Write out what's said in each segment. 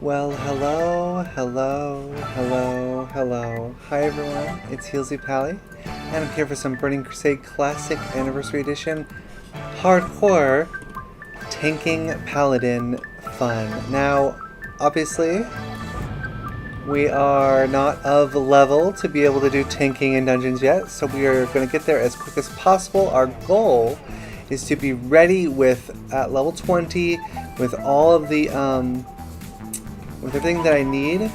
Well, hello. Hi everyone, it's HealsyPally, and I'm here for some Burning Crusade Classic Anniversary Edition Hardcore Tanking Paladin fun. Now, obviously, we are not of level to be able to do tanking in dungeons yet, so we are going to get there as quick as possible. Our goal is to be ready with, at level 20, with all of the, with everything that I need.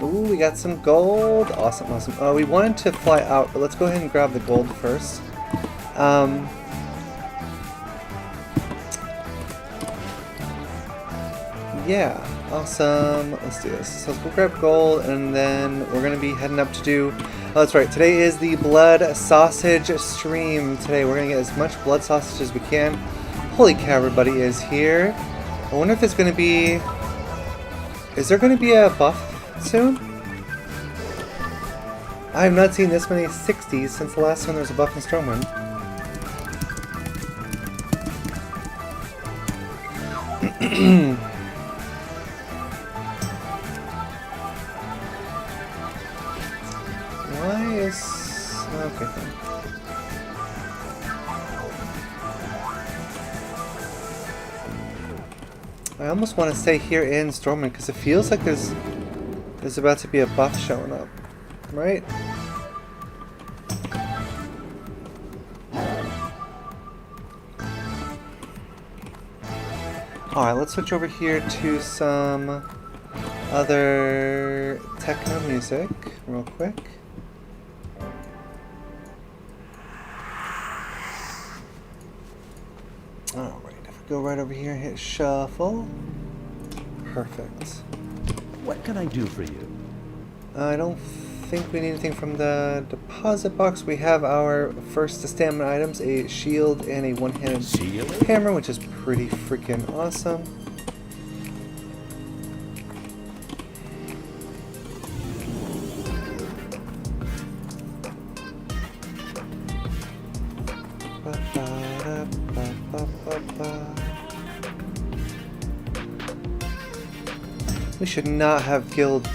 Ooh, we got some gold. Awesome. We wanted to fly out, but let's go ahead and grab the gold first. Yeah, awesome. Let's do this. So let's go grab gold, and then we're going to be heading up to do... Oh, that's right. Today is the blood sausage stream. Today we're going to get as much blood sausage as we can. Holy cow, everybody is here. I wonder if there's going to be... Is there going to be a buff soon? I have not seen this many 60s since the last time there was a buff in Stormwind. Why is... Okay, fine. I almost want to stay here in Stormwind because it feels like there's about to be a buff showing up, right? Alright, let's switch over here to some other techno music real quick. Alright. Go right over here and hit shuffle. Perfect. What can I do for you? I don't think we need anything from the deposit box. We have our first stamina items, a shield and a one-handed hammer, which is pretty freaking awesome. We should not have guild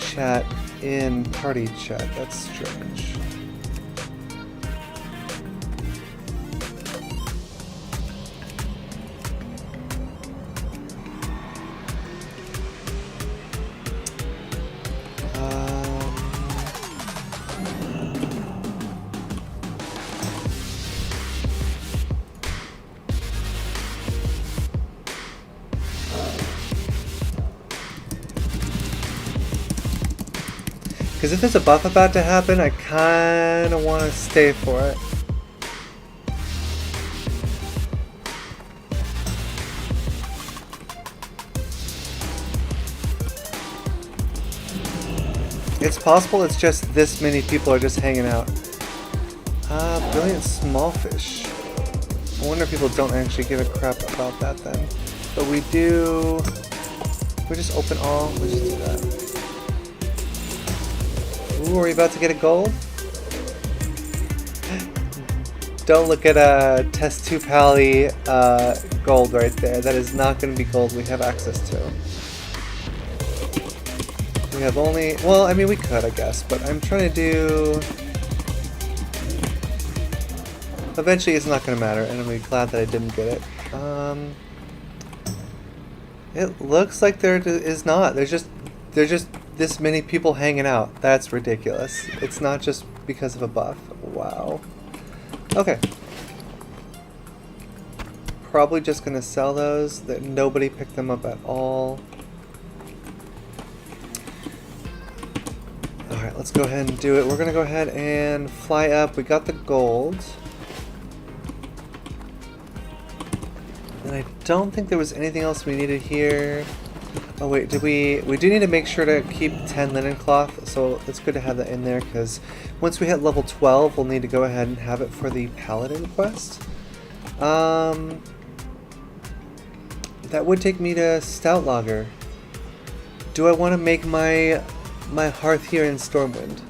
chat in party chat. That's strange. Because if there's a buff about to happen, I kind of want to stay for it. It's possible it's just this many people are just hanging out. Brilliant small fish. I wonder if people don't actually give a crap about that then. But we do... We just open all, we just do that. Ooh, are we about to get a gold? Don't look at a Tanksypally gold right there. That is not going to be gold we have access to. We have only... Well, I mean, we could, I guess. But I'm trying to do... Eventually, it's not going to matter. And I'm really glad that I didn't get it. It looks like there is not. There's just this many people hanging out. That's ridiculous. It's not just because of a buff. Wow. Okay. Probably just gonna sell those. That nobody picked them up at all. Alright, let's go ahead and do it. We're gonna go ahead and fly up. We got the gold. And I don't think there was anything else we needed here. Oh wait, we do need to make sure to keep 10 linen cloth, so it's good to have that in there, because once we hit level 12, we'll need to go ahead and have it for the Paladin quest. That would take me to Stout Lager. Do I want to make my hearth here in Stormwind?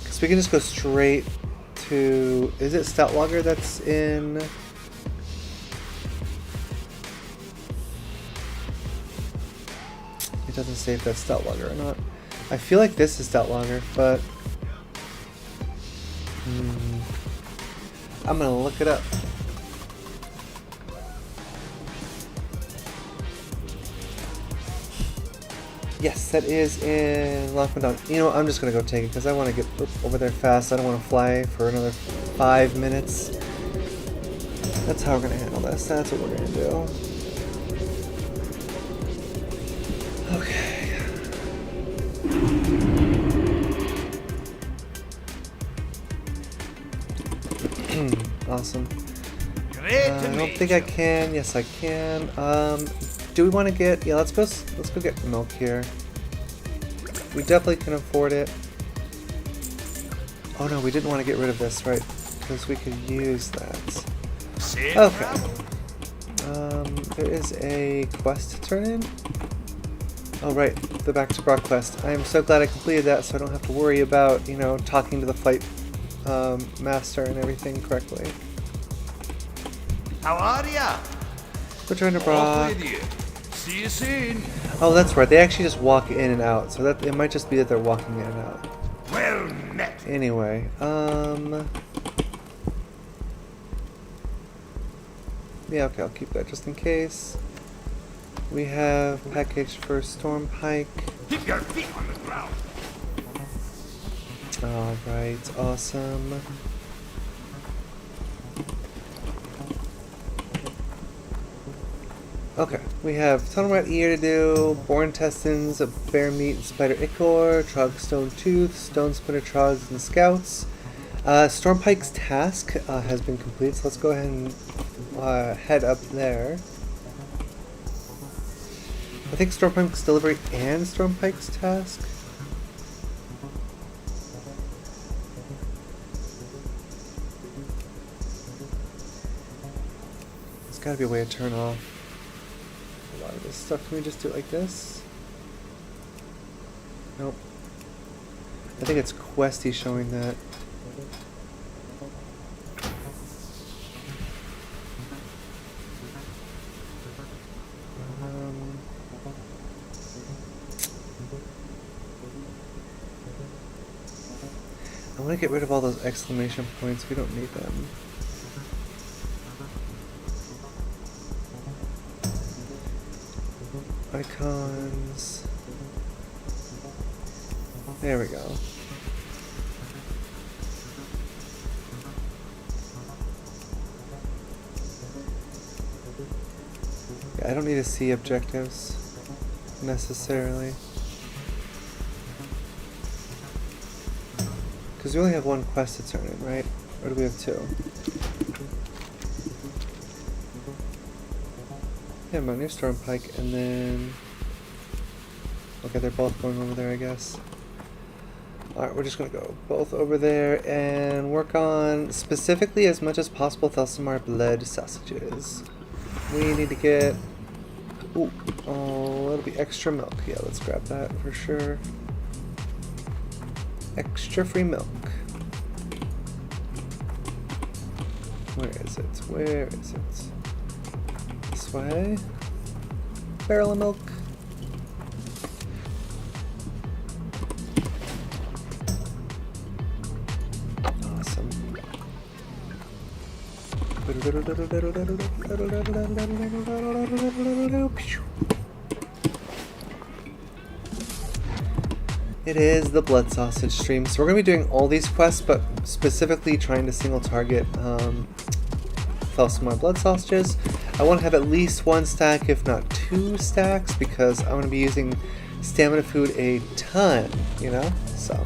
Because we can just go straight to... Is it Stout Lager that's in... It doesn't say if that's stout lager or not. I feel like this is stout lager, but I'm gonna look it up. Yes, that is in Lockdown. You know what, I'm just gonna go take it because I want to get over there fast. I don't want to fly for another 5 minutes. That's how we're gonna handle this. That's what we're gonna do. Okay. Awesome. I don't think I can. Yes, I can. Do we want to get? Yeah, let's go get milk here. We definitely can afford it. Oh no, we didn't want to get rid of this, right? Because we could use that. Okay. There is a quest to turn in. Oh right, the Back to Brock quest. I am so glad I completed that, so I don't have to worry about, you know, talking to the fight master and everything correctly. How are ya? Return to Brock. See you soon. Oh, that's right. They actually just walk in and out, so that it might just be that they're walking in and out. Well met. Anyway, yeah, okay, I'll keep that just in case. We have package for Stormpike. Keep your feet on the ground. Alright, awesome. Okay, we have Tunnel Rat Ear to do, Boar Intestines, Bear Meat, Spider Ichor, Trog Stone Tooth, Stone Splinter Trogs, and Scouts. Stormpike's task has been completed, so let's go ahead and head up there. I think Stormpike's delivery and Stormpike's task. There's gotta be a way to turn off a lot of this stuff. Can we just do it like this? Nope. I think it's Questy showing that. I want to get rid of all those exclamation points. We don't need them. Icons. There we go. Yeah, I don't need to see objectives necessarily. Because we only have one quest to turn in, right? Or do we have two? Yeah, Mountaineer Stormpike, and then... Okay, they're both going over there, I guess. Alright, we're just gonna go both over there and work on, specifically as much as possible, Thalsamar blood sausages. We need to get... Ooh, oh, it'll be extra milk. Yeah, let's grab that for sure. Extra free milk. Where is it? Where is it? This way? Barrel of milk. Awesome. It is the blood sausage stream. So we're going to be doing all these quests, but specifically trying to single target Thalsamar blood sausages. I want to have at least one stack, if not two stacks, because I'm going to be using stamina food a ton, you know? So.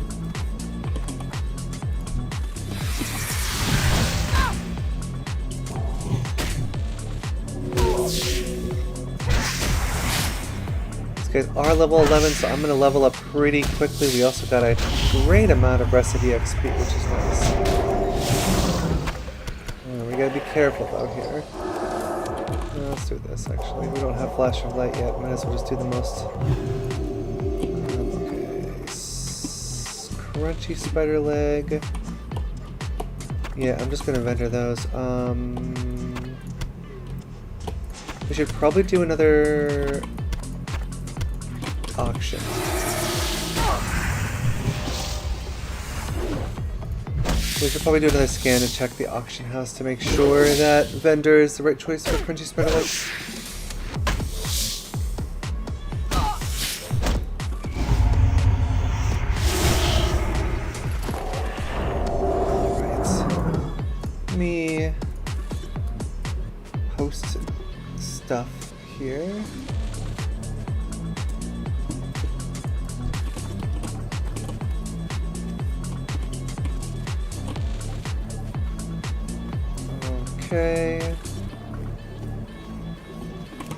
These guys are level 11, so I'm going to level up pretty quickly. We also got a great amount of Recipe XP, which is nice. We got to be careful though here. Let's do this actually. We don't have Flash of Light yet. Might as well just do the most. Okay. Crunchy spider leg. Yeah, I'm just going to vendor those. We should probably do another... auction. We should probably do another scan to check the auction house to make sure that vendor is the right choice for crunchy spreader legs. Alright. Me post stuff here. Okay.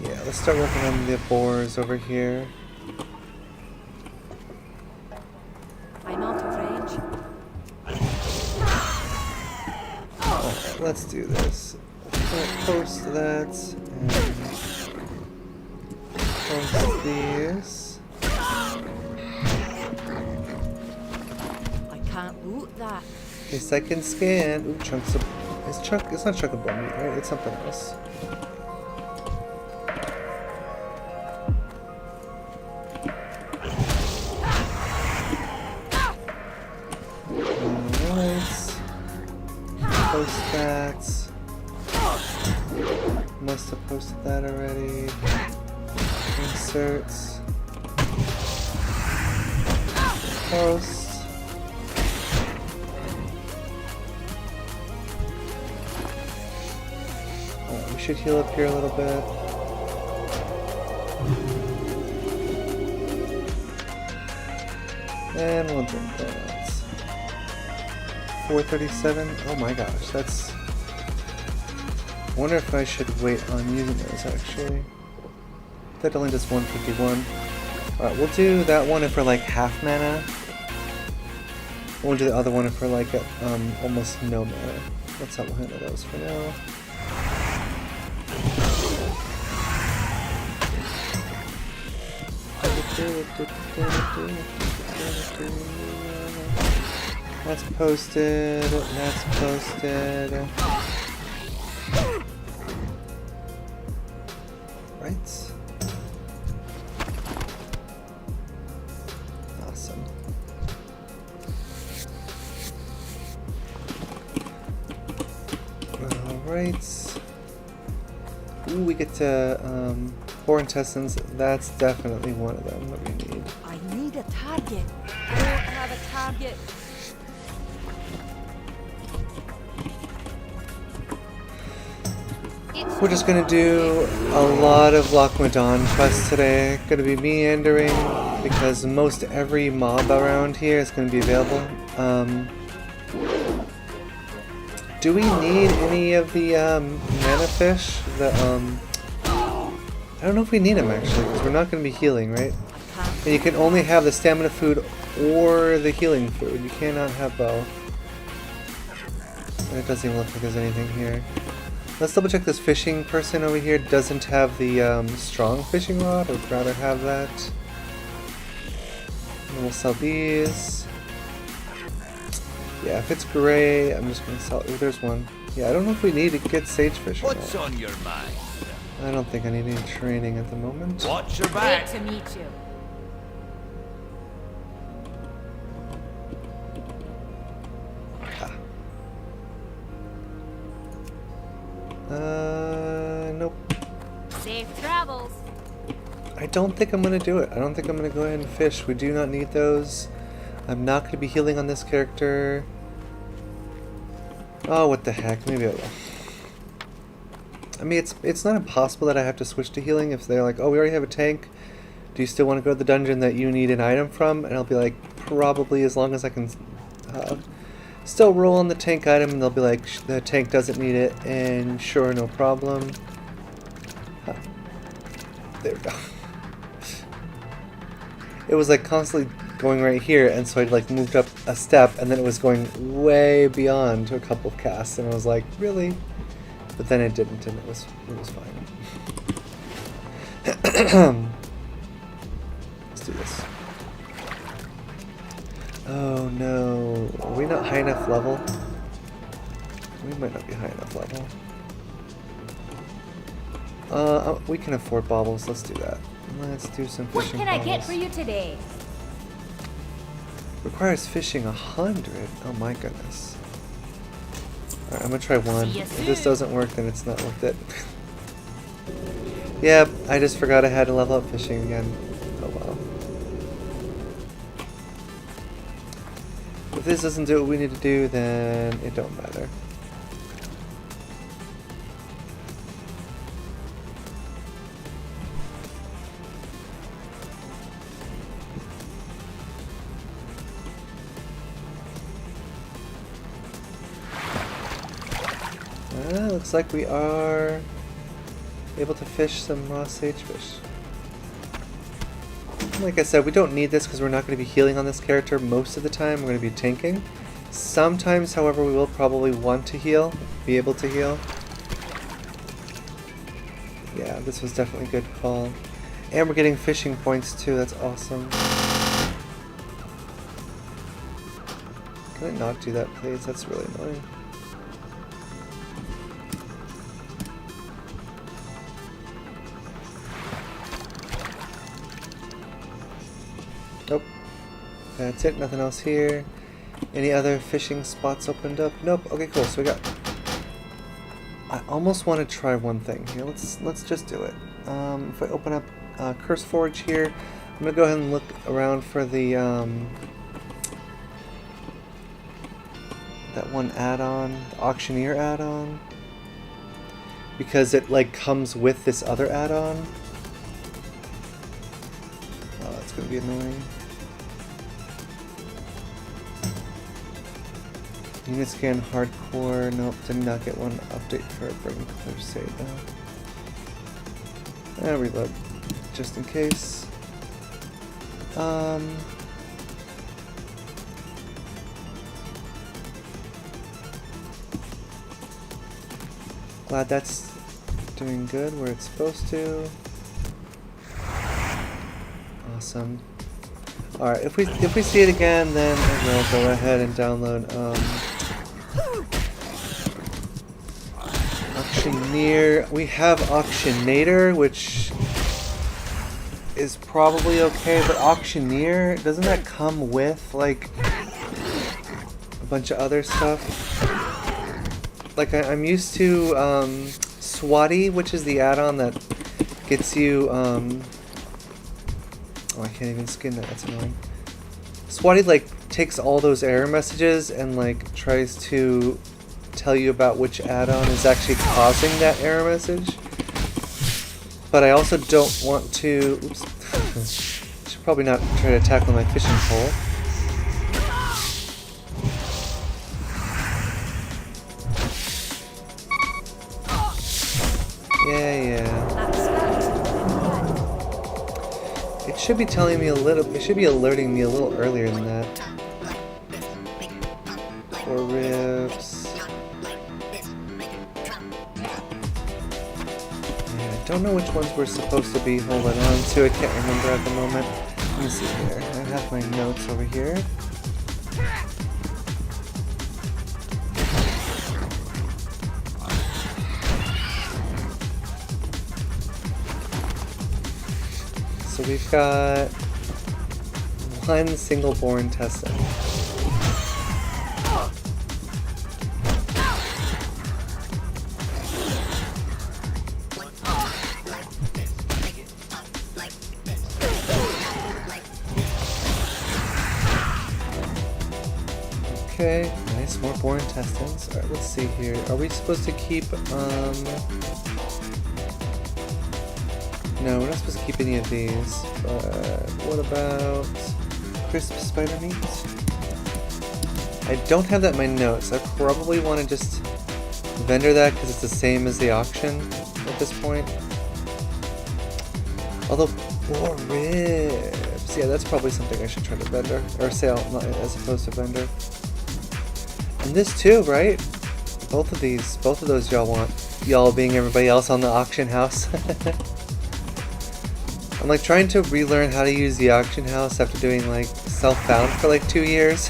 Yeah, let's start working on the boars over here. I'm out of range. Alright, let's do this. Post that and post these. I can't loot that. A second scan. Ooh, chunks of. It's not chunk of bone meat, right? It's something else. Alright. Post that. Must have posted that already. Inserts. Post. We should heal up here a little bit. And we'll drink that. 437. Oh my gosh, that's. I wonder if I should wait on using those actually. That only does 151. Alright, we'll do that one if we're like half mana. We'll do the other one if we're like at almost no mana. Let's not handle those for now. That's posted. That's posted. Right. Awesome. All right. Ooh, we get to four intestines. That's definitely one of them that we need. I need a target. I don't have a target. We're just gonna do a lot of Lochmadon quests today. Gonna be meandering because most every mob around here is gonna be available. Do we need any of the mana fish? The I don't know if we need them actually, because we're not gonna be healing, right? And you can only have the stamina food or the healing food. You cannot have both. And it doesn't even look like there's anything here. Let's double check this fishing person over here doesn't have the strong fishing rod. I would rather have that. And we'll sell these. Yeah, if it's gray, I'm just gonna sell. Ooh, there's one. Yeah, I don't know if we need to get sage fishing. What's on your mind? I don't think I need any training at the moment. Watch your Great back. to meet you. Nope. Safe travels. I don't think I'm gonna do it. I don't think I'm gonna go ahead and fish. We do not need those. I'm not gonna be healing on this character. Oh, what the heck? Maybe I will. I mean, it's not impossible that I have to switch to healing if they're like, oh, we already have a tank. Do you still want to go to the dungeon that you need an item from? And I'll be like, probably, as long as I can still roll on the tank item, and they'll be like, the tank doesn't need it, and sure, no problem. Huh. There we go. It was like constantly going right here, and so I'd like moved up a step, and then it was going way beyond to a couple of casts, and I was like, really? But then it didn't, and it was fine. Let's do this. Oh no, are we not high enough level? We might not be high enough level. We can afford baubles, let's do that. Let's do some What fishing can I get calls. for you today? Requires fishing 100. Oh my goodness. Alright, I'm gonna try one. See ya If this soon. doesn't work, then it's not worth it. Yep, I just forgot I had to level up fishing again. Oh well. If this doesn't do what we need to do, then it don't matter. Looks like we are able to fish some raw sagefish. Like I said, we don't need this because we're not going to be healing on this character most of the time. We're going to be tanking. Sometimes, however, we will probably want to heal, be able to heal. Yeah, this was definitely a good call. And we're getting fishing points too, that's awesome. Can I not do that, please? That's really annoying. Nope. That's it, nothing else here. Any other fishing spots opened up? Nope. Okay, cool. So we got... I almost want to try one thing here. Let's just do it. If I open up Curse Forge here, I'm gonna go ahead and look around for the that one add-on, the Auctioneer add-on, because it like comes with this other add-on. Oh, that's gonna be annoying. Unit scan hardcore. Nope, did not get one update for Bring Crusade though. Reload, just in case. Glad that's doing good where it's supposed to. Awesome. Alright, if we see it again, then we'll go ahead and download Auctioneer. We have Auctionator, which is probably okay, but Auctioneer, doesn't that come with like a bunch of other stuff? Like I'm used to Swati, which is the add-on that gets you oh, I can't even skin that, that's annoying. Swati like takes all those error messages and like tries to tell you about which add-on is actually causing that error message. But I also don't want to... Oops. Should probably not try to tackle my fishing pole. Yeah. It should be telling me a little... It should be alerting me a little earlier than that. 4 ribs. I don't know which ones we're supposed to be holding on to. I can't remember at the moment. Let me see here. I have my notes over here. So we've got one single born testing. Okay, nice, more born intestines. Alright, let's see here. Are we supposed to keep, no, we're not supposed to keep any of these, but what about crisp spider meat? I don't have that in my notes. I probably want to just vendor that because it's the same as the auction at this point. Although, 4 ribs. Yeah, that's probably something I should try to vendor, or sell, not as opposed to vendor. And this too, right? Both of those y'all want. Y'all being everybody else on the auction house. I'm like trying to relearn how to use the auction house after doing like self-found for like 2 years.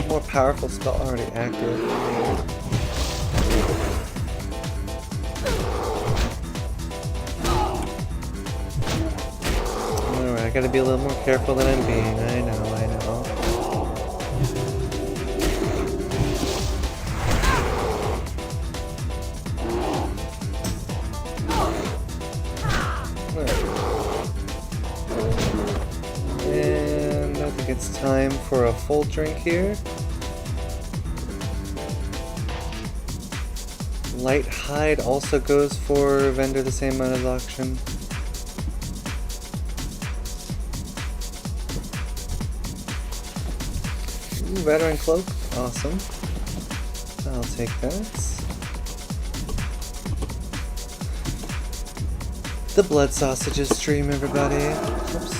More powerful spell already active. Alright, I gotta be a little more careful than I'm being. I know. And I think it's time for a full drink here. Light Hide also goes for vendor the same amount as auction. Ooh, Veteran Cloak, awesome. I'll take that. The Blood Sausages stream, everybody. Oops.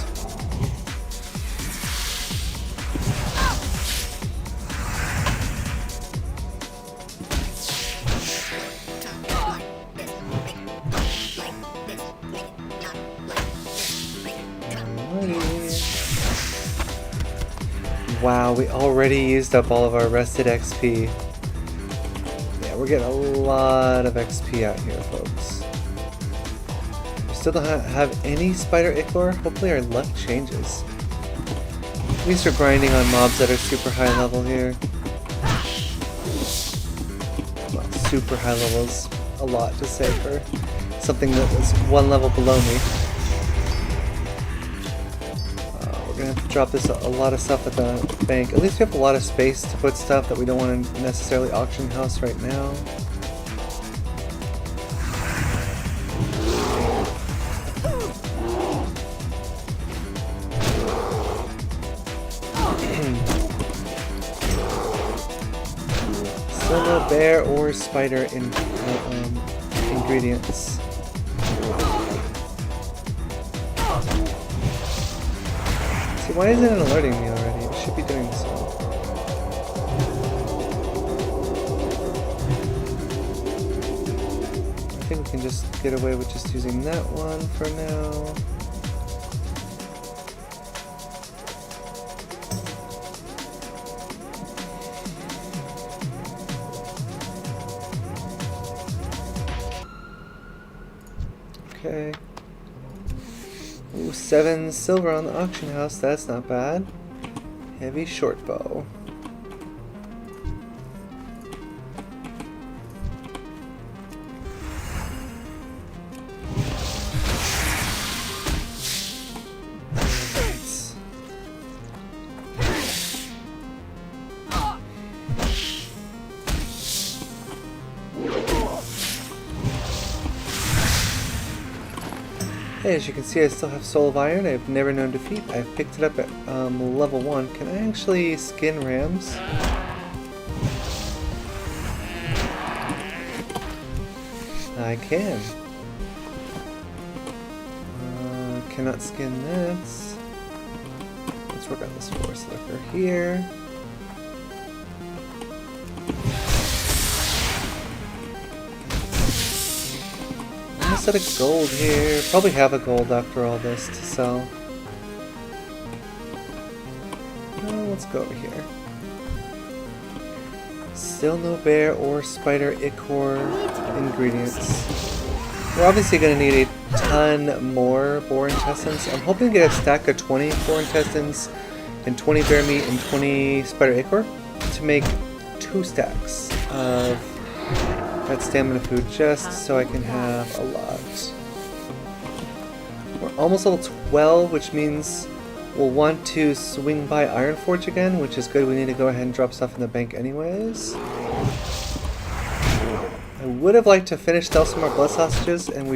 Wow, we already used up all of our rested XP. Yeah, we're getting a lot of XP out here, folks. We still don't have any spider ichor. Hopefully our luck changes. At least we're grinding on mobs that are super high level here. Well, super high levels. A lot to say for something that was one level below me. We're gonna have to drop this a lot of stuff at the bank. At least we have a lot of space to put stuff that we don't want to necessarily auction house right now. Silver, bear, or spider ingredients. Why isn't it alerting me already? It should be doing so. I think we can just get away with just using that one for now. Okay. Ooh, 7 silver on the auction house, that's not bad. Heavy short bow. Hey, as you can see, I still have Soul of Iron. I've never known defeat. I've picked it up at level 1. Can I actually skin rams? I can. Cannot skin this. Let's work on this Force Liquor here. Set of gold here. Probably have a gold after all this to sell. Let's go over here. Still no bear or spider ichor ingredients. We're obviously going to need a ton more boar intestines. I'm hoping to get a stack of 20 boar intestines and 20 bear meat and 20 spider ichor to make 2 stacks of that stamina food just so I can have a lot. We're almost level 12, which means we'll want to swing by Ironforge again, which is good. We need to go ahead and drop stuff in the bank anyways. I would have liked to finish sell some more blood sausages, and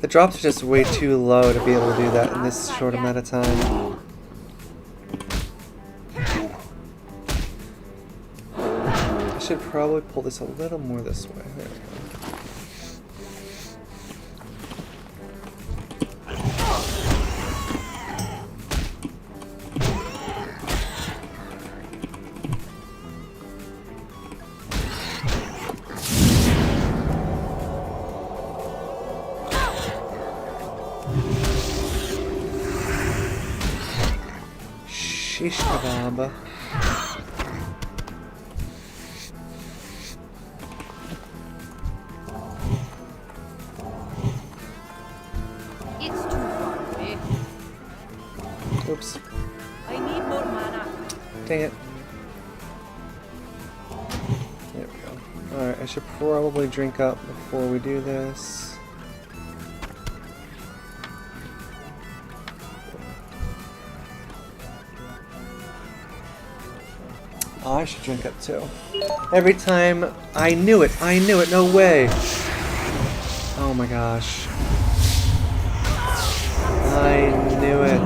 the drops are just way too low to be able to do that in this short amount of time. I should probably pull this a little more this way. There we go. Shish kebab. It's too far away. Oops. I need more mana. Dang it. There we go. Alright, I should probably drink up before we do this. Oh, I should drink up too. Every time I knew it, no way. Oh my gosh. I knew it.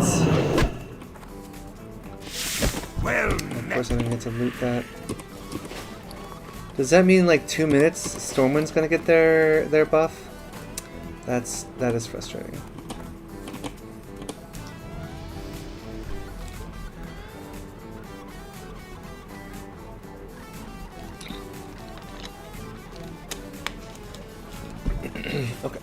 Well Of met. course I didn't get to loot that. Does that mean like 2 minutes Stormwind's gonna get their buff? That is frustrating. Okay.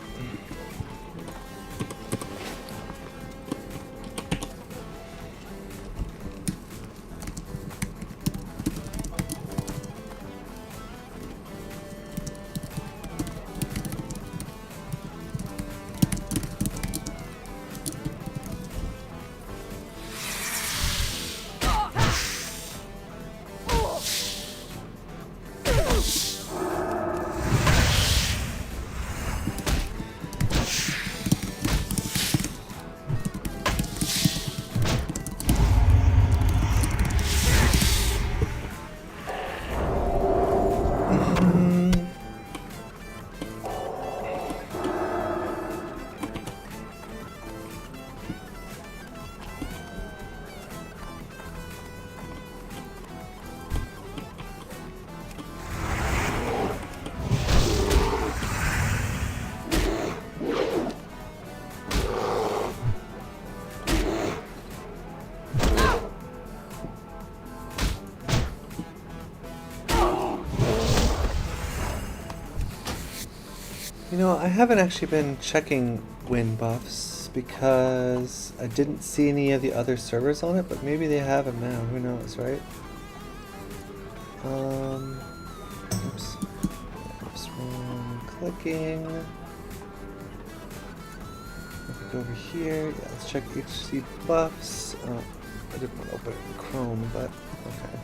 You know, I haven't actually been checking win buffs because I didn't see any of the other servers on it, but maybe they have them now. Who knows, right? Oops. Oops, wrong clicking. If we go over here, yeah, let's check HC buffs. Oh, I didn't want to open it in Chrome, but okay.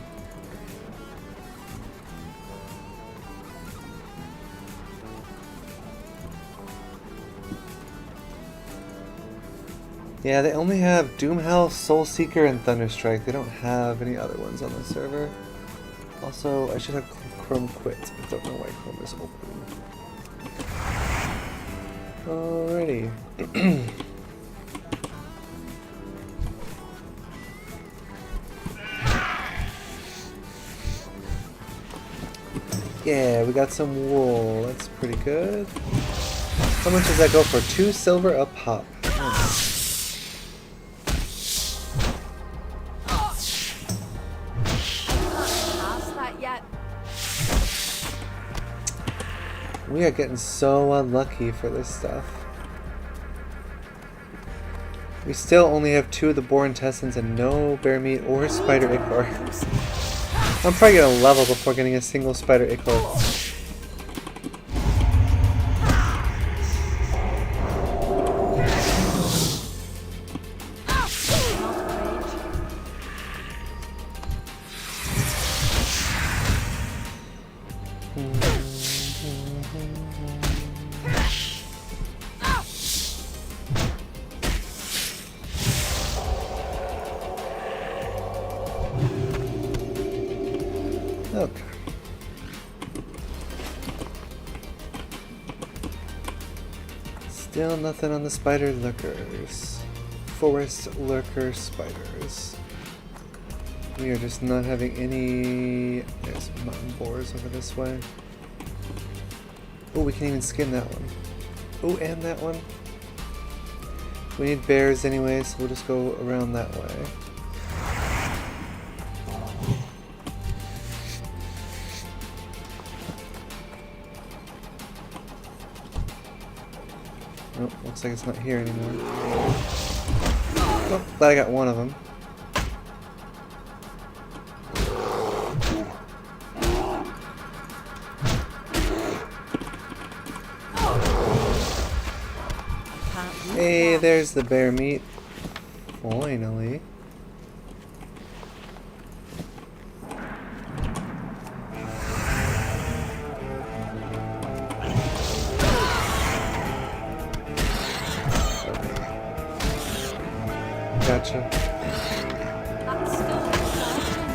Yeah, they only have Doomhell, Soulseeker, and Thunderstrike. They don't have any other ones on the server. Also, I should have Chrome quit. I don't know why Chrome is open. Alrighty. Yeah, we got some wool. That's pretty good. How much does that go for? 2 silver a pop. Nice. We are getting so unlucky for this stuff. We still only have 2 of the boar intestines and no bear meat or spider ichor. I'm probably gonna level before getting a single spider ichor. Okay. Still nothing on the spider lurkers. Forest lurker spiders. We are just not having any... There's mountain boars over this way. Oh, we can even skin that one. Oh, and that one. We need bears anyway, so we'll just go around that way. Nope, looks like it's not here anymore. Oh, glad I got one of them. there's the bear meat. Finally. Gotcha. That's still exhausting.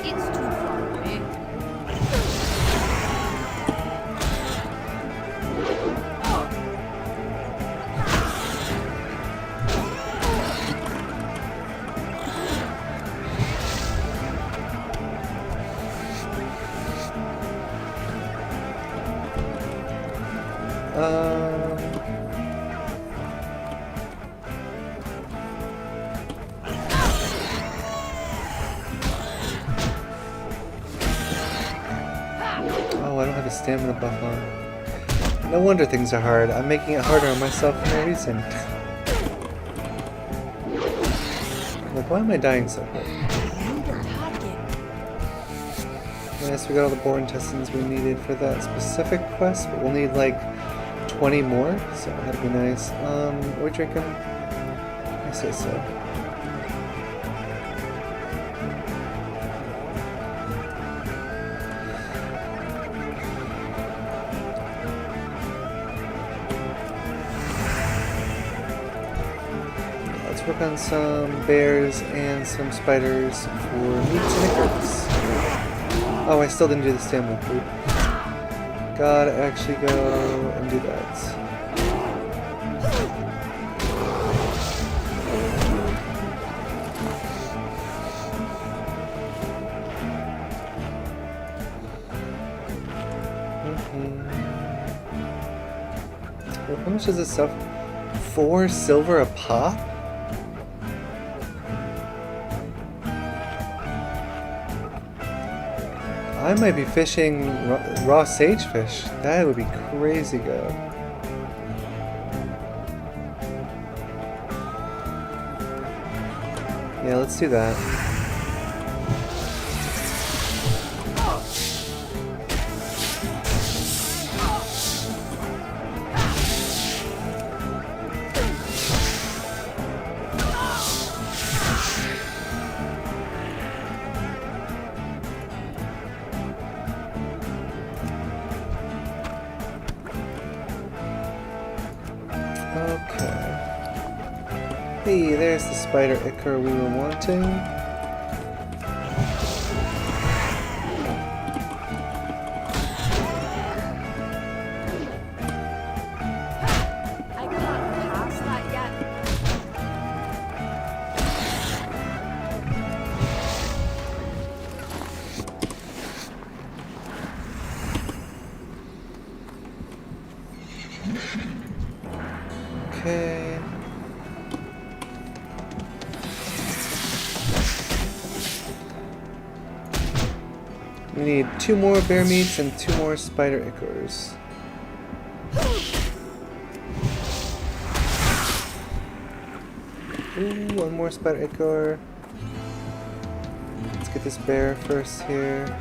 It's too far away. Oh, I don't have a stamina buff on. No wonder things are hard. I'm making it harder on myself for no reason. Like, why am I dying so quick? Target. Yes, we got all the boar intestines we needed for that specific quest, but we'll need like 20 more, so that'd be nice. Are we drinking? I say so. Let's work on some bears and some spiders for meats and ichors. Oh, I still didn't do the stamina food. Gotta actually go and do that. Well, how much is this stuff? 4 silver a pop? I might be fishing raw sagefish. That would be crazy good. Yeah, let's do that. Hey, there's the spider ichor we were wanting. I can't pass that yet. Okay. We need 2 more bear meats and 2 more spider ichors. Ooh, 1 more spider ichor. Let's get this bear first here.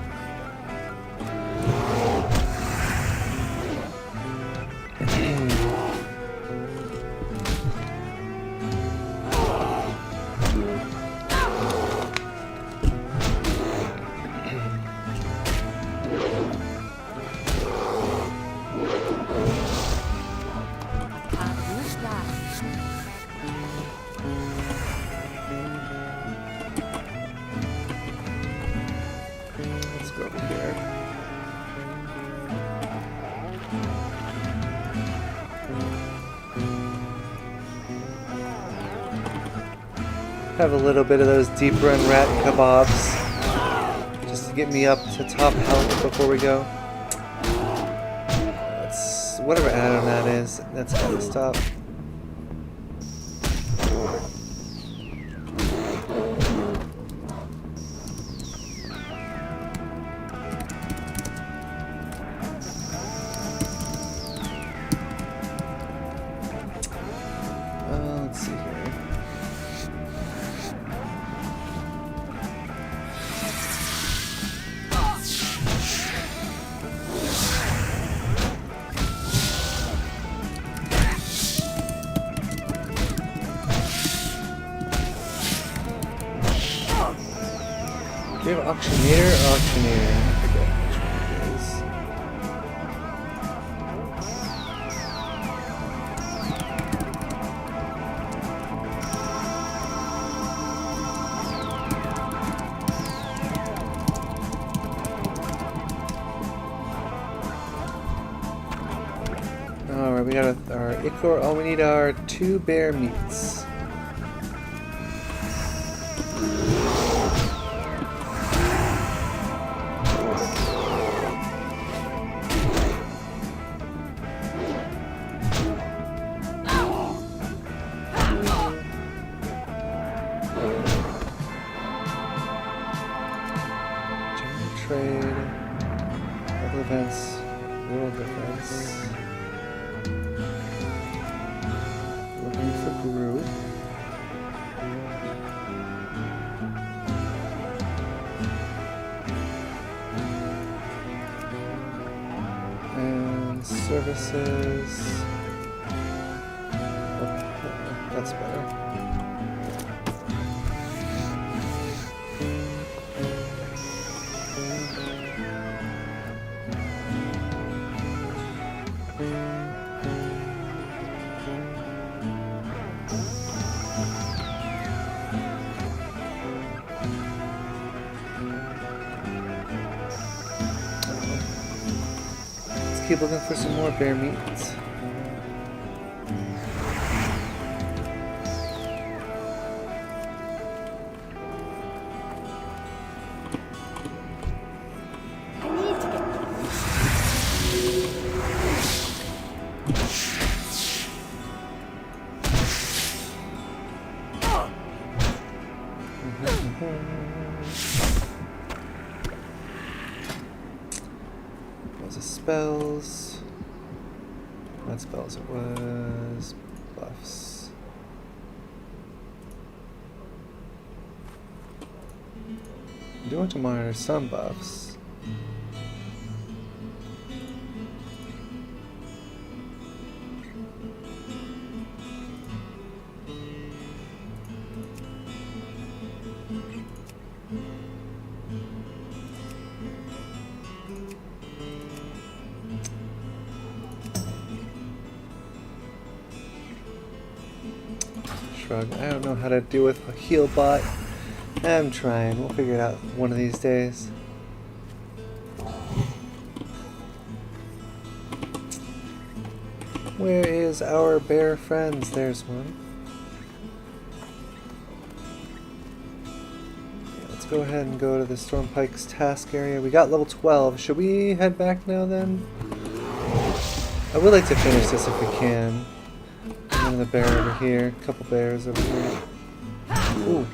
Who's that? Let's go over here. Have a little bit of those deep run rat kebabs just to get me up to top health before we go. That's whatever add-on that is. That's gotta stop. Let's see here. we have auctioneer or auctioneer? I forget which one it is. Alright, we got our ichor. Oh, we need our 2 bear meats. Trade, local events, world events. Looking for group. And services. Oh, that's better. Keep looking for some more bear meats. I need to get Was it spells? Not spells, it was buffs. I do want to monitor some buffs. Shrug. I don't know how to deal with a heal bot. I'm trying. We'll figure it out one of these days. Where is our bear friends? There's one. Yeah, let's go ahead and go to the Stormpike's task area. We got level 12. Should we head back now then? I would like to finish this if we can. Another bear over here. A couple bears over here. Ooh.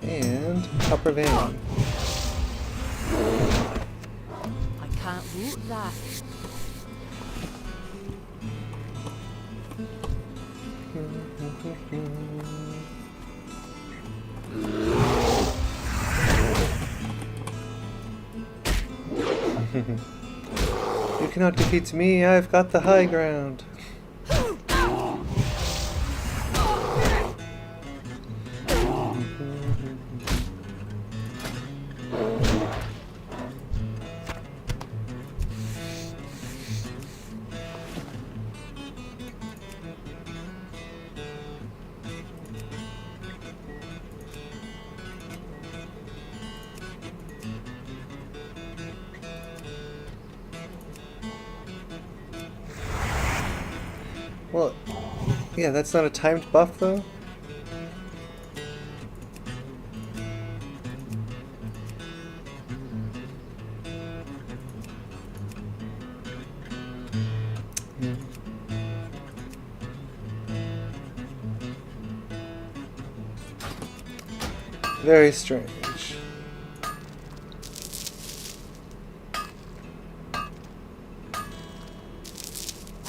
And copper vein. I can't loot that. You cannot defeat me, I've got the high ground. Well, yeah, that's not a timed buff though. Yeah. Very strange.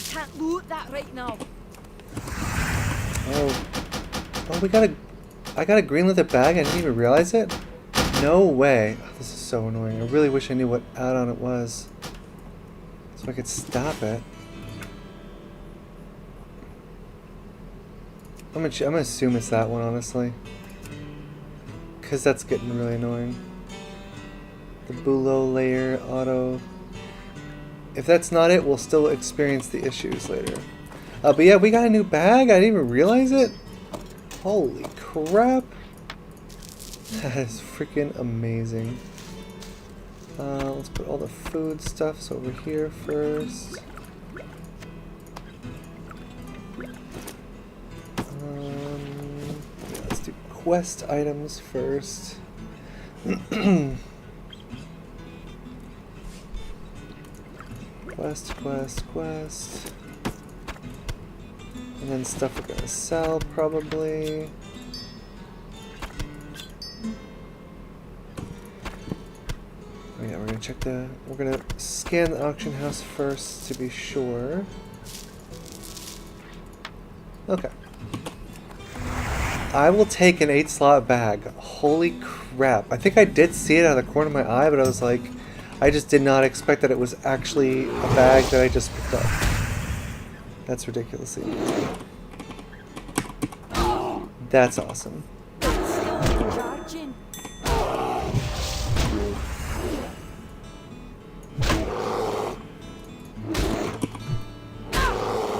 Can't loot that right now. Oh, I got a green leather bag. I didn't even realize it. No way. Oh, this is so annoying. I really wish I knew what add-on it was, so I could stop it. I'm gonna assume it's that one, honestly. because that's getting really annoying. The Bulo layer auto. If that's not it, we'll still experience the issues later. But yeah, we got a new bag. I didn't even realize it. Holy crap. That is freaking amazing. Let's put all the food stuffs over here first. Yeah, let's do quest items first. Quest. And then stuff we're gonna sell probably. Oh yeah, we're gonna scan the auction house first to be sure. Okay. I will take an 8-slot bag. Holy crap. I think I did see it out of the corner of my eye, but I was like, I just did not expect that it was actually a bag that I just picked up. That's ridiculously amazing. That's awesome. Charging.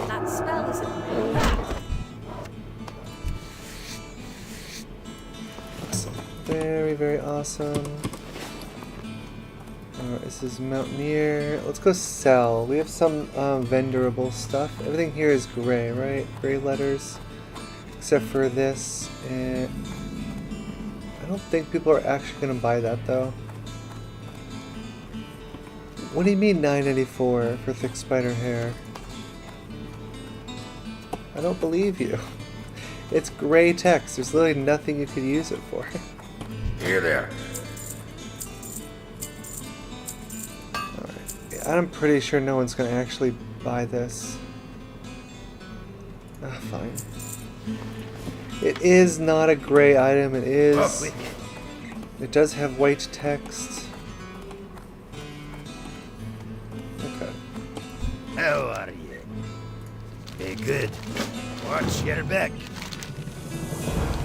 That spell isn't Awesome. Very, very awesome. Alright, this is Mountaineer. Let's go sell. We have some vendorable stuff. Everything here is gray, right? Gray letters. Except for this. And I don't think people are actually going to buy that though. What do you mean $9.84 for thick spider hair? I don't believe you. It's gray text. There's literally nothing you could use it for. Here there. I'm pretty sure no one's going to actually buy this. Ah, fine. It is not a gray item. It is. It does have white text. Okay. How are you? Hey, good. Watch your back.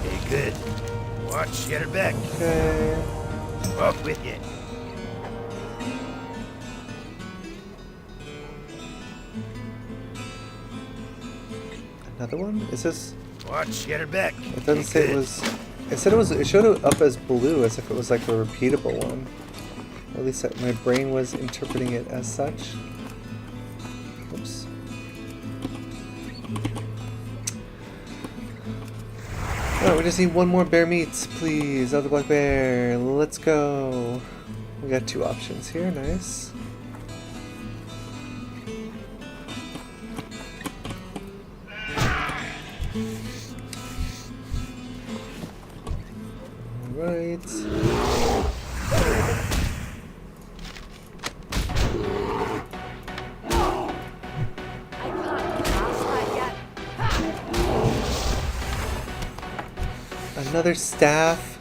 Hey, good. Watch your back. Okay. Off with you. Another one? Is this? Watch your back. It doesn't say it was. It said it was. It showed it up as blue, as if it was like a repeatable one. Or at least my brain was interpreting it as such. Oops. Alright, we just need one more bear meat, please. Other black bear. Let's go. We got 2 options here. Nice. Right. Another staff.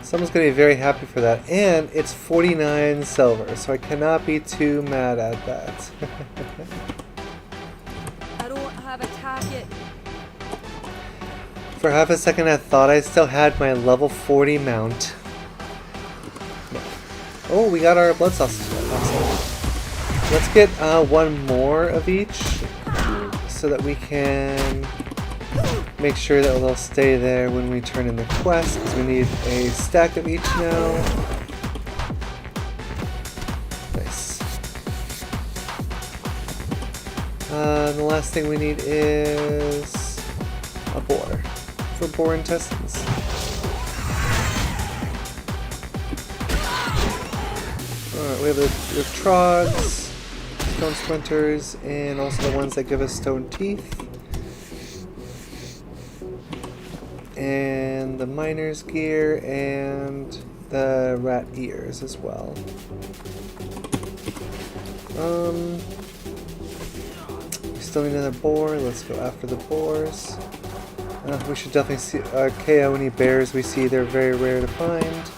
Someone's gonna be very happy for that. And it's 49 silver, so I cannot be too mad at that. I don't have a target. For half a second I thought I still had my level 40 mount. Oh, we got our blood sausage. Awesome. Let's get one more of each so that we can make sure that they'll stay there when we turn in the quest, because we need a stack of each now. Nice. The last thing we need is a boar for boar intestines. Alright, we have the trogs, stone splinters, and also the ones that give us stone teeth. And the miner's gear and the rat ears as well. We still need another boar. Let's go after the boars. We should definitely see KO any bears we see. They're very rare to find.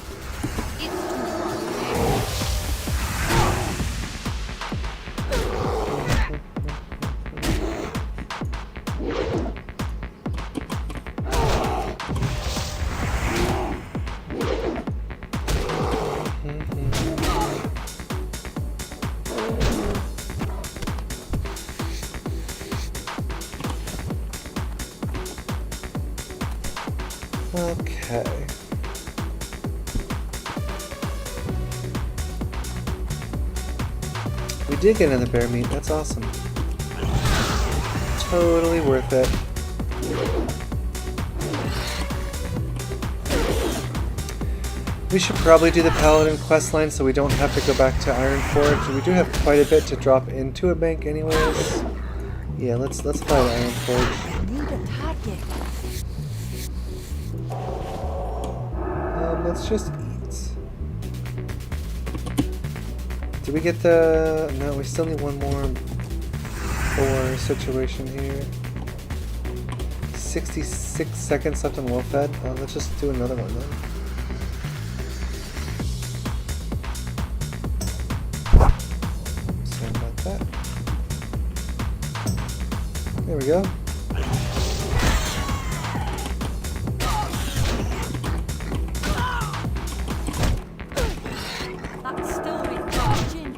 Okay. We did get another bear meat. That's awesome. Totally worth it. We should probably do the Paladin questline so we don't have to go back to Ironforge. We do have quite a bit to drop into a bank anyways. Yeah, let's fly to Ironforge. I need a target. Let's just eat. Did we get the... No, we still need one more for situation here. 66 seconds left on well fed. Let's just do another one then. Sorry about that. There we go. That's still recharging.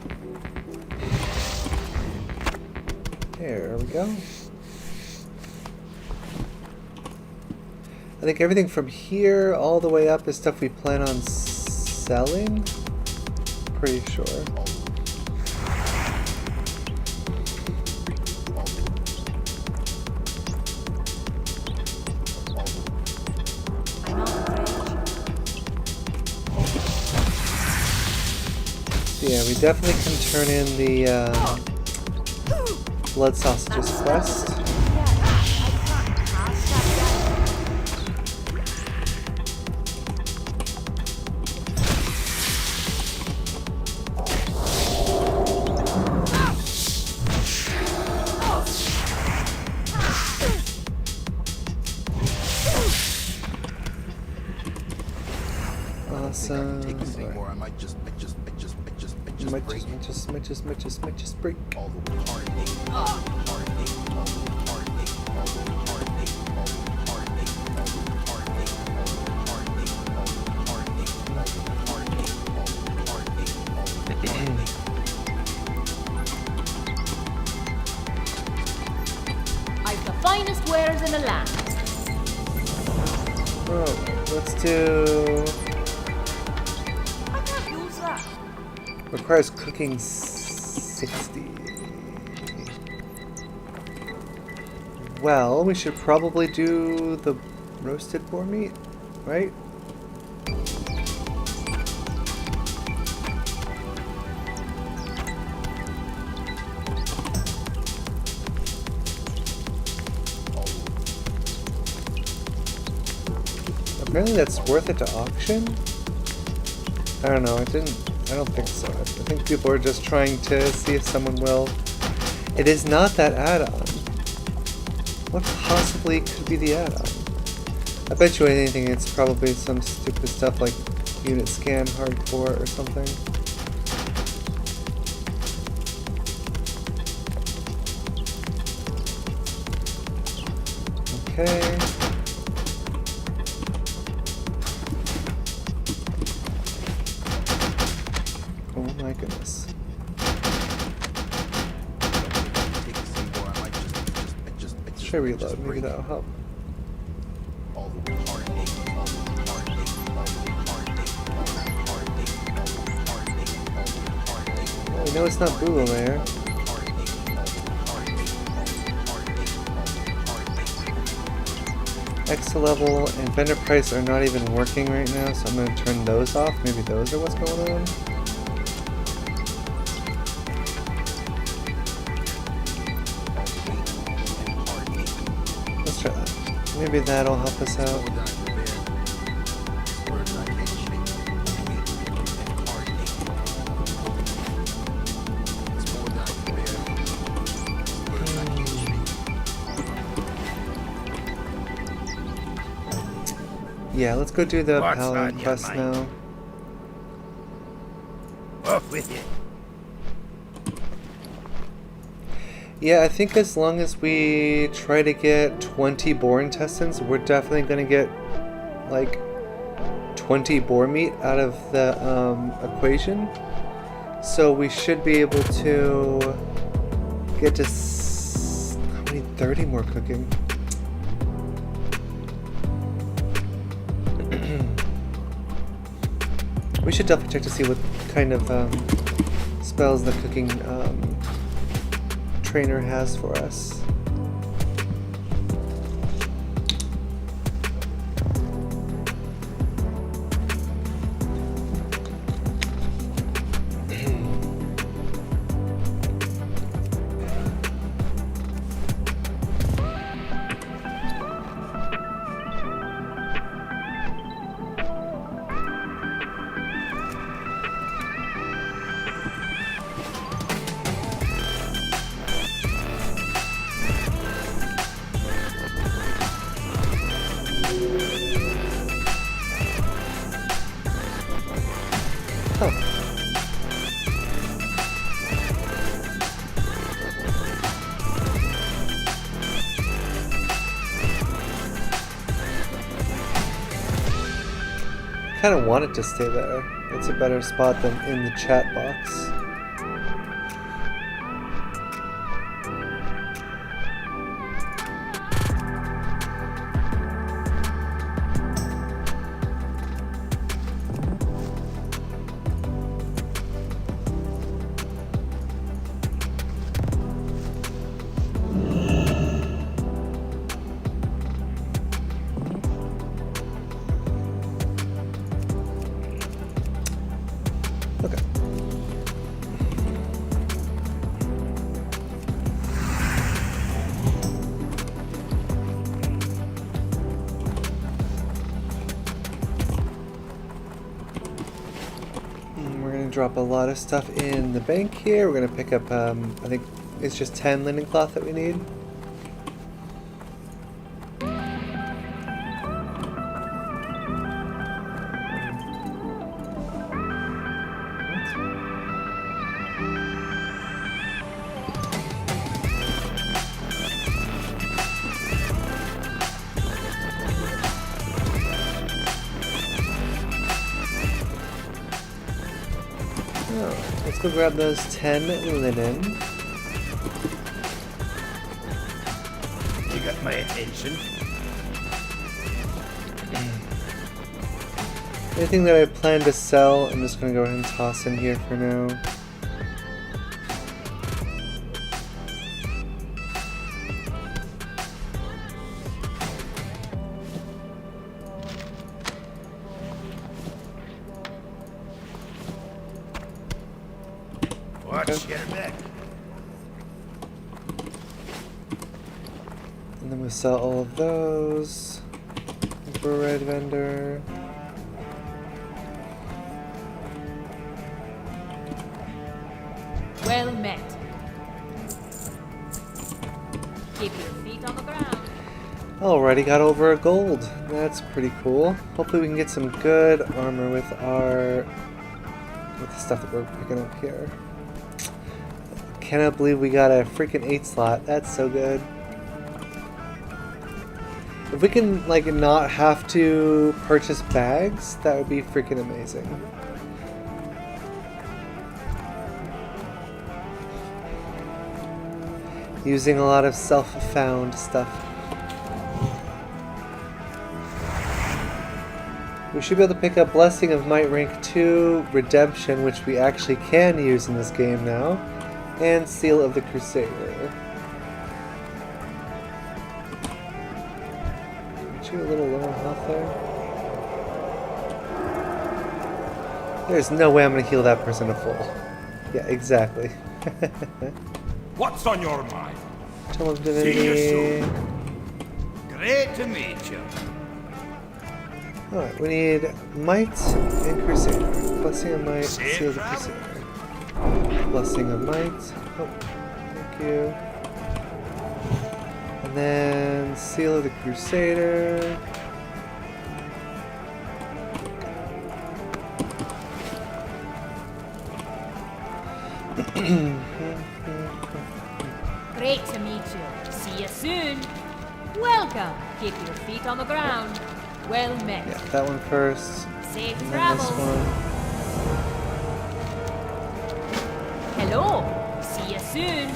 There we go. I think everything from here all the way up is stuff we plan on selling. Pretty sure. I'm out of range. Yeah, we definitely can turn in the blood sausages quest. Yeah, I can't cast that Awesome. Take this anymore. I might just Might just break. all the heartache, all the heartache, all the heartache, all the heartache, all the heartache, all the heartache, all the heartache, all the heartache, all the heartache, all the heartache, all the heartache. I've the finest wares in the land. Oh, let's do... I can't use that. Requires cooking 60. Well, we should probably do the roasted boar meat, right? Apparently that's worth it to auction? I don't know, I don't think so. I think people are just trying to see if someone will. It is not that add-on. What possibly could be the add-on? I bet you anything it's probably some stupid stuff like unit scan hardcore or something. Okay. Oh my goodness. Take this anymore. I might just Should I reload? Maybe that'll help. all the heartache, all the heartache, all the heartache, all the heartache, all the heartache, all the heartache. Well, we know it's not Boo there. Extra level and vendor price are not even working right now, so I'm going to turn those off. Maybe those are what's going on. Let's try that. Maybe that'll help us out. Yeah, let's go do the What's Paladin on your quest mind? now. Off with you. Yeah, I think as long as we try to get 20 boar intestines, we're definitely going to get like 20 boar meat out of the equation. So we should be able to get to how many? 30 more cooking. We should definitely check to see what kind of spells the cooking trainer has for us. I kind of want it to stay there. It's a better spot than in the chat box. Okay. We're going to drop a lot of stuff in the bank here. We're going to pick up, I think it's just 10 linen cloth that we need. Let's go grab those 10 linen. You got my attention. Anything that I plan to sell, I'm just going to go ahead and toss in here for now. Watch your back. And then we sell all of those. Infrared vendor. Well met. Keep your feet on the ground. Alrighty, got over a gold. That's pretty cool. Hopefully we can get some good armor with the stuff that we're picking up here. Cannot believe we got a freaking 8 slot. That's so good. If we can like not have to purchase bags, that would be freaking amazing. Using a lot of self-found stuff. We should be able to pick up Blessing of Might rank 2, Redemption, which we actually can use in this game now, and Seal of the Crusader. Aren't you a little low on health there? There's no way I'm going to heal that person to full. Yeah, exactly. What's on your mind? Tome of See you Divinity. soon. Great to meet you. Alright, we need Might and Crusader. Blessing of Might, Seal of the Crusader. Blessing of Might. Oh, thank you. And then Seal of the Crusader. Great to meet you. See you soon. Welcome. Keep your feet on the ground. Well met. Yeah, that one first. Safe And then travels. this one. Hello. See you soon.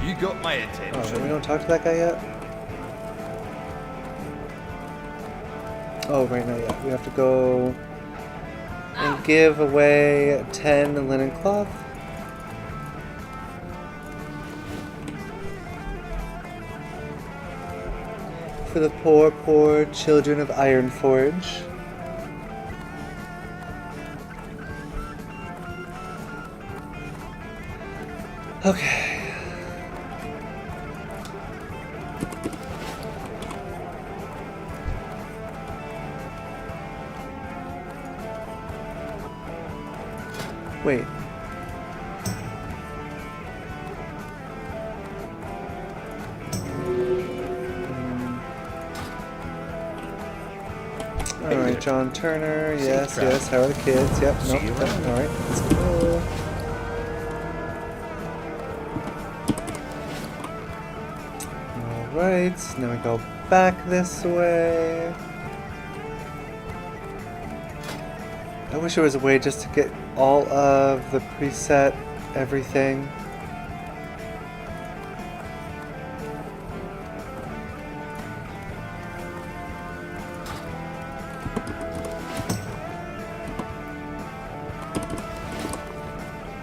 You got my Oh, attention. then we don't talk to that guy yet? Oh, right now, yeah. We have to go and give away 10 linen cloth. For the poor, poor children of Ironforge. Okay. Wait. Alright, John Turner. Yes, yes. How are the kids? Yep, nope. Yep. Alright, let's go. Alright, now we go back this way. I wish there was a way just to get all of the preset everything.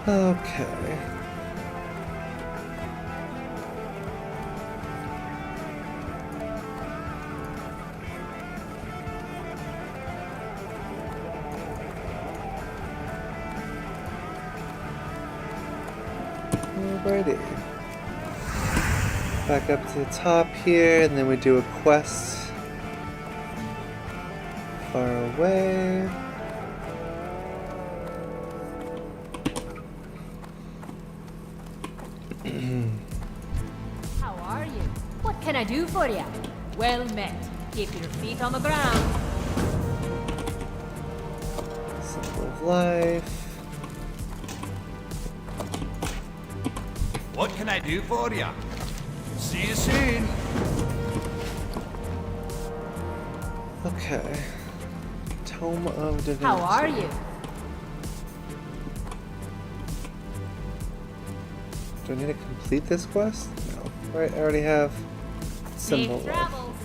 Okay. Alrighty. Back up to the top here, and then we do a quest far away. How are you? What can I do for you? Well met. Keep your feet on the ground. Symbol of life. What can I do for you? See you soon. Okay. Tome of Divinity. How are you? Do I need to complete this quest? No. Right, I already have symbol Safe life. travels.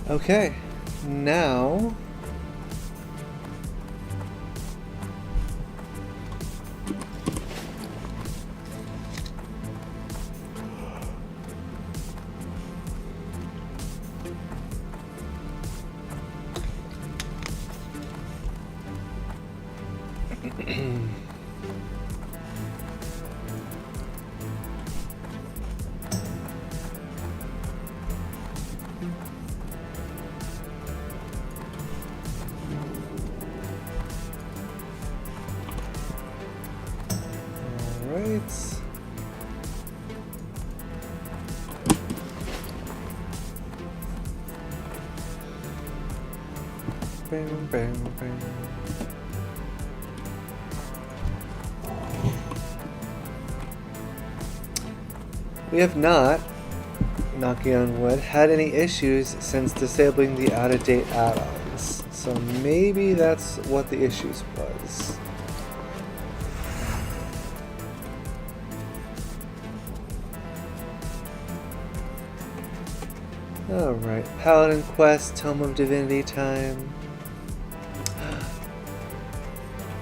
Okay. Now Alright. Bam, bam, bam. We have not, knocking on wood, had any issues since disabling the out-of-date add-ons. So maybe that's what the issues was. Alright, Paladin Quest, Tome of Divinity time.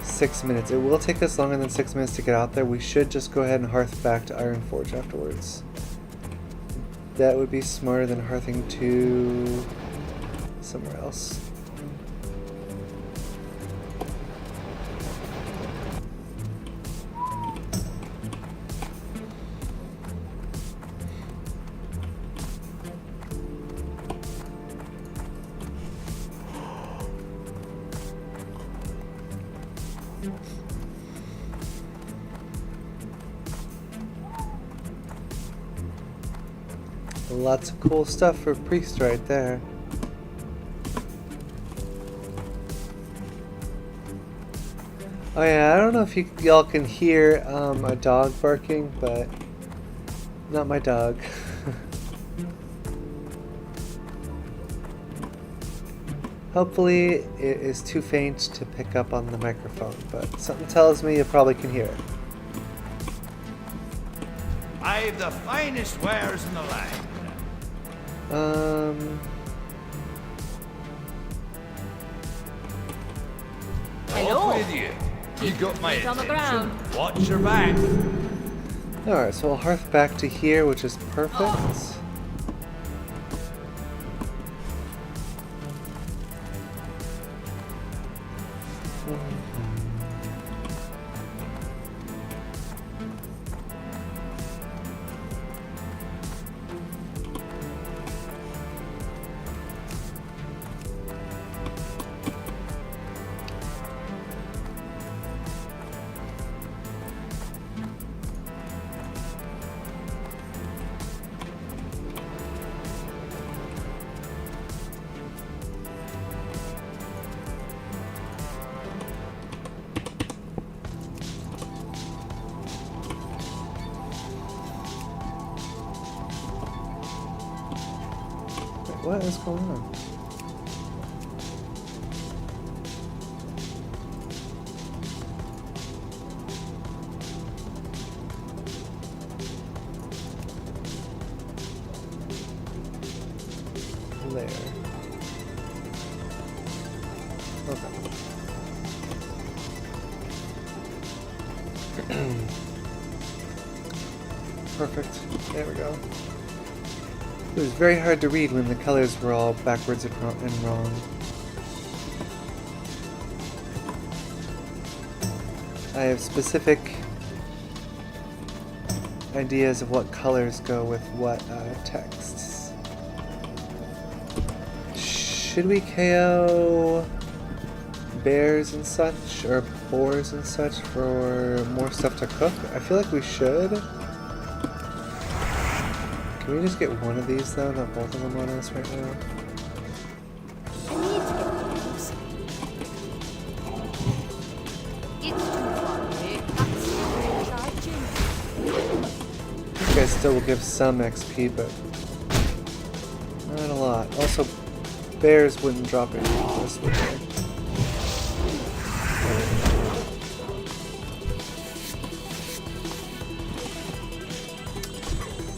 6 minutes. It will take us longer than 6 minutes to get out there. We should just go ahead and hearth back to Ironforge afterwards. That would be smarter than hearthing to somewhere else. Lots of cool stuff for priest right there. Oh yeah, I don't know if y'all can hear a dog barking, but not my dog. Hopefully it is too faint to pick up on the microphone, but something tells me you probably can hear it. I've the finest wares in the land. Hello. Off with you. You got my Feet on the attention. ground. Watch your back. Alright, so we'll hearth back to here, which is perfect. What is going on? There. Okay. Perfect. There we go. It was very hard to read when the colors were all backwards and wrong. I have specific ideas of what colors go with what texts. Should we KO bears and such, or boars and such, for more stuff to cook? I feel like we should. Can we just get one of these though, not both of them on us right now? I need to get things. It's too far away. That's the These guys still will give some XP, but not a lot. Also, bears wouldn't drop it this way.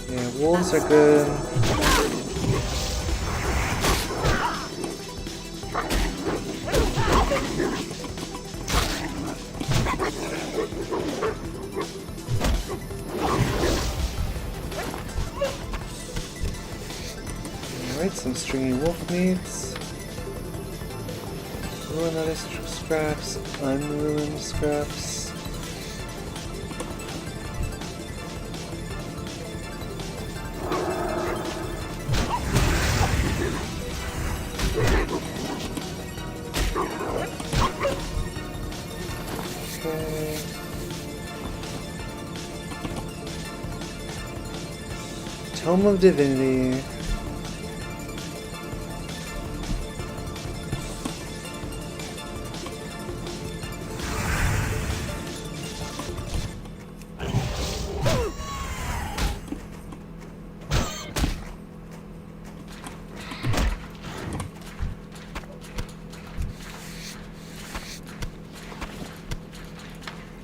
Yeah, wolves are good. Alright, some stringy wolf meats. Ruined other scraps, unruined scraps. Okay. Tome of Divinity.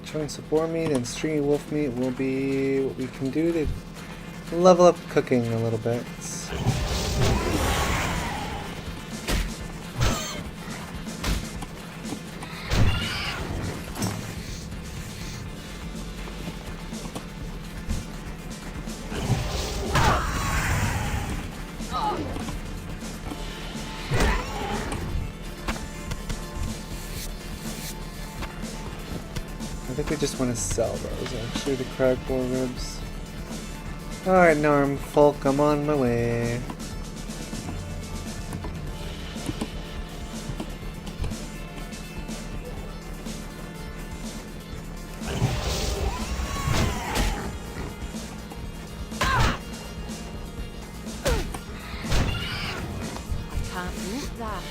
Chunks of boar meat and stringy wolf meat will be what we can do to level up cooking a little bit. I think we just want to sell those, actually, the crag boar ribs. Alright, Norm folk, I'm on my way. Can't root that.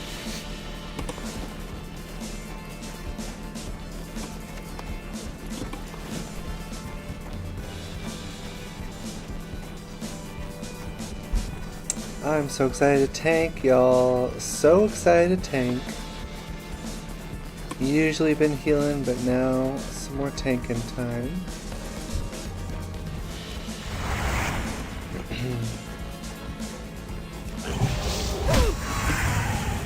I'm so excited to tank, y'all. So excited to tank. Usually been healing, but now some more tanking time.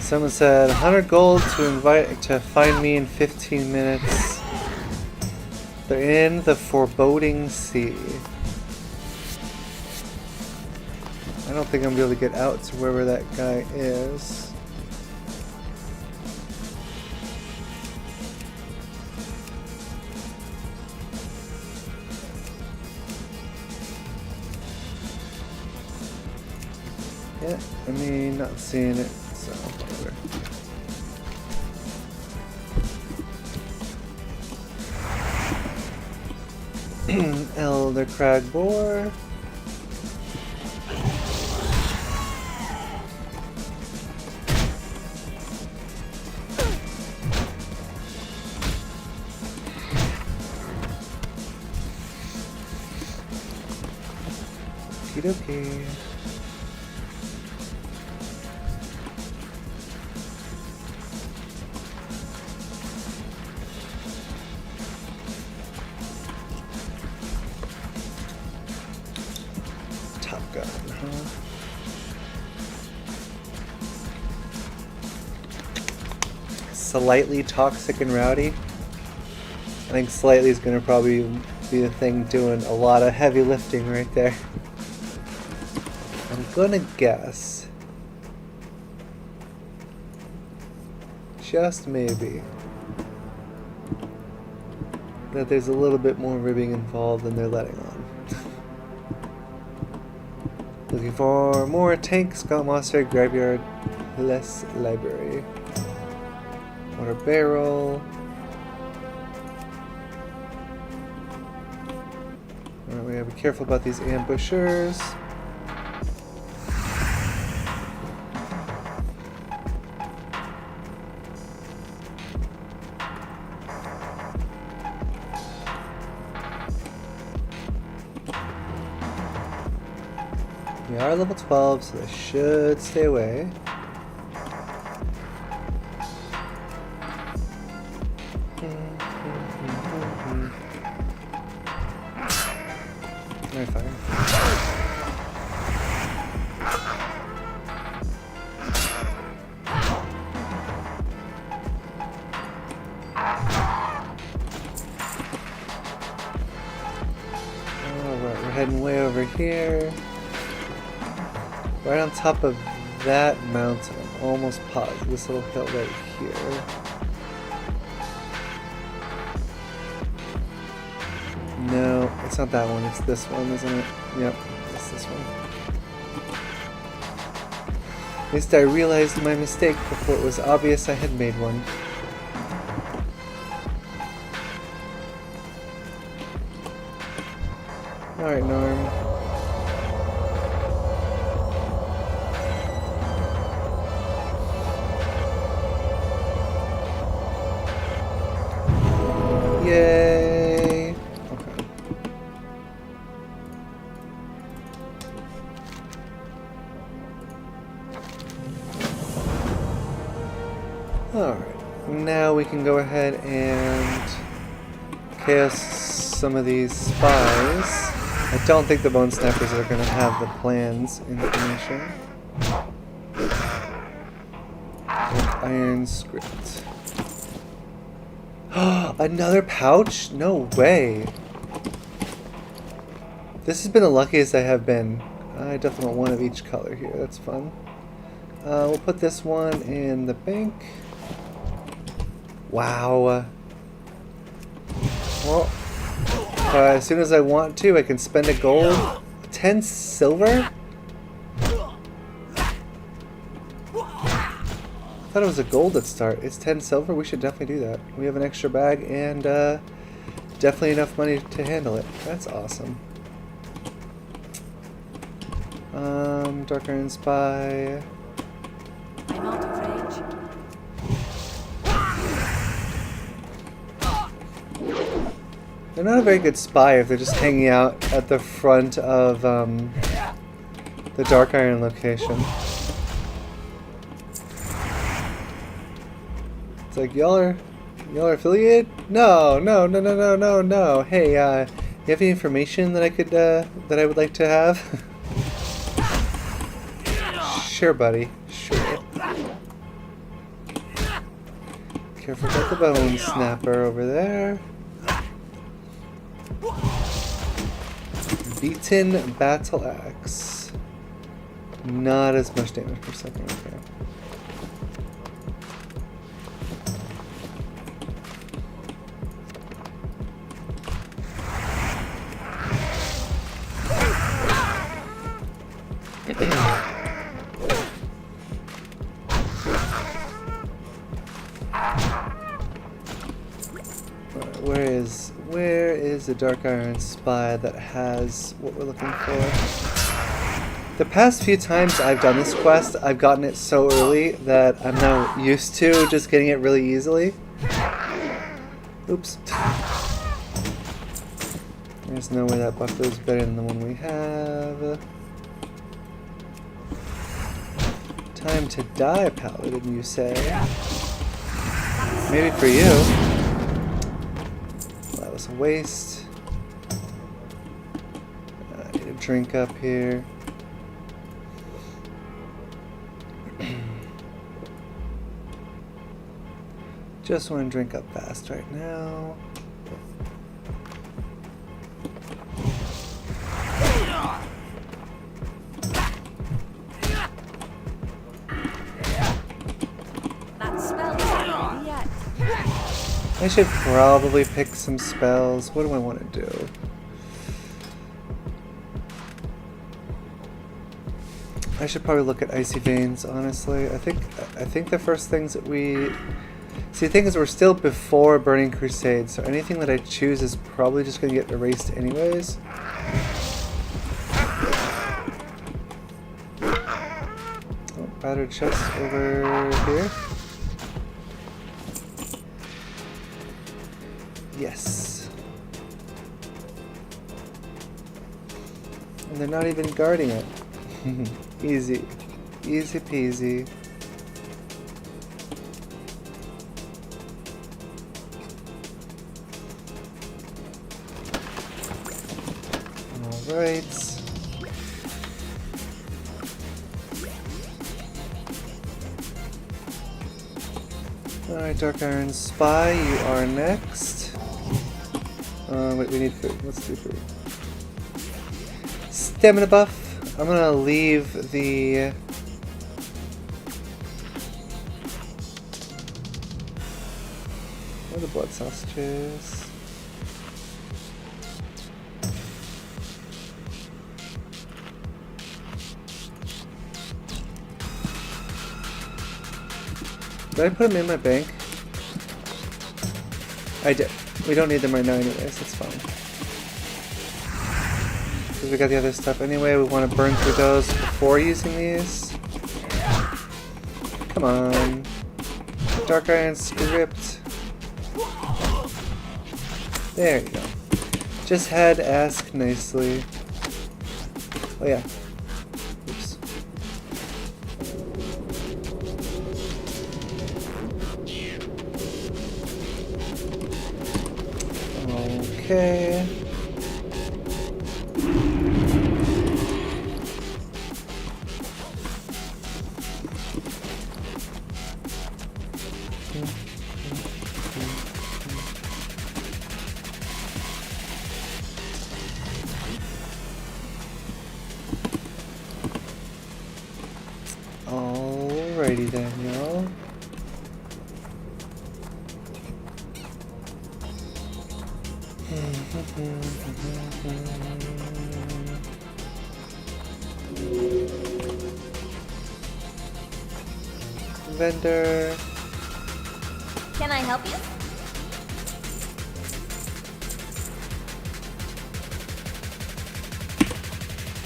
Someone said 100 gold to find me in 15 minutes. They're in the foreboding sea. I don't think I'm gonna be able to get out to wherever that guy is. Yeah, I mean, not seeing it, so whatever. Elder Crag Boar. Okie dokie. Top Gun, huh? Slightly toxic and rowdy. I think slightly is going to probably be the thing doing a lot of heavy lifting right there. I'm gonna guess, just maybe, that there's a little bit more ribbing involved than they're letting on. Looking for more tanks, Skull Monster, Graveyard, less library. Water barrel. Alright, we gotta be careful about these ambushers. We are level 12, so they should stay away. Alright, fire. Alright, we're heading way over here. Right on top of that mountain, I'm almost positive, this little hill right here. No, it's not that one, it's this one, isn't it? Yep, it's this one. At least I realized my mistake before it was obvious I had made one. Alright, Norm. Yay! Okay. Alright, now we can go ahead and chaos some of these spies. I don't think the bone snipers are going to have the plans information. With iron script. Another pouch? No way. This has been the luckiest I have been. I definitely want one of each color here. That's fun. We'll put this one in the bank. Wow. Well, as soon as I want to, I can spend a gold. 10 silver? I thought it was a gold at start. It's 10 silver. We should definitely do that. We have an extra bag and definitely enough money to handle it. That's awesome. Dark Iron Spy. I'm out of range. They're not a very good spy if they're just hanging out at the front of the Dark Iron location. It's like, y'all are affiliated? No. Hey, you have any information that I could that I would like to have? Sure, buddy. Sure. Careful about the bone snapper over there. Beaten battle axe. Not as much damage per second. Okay. Where is the Dark Iron Spy that has what we're looking for? The past few times I've done this quest, I've gotten it so early that I'm now used to just getting it really easily. Oops. There's no way that buff is better than the one we have. Time to die, Paladin, you say? Maybe for you. That was a waste. I need a drink up here. Just want to drink up fast right now. That spell isn't ready yet. I should probably pick some spells. What do I want to do? I should probably look at Icy Veins, honestly. I think the first things that we... See, the thing is we're still before Burning Crusade, so anything that I choose is probably just going to get erased anyways. Oh, battered chest over here. Yes. And they're not even guarding it. Easy. Easy peasy. Alright. Alright, Dark Iron Spy, you are next. Wait, we need food. Let's do food. Stamina buff. I'm gonna leave the... Where are the blood sausages? Did I put them in my bank? I did. We don't need them right now anyways, that's fine. Because we got the other stuff anyway, we want to burn through those before using these. Come on. Dark Iron Script. There you go. Just had ask nicely. Oh yeah. Oops. Okay. Alrighty then, y'all. Vendor. Can I help you?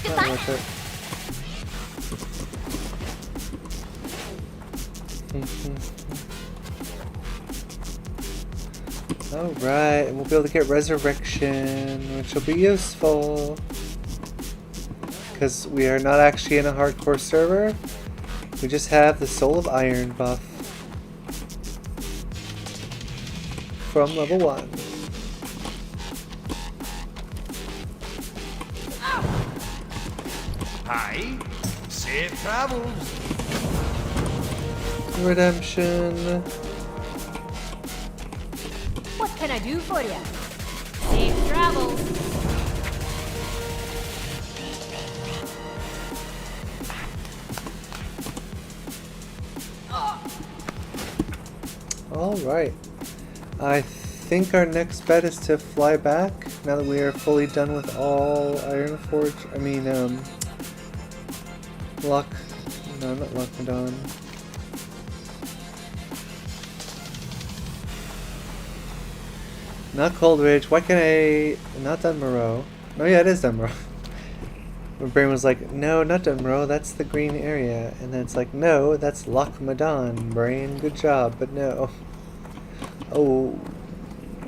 Not worth it. Alright, and we'll be able to get Resurrection, which will be useful. Because we are not actually in a hardcore server. We just have the Soul of Iron buff from level 1. Hi. Safe travels. Redemption. can I do for you? Safe travels. Alright. I think our next bet is to fly back now that we are fully done with all Ironforge. I mean, Loch. No, not Lochmadon. Not Coldridge. Why can't I. Not Dunmoreau. No, yeah, it is Dunmoreau. My brain was like, no, not Dunmoreau, that's the green area. And then it's like, no, that's Lochmadon. Brain, good job, but no. Oh,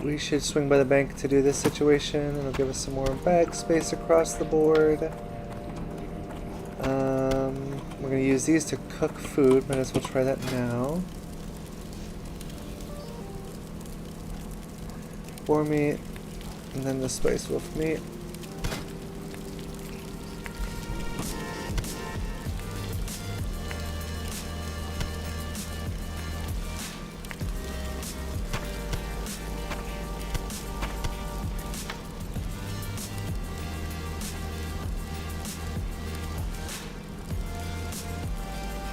we should swing by the bank to do this situation. It'll give us some more bag space across the board. We're going to use these to cook food. Might as well try that now. Boar meat, and then the spice wolf meat.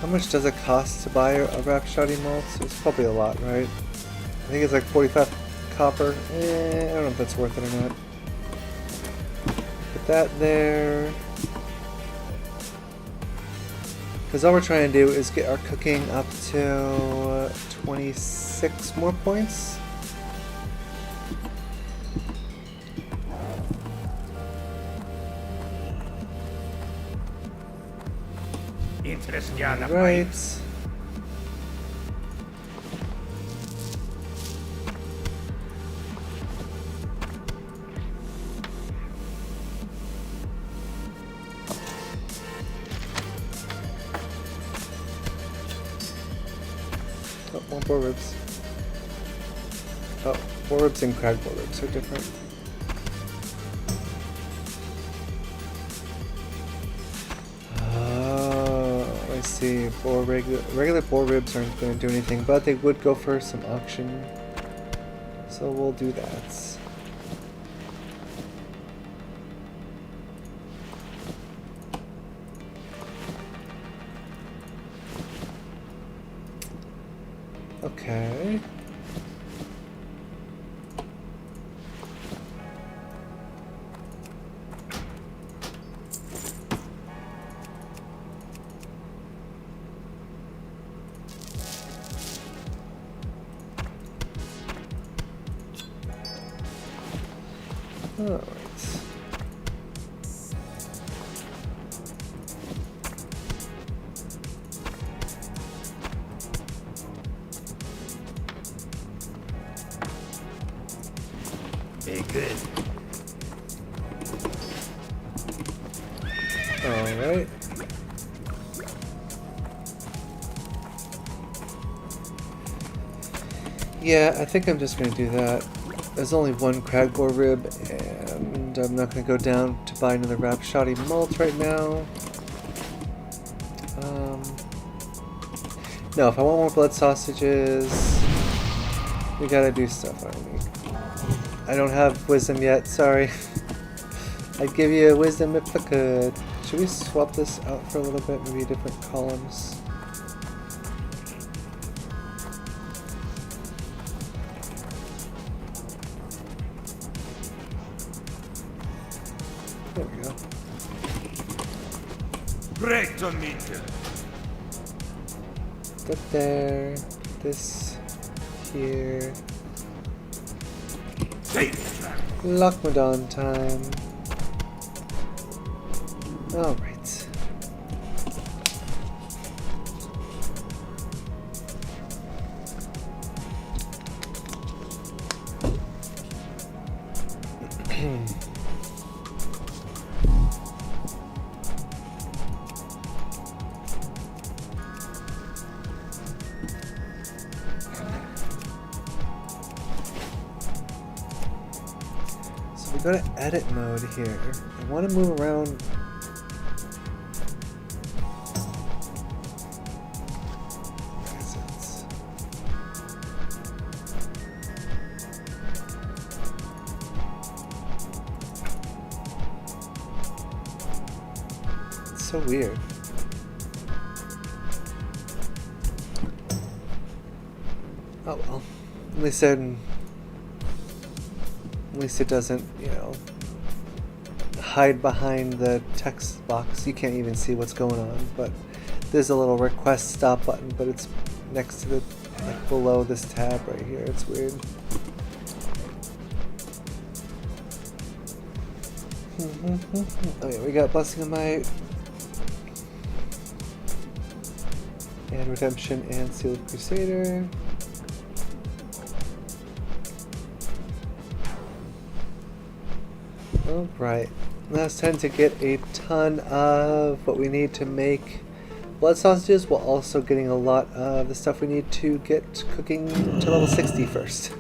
How much does it cost to buy a wrap shoddy malt? It's probably a lot, right? I think it's like 45 copper. I don't know if that's worth it or not. Put that there. Because all we're trying to do is get our cooking up to 26 more points. Right. Oh, more boar ribs. Oh, boar ribs and crab boar ribs are different. I see. Regular boar ribs aren't going to do anything, but they would go for some auction. So we'll do that. Okay. Alright. Very good. Alright. Yeah, I think I'm just going to do that. There's only one crag boar rib, and I'm not going to go down to buy another wrap shoddy malt right now. No, if I want more blood sausages, we gotta do stuff on me. I don't have wisdom yet, sorry. I'd give you a wisdom if I could. Should we swap this out for a little bit, maybe different columns? There we go. Preto meter. That there. This here. Lochmadon time. Alright. Go to edit mode here. I want to move around. so weird. Oh well. At least it doesn't, you know, hide behind the text box. You can't even see what's going on, but there's a little request stop button, but it's next to the, like, below this tab right here. It's weird. Oh yeah, we got Blessing of Might and Redemption and Seal of Crusader. Alright, now it's time to get a ton of what we need to make blood sausages, while also getting a lot of the stuff we need to get cooking to level 60 first.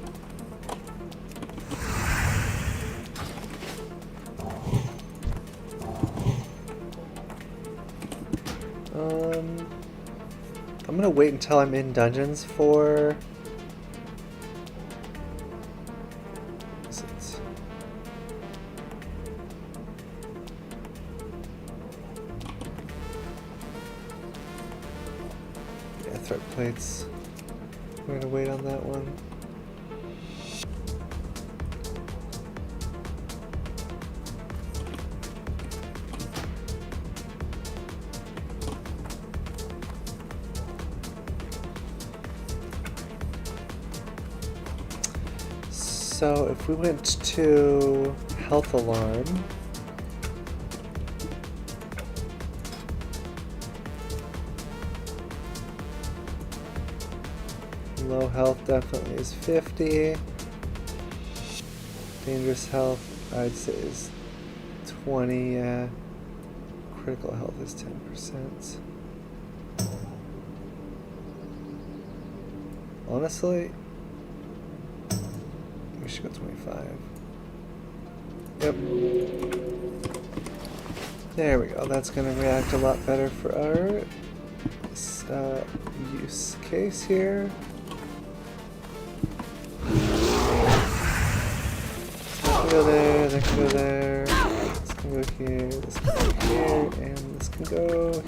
I'm gonna wait until I'm in dungeons for... yeah, threat plates. We're gonna wait on that one. So if we went to health alarm, low health definitely is 50. Dangerous health I'd say is 20. Yeah. Critical health is 10%. Honestly, we should go 25. Yep. There we go. That's going to react a lot better for our use case here. This can go there, that can go there. This can go here, this can go here, and this can go here.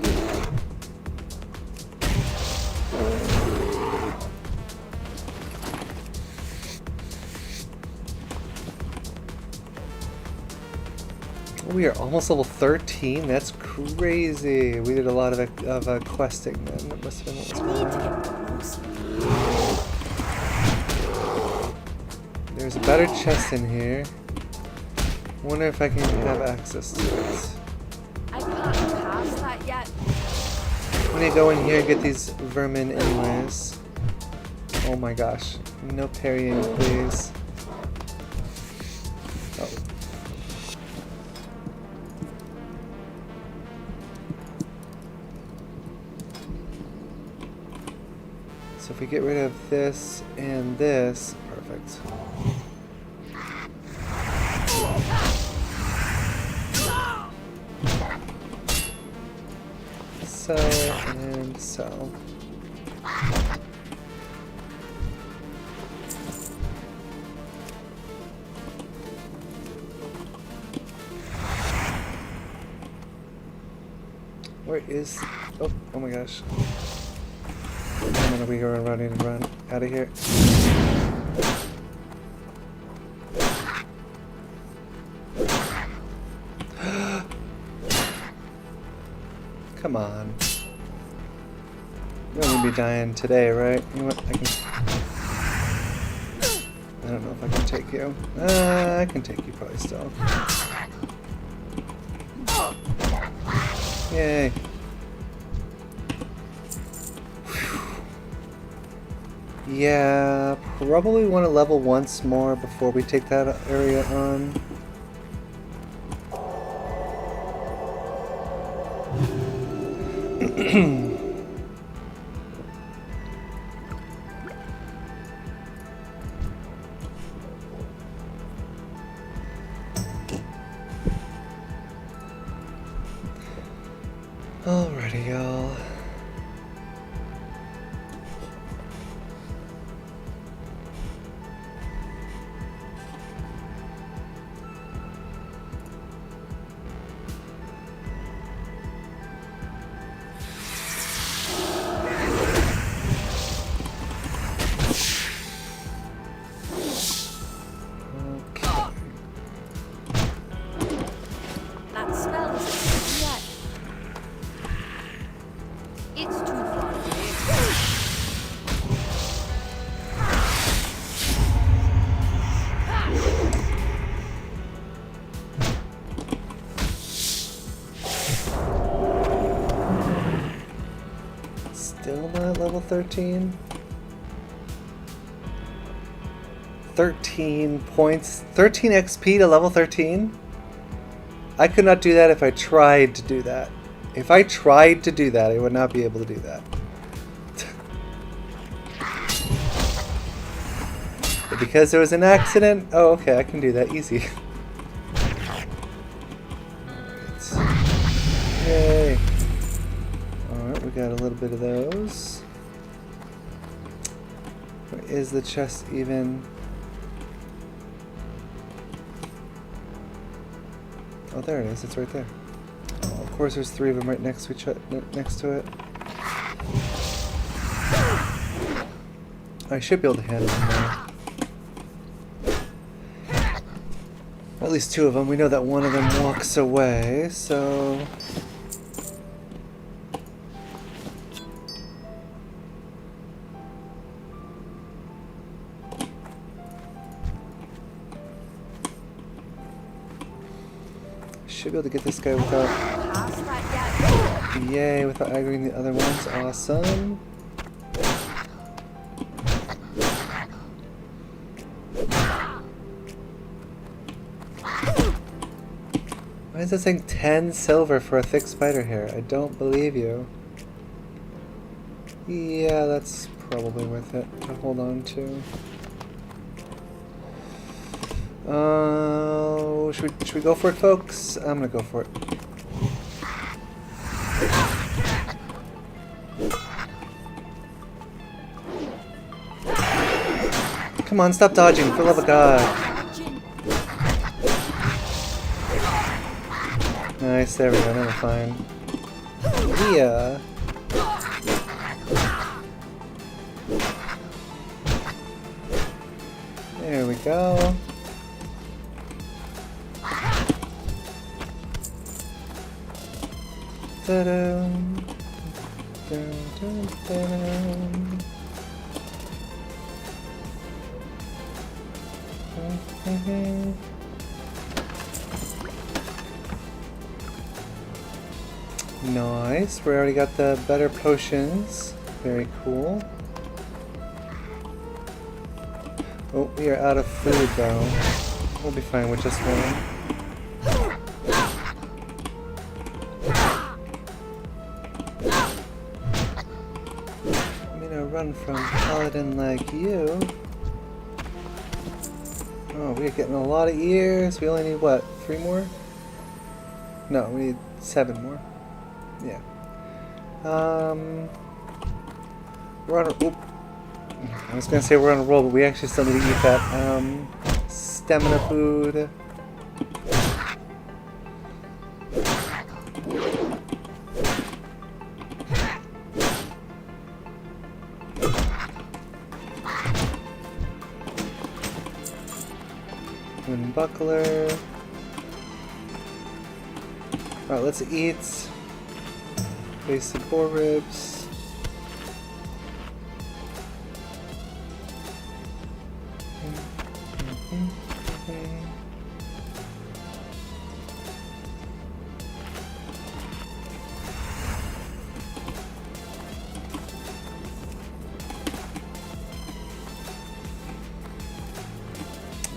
We are almost level 13. That's crazy. We did a lot of questing then. That must have been what was going on. There's a better chest in here. Wonder if I can have access to it. I can't pass that yet. I'm gonna go in here and get these vermin anyways. Oh my gosh. No parrying, please. Oh. So if we get rid of this and this, perfect. So, and so. Where is... oh my gosh. I'm gonna be running and run out of here. Come on. You're gonna be dying today, right? You know what? I don't know if I can take you. I can take you probably still. Yay. Yeah, probably want to level once more before we take that area on. Alrighty, y'all. 13? 13 points. 13 XP to level 13? I could not do that if I tried to do that. If I tried to do that, I would not be able to do that. But because there was an accident, oh okay, I can do that easy. Alright. Yay. Alright, we got a little bit of those. Where is the chest even? Oh, there it is. It's right there. Oh, of course, there's 3 of them right next to it. I should be able to handle them now. At least 2 of them. We know that one of them walks away, so... Should be able to get this guy without... Past that yet? Yay, without aggroing the other ones. Awesome. Why is it saying 10 silver for a thick spider hair? I don't believe you. Yeah, that's probably worth it to hold on to. Should we go for it, folks? I'm gonna go for it. Come on, stop dodging, for the love of God. Nice, there we go, now we're fine. Yeah. There we go. Da-dum. Dun, dun, dun. Nice, we already got the better potions. Very cool. Oh, we are out of food though. We'll be fine with just one. I'm gonna run from Paladin like you. Oh, we're getting a lot of ears. We only need what? 3 more? No, we need 7 more. Yeah. We're on a... Oop. I was gonna say we're on a roll, but we actually still need to eat that. Stamina food. Wooden buckler. Alright, let's eat. Basic boar ribs.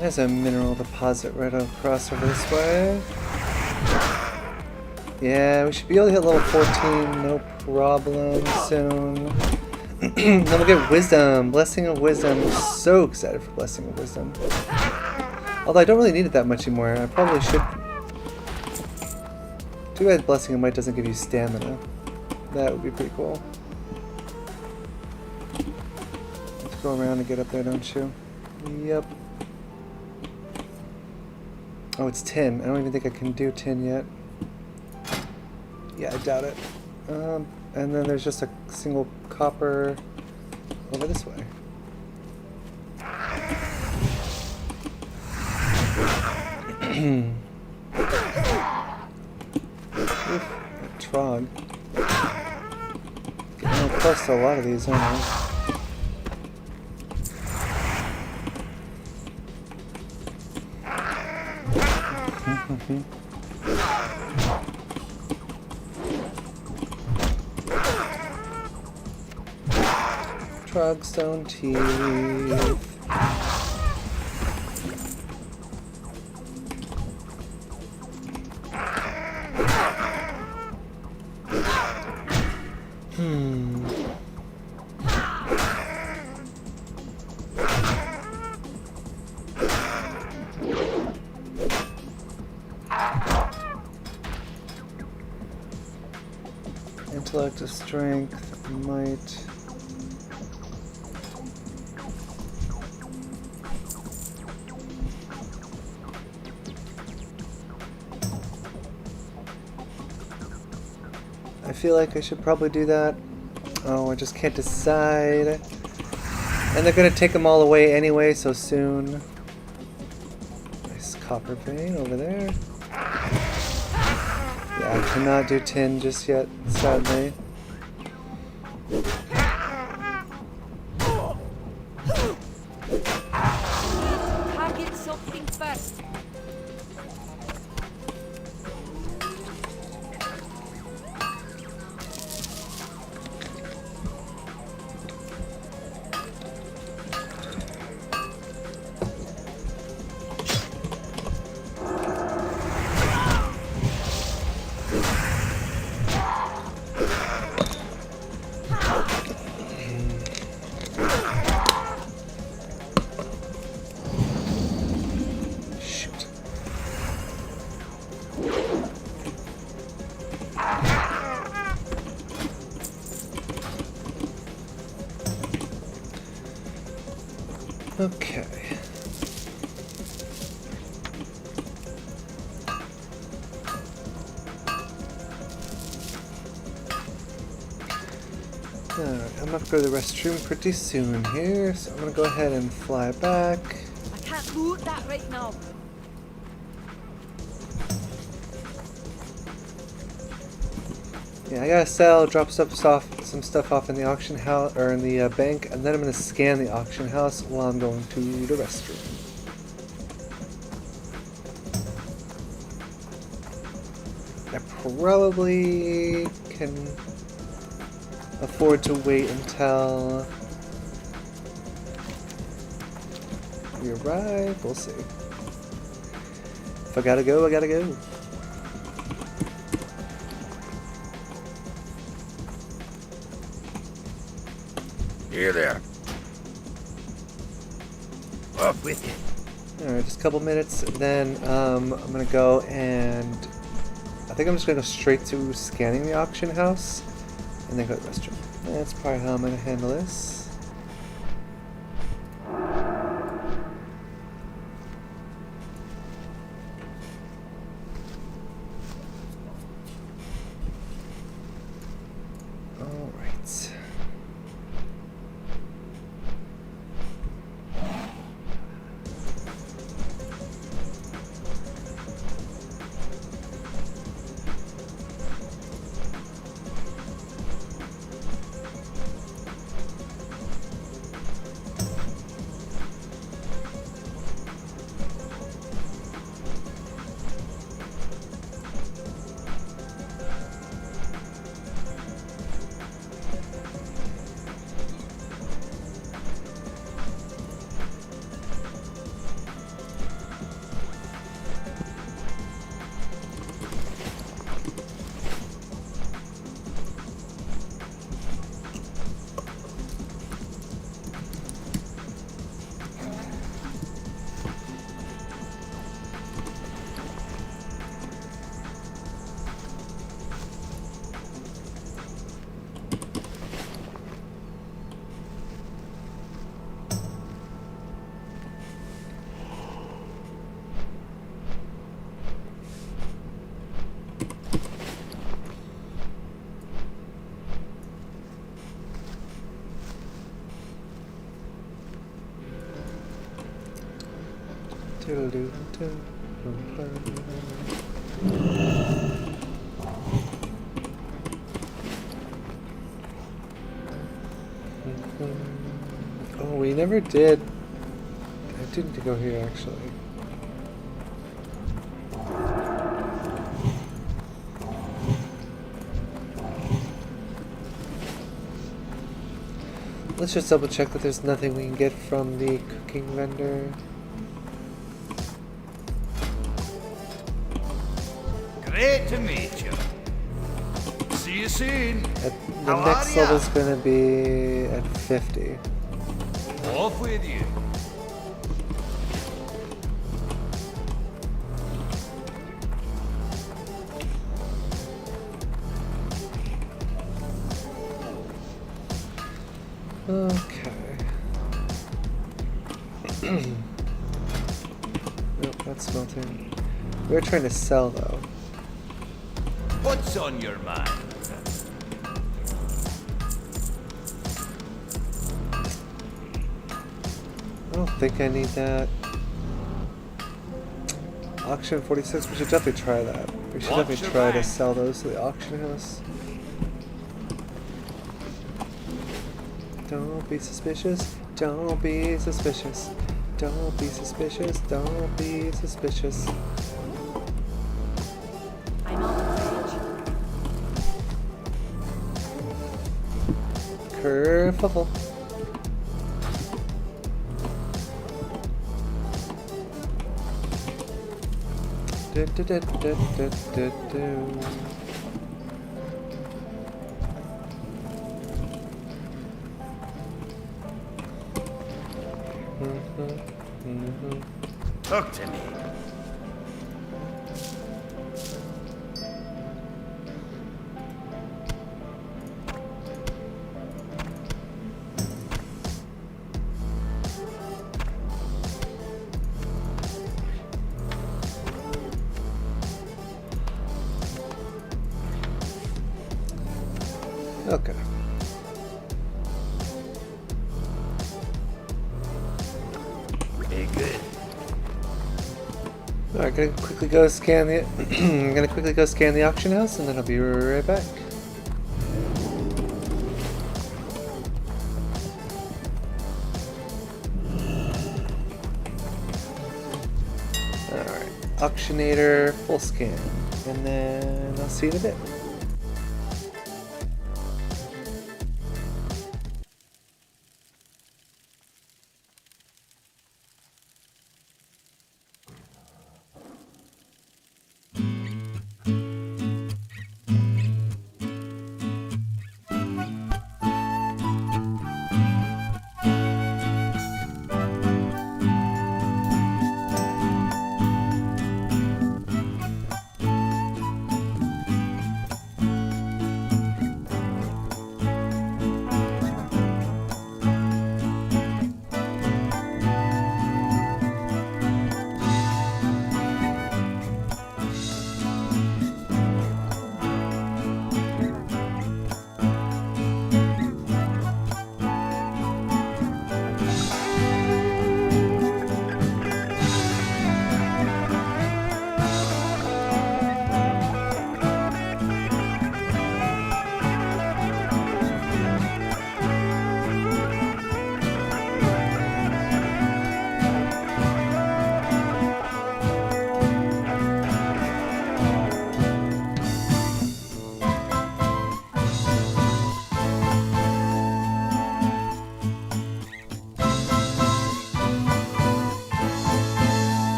There's a mineral deposit right across over this way. Yeah, we should be able to hit level 14, no problem, soon. Then we'll get Wisdom, Blessing of Wisdom. I'm so excited for Blessing of Wisdom. Although I don't really need it that much anymore. I probably should. Too bad Blessing of Might doesn't give you stamina. That would be pretty cool. Let's go around and get up there, don't you? Yep. Oh, it's tin. I don't even think I can do tin yet. Yeah, I doubt it. And then there's just a single copper over this way. Oof, that trog. Getting real close to a lot of these, aren't I? Frogstone teeth. Intellect, strength, might. I feel like I should probably do that. Oh, I just can't decide. And they're gonna take them all away anyway so soon. Nice copper vein over there. Yeah, I cannot do tin just yet, sadly. Target something first. Okay. Alright, I'm gonna go to the restroom pretty soon here, so I'm gonna go ahead and fly back. I can't loot that right now. Yeah, I gotta sell, drop some stuff off in the auction house or in the bank, and then I'm gonna scan the auction house while I'm going to the restroom. I probably can afford to wait until we arrive. We'll see. If I gotta go, I gotta go. Here there. Up with you. Alright, just a couple minutes, then I'm gonna go and I think I'm just gonna go straight to scanning the auction house and then go to the restroom. That's probably how I'm gonna handle this. Alright. Oh, we never did. I didn't go here actually. Let's just double check that there's nothing we can get from the cooking vendor. Great to meet you. See you soon. The How next are ya? level's gonna be at 50. Off with you. Okay. Nope, that's smelting. We're trying to sell though. What's on your mind? I don't think I need that. Auction 46, we should definitely try that. We should Watch definitely your try to back. sell those to the auction house. Don't be suspicious. Don't be suspicious. Don't be suspicious. Don't be suspicious. I'm on the Kerfuffle. Do, do, do, do, do, do, do. Talk to me. Okay. Very good. Alright, gonna quickly go scan the I'm gonna quickly go scan the auction house and then I'll be right back. Alright, auctionator, full scan. And then I'll see you in a bit.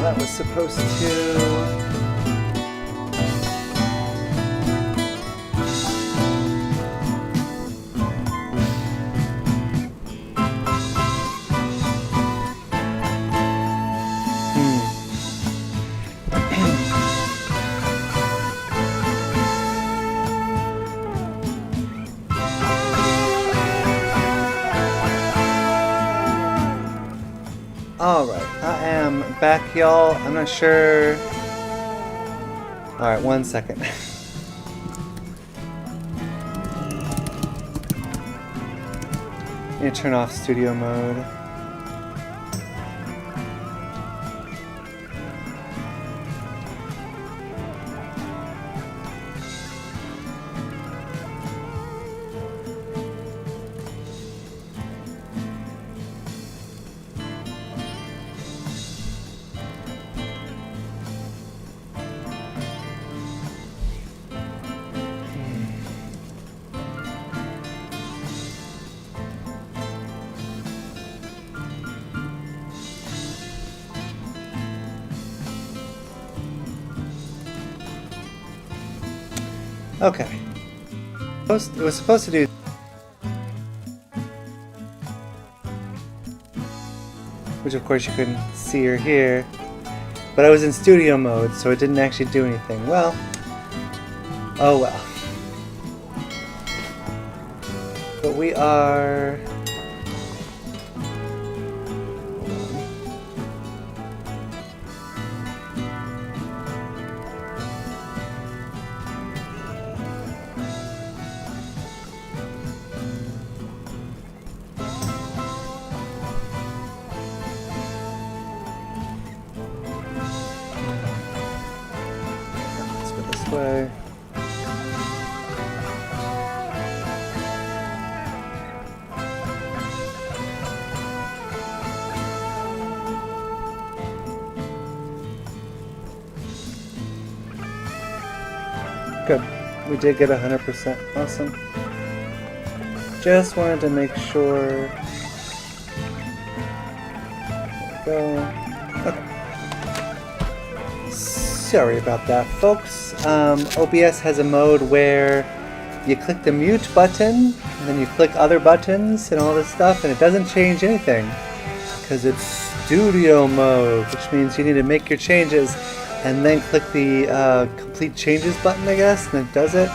That was supposed to... Alright, I am back, y'all. I'm not sure Alright, 1 second. Need to turn off studio mode. Okay. It was supposed to do... which of course you couldn't see or hear. But I was in studio mode, so it didn't actually do anything. Well... oh well. But we are... way. Good. We did get 100%. Awesome. Just wanted to make sure. There we go. Okay. Sorry about that, folks. OBS has a mode where you click the mute button, and then you click other buttons and all this stuff, and it doesn't change anything. Because it's studio mode, which means you need to make your changes and then click the complete changes button, I guess, and it does it.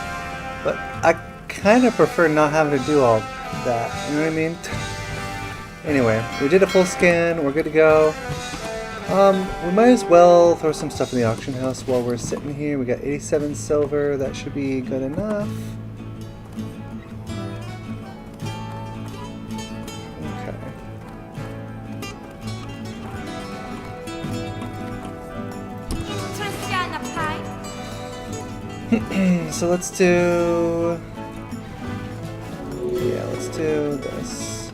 But I kind of prefer not having to do all that, you know what I mean? Anyway, we did a full scan, we're good to go. We might as well throw some stuff in the auction house while we're sitting here. We got 87 silver, that should be good enough. Okay. So let's do... yeah, let's do this.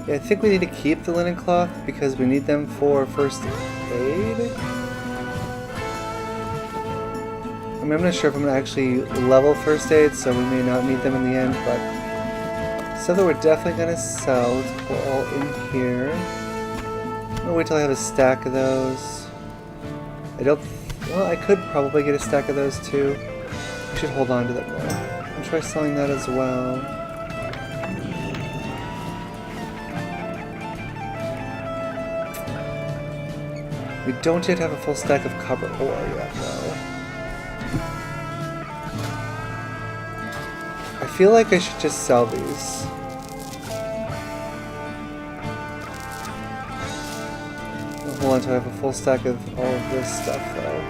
Yeah, I think we need to keep the linen cloth because we need them for first aid. I mean, I'm not sure if I'm going to actually level first aid, so we may not need them in the end, but stuff that we're definitely going to sell. Let's put all in here. I'm going to wait till I have a stack of those. I don't... well, I could probably get a stack of those too. We should hold on to that more. I'll try selling that as well. We don't yet have a full stack of copper ore yet, though. I feel like I should just sell these. I'll hold on until I have a full stack of all of this stuff, though.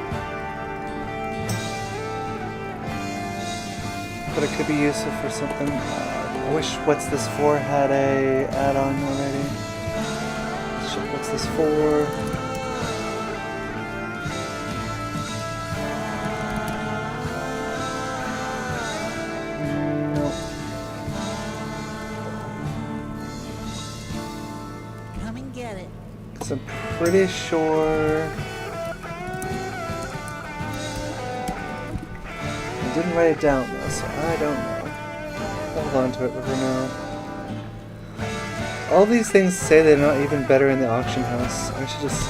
But it could be useful for something. I wish What's This For had a add-on already. Let's check What's This For. I'm pretty sure I didn't write it down though, so I don't know. Hold on to it for now. All these things say they're not even better in the auction house. I should just...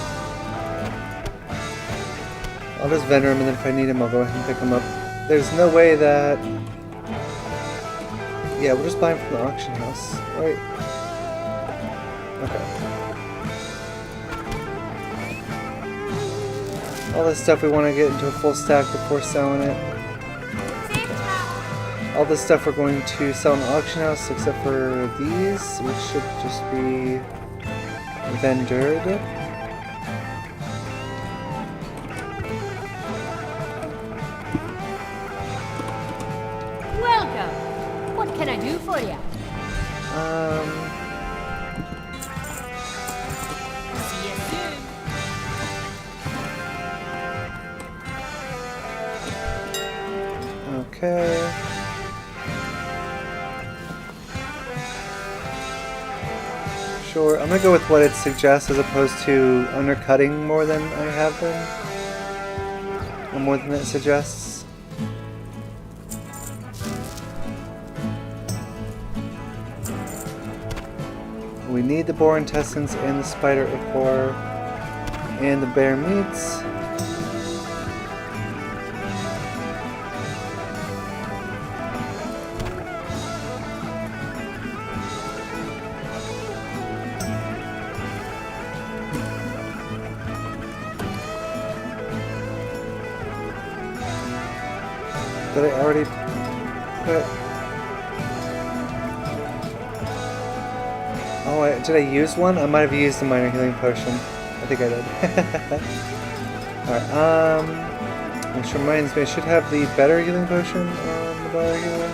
I'll just vendor them, and then if I need them I'll go ahead and pick them up. There's no way that... yeah, we'll just buy them from the auction house, right? Okay. All this stuff we want to get into a full stack before selling it. All this stuff we're going to sell in the auction house except for these, which should just be vendored. Welcome. What can I do for you? See you soon. Okay. Sure, I'm gonna go with what it suggests as opposed to undercutting more than I have been. Or more than it suggests. We need the boar intestines and the spider ichor and the bear meats. Did I already put... Oh, did I use one? I might have used the minor healing potion. I think I did. Alright, which reminds me, I should have the better healing potion on the bar here.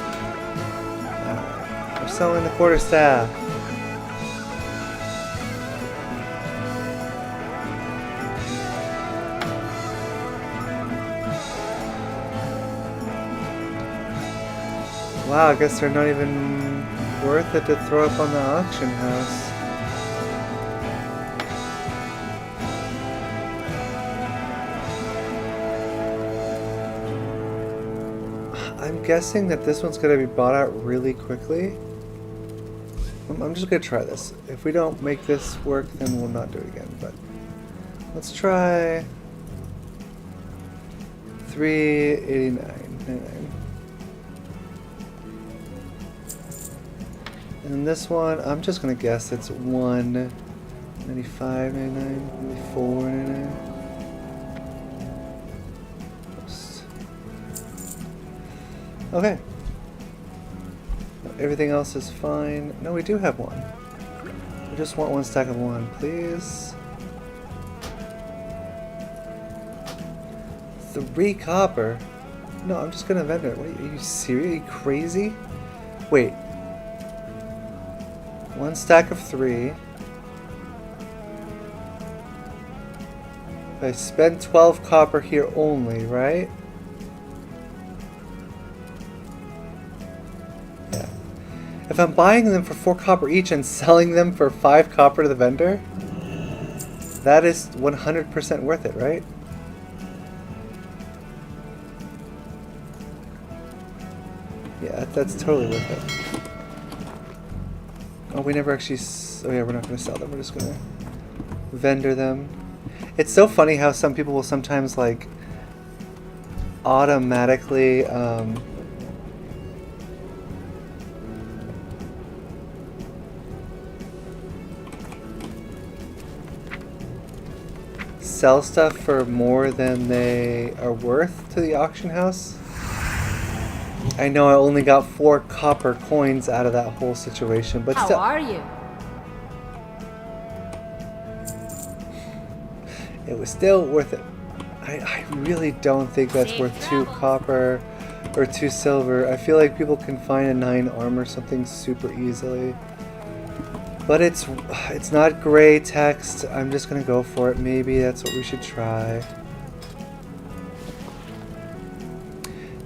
We're selling the quarterstaff. Wow, I guess they're not even worth it to throw up on the auction house. I'm guessing that this one's going to be bought out really quickly. I'm just going to try this. If we don't make this work, then we'll not do it again. But let's try 389.99. And this one, I'm just gonna guess it's 195.99, maybe 4.99. Okay. Everything else is fine. No, we do have one. We just want one stack of one, please. 3 copper. No, I'm just gonna vendor it. Wait, are you serious? Are you crazy? Wait. 1 stack of 3. If I spend 12 copper here only, right? Yeah. If I'm buying them for 4 copper each and selling them for 5 copper to the vendor, that is 100% worth it, right? Yeah, that's totally worth it. Oh, we never actually... Oh yeah, we're not going to sell them. We're just going to vendor them. It's so funny how some people will sometimes, like, automatically... sell stuff for more than they are worth to the auction house. I know I only got 4 copper coins out of that whole situation, but still. How are you? It was still worth it. I really don't think that's worth 2 copper or 2 silver. I feel like people can find a 9 armor something super easily. But it's not gray text. I'm just gonna go for it. Maybe that's what we should try.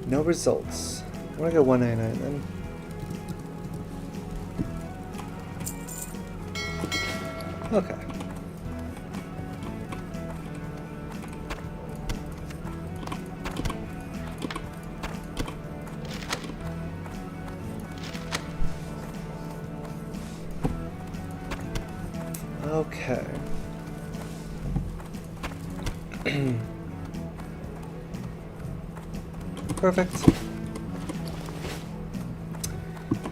No results. I'm gonna go 199 then. Okay. Okay. Perfect.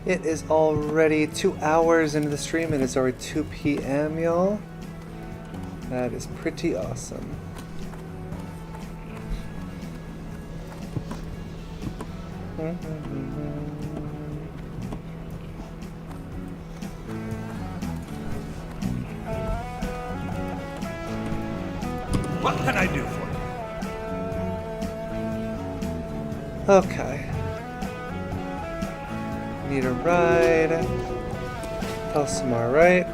It is already 2 hours into the stream. It is already 2 p.m., y'all. That is pretty awesome. What can I do for you? Okay. Need a ride. Elsamar, right?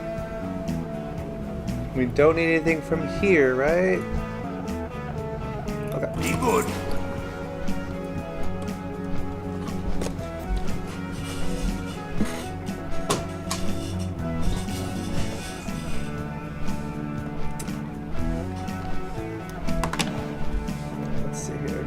We don't need anything from here, right? Okay. Be good. Let's see here.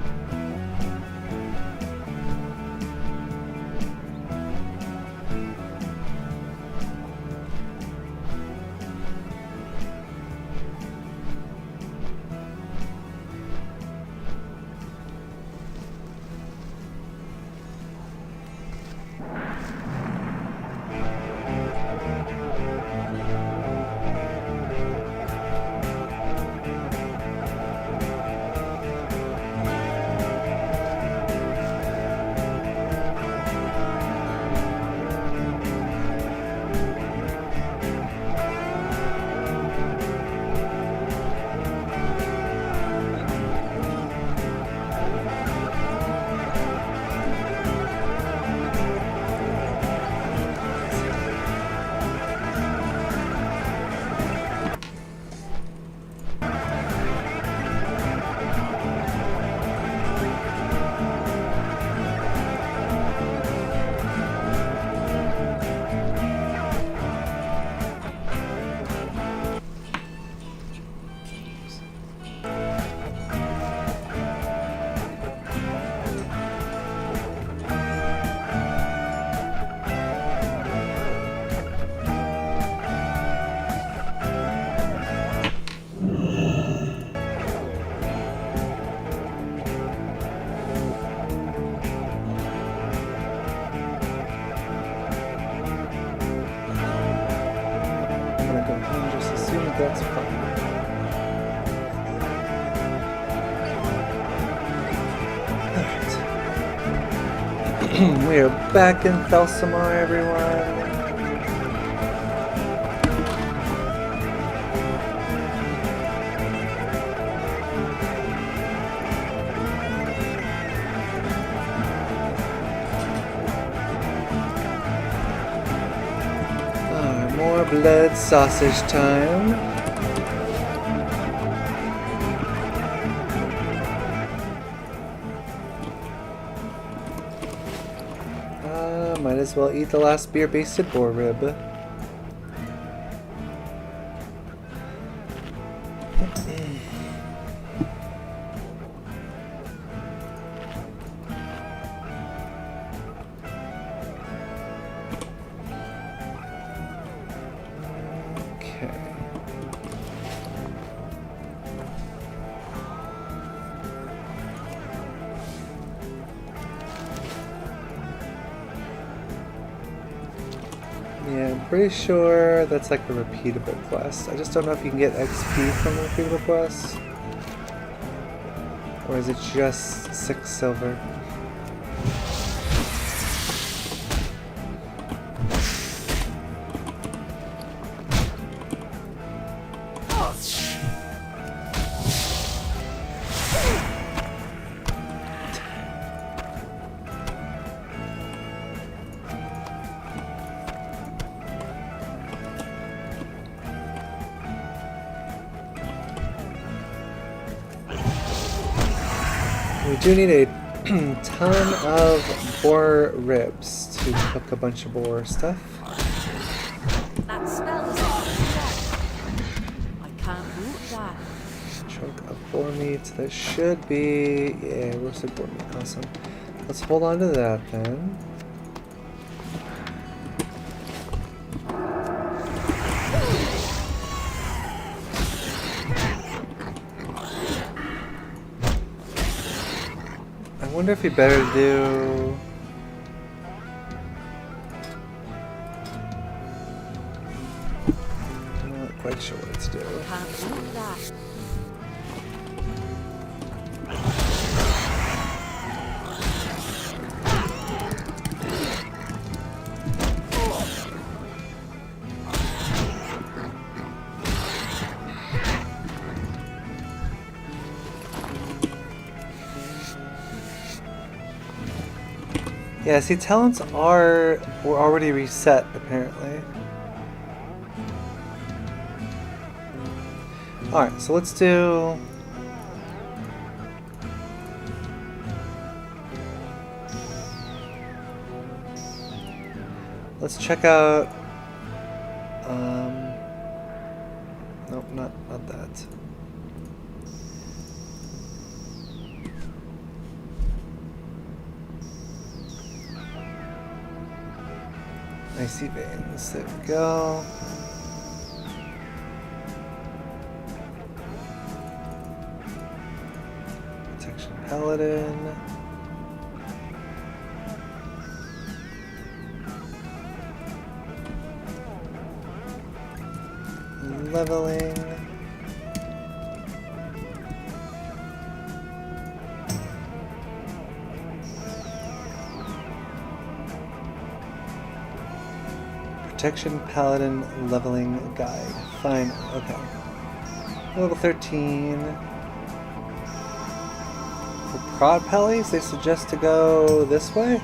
That's fine. Alright. We are back in Thalsamar, everyone. More blood sausage time. Might as well eat the last beer-basted boar rib. Yeah, I'm pretty sure that's like a repeatable quest. I just don't know if you can get XP from a repeatable quest. Or is it just 6 silver? We do need a ton of boar ribs to cook a bunch of boar stuff. That spell is correct. I can't root that. Chunk of boar meat. That should be... yeah, roasted boar meat. Awesome. Let's hold on to that then. I wonder if we better do... I'm not quite sure what to do. Can't root that. Yeah, see, talents were already reset, apparently. Alright, so let's do... Let's check out... Nope, not that. Icy veins, there we go. Protection Paladin. Leveling. Protection Paladin Leveling Guide. Fine, okay. Level 13. For prod Pallies, they suggest to go this way?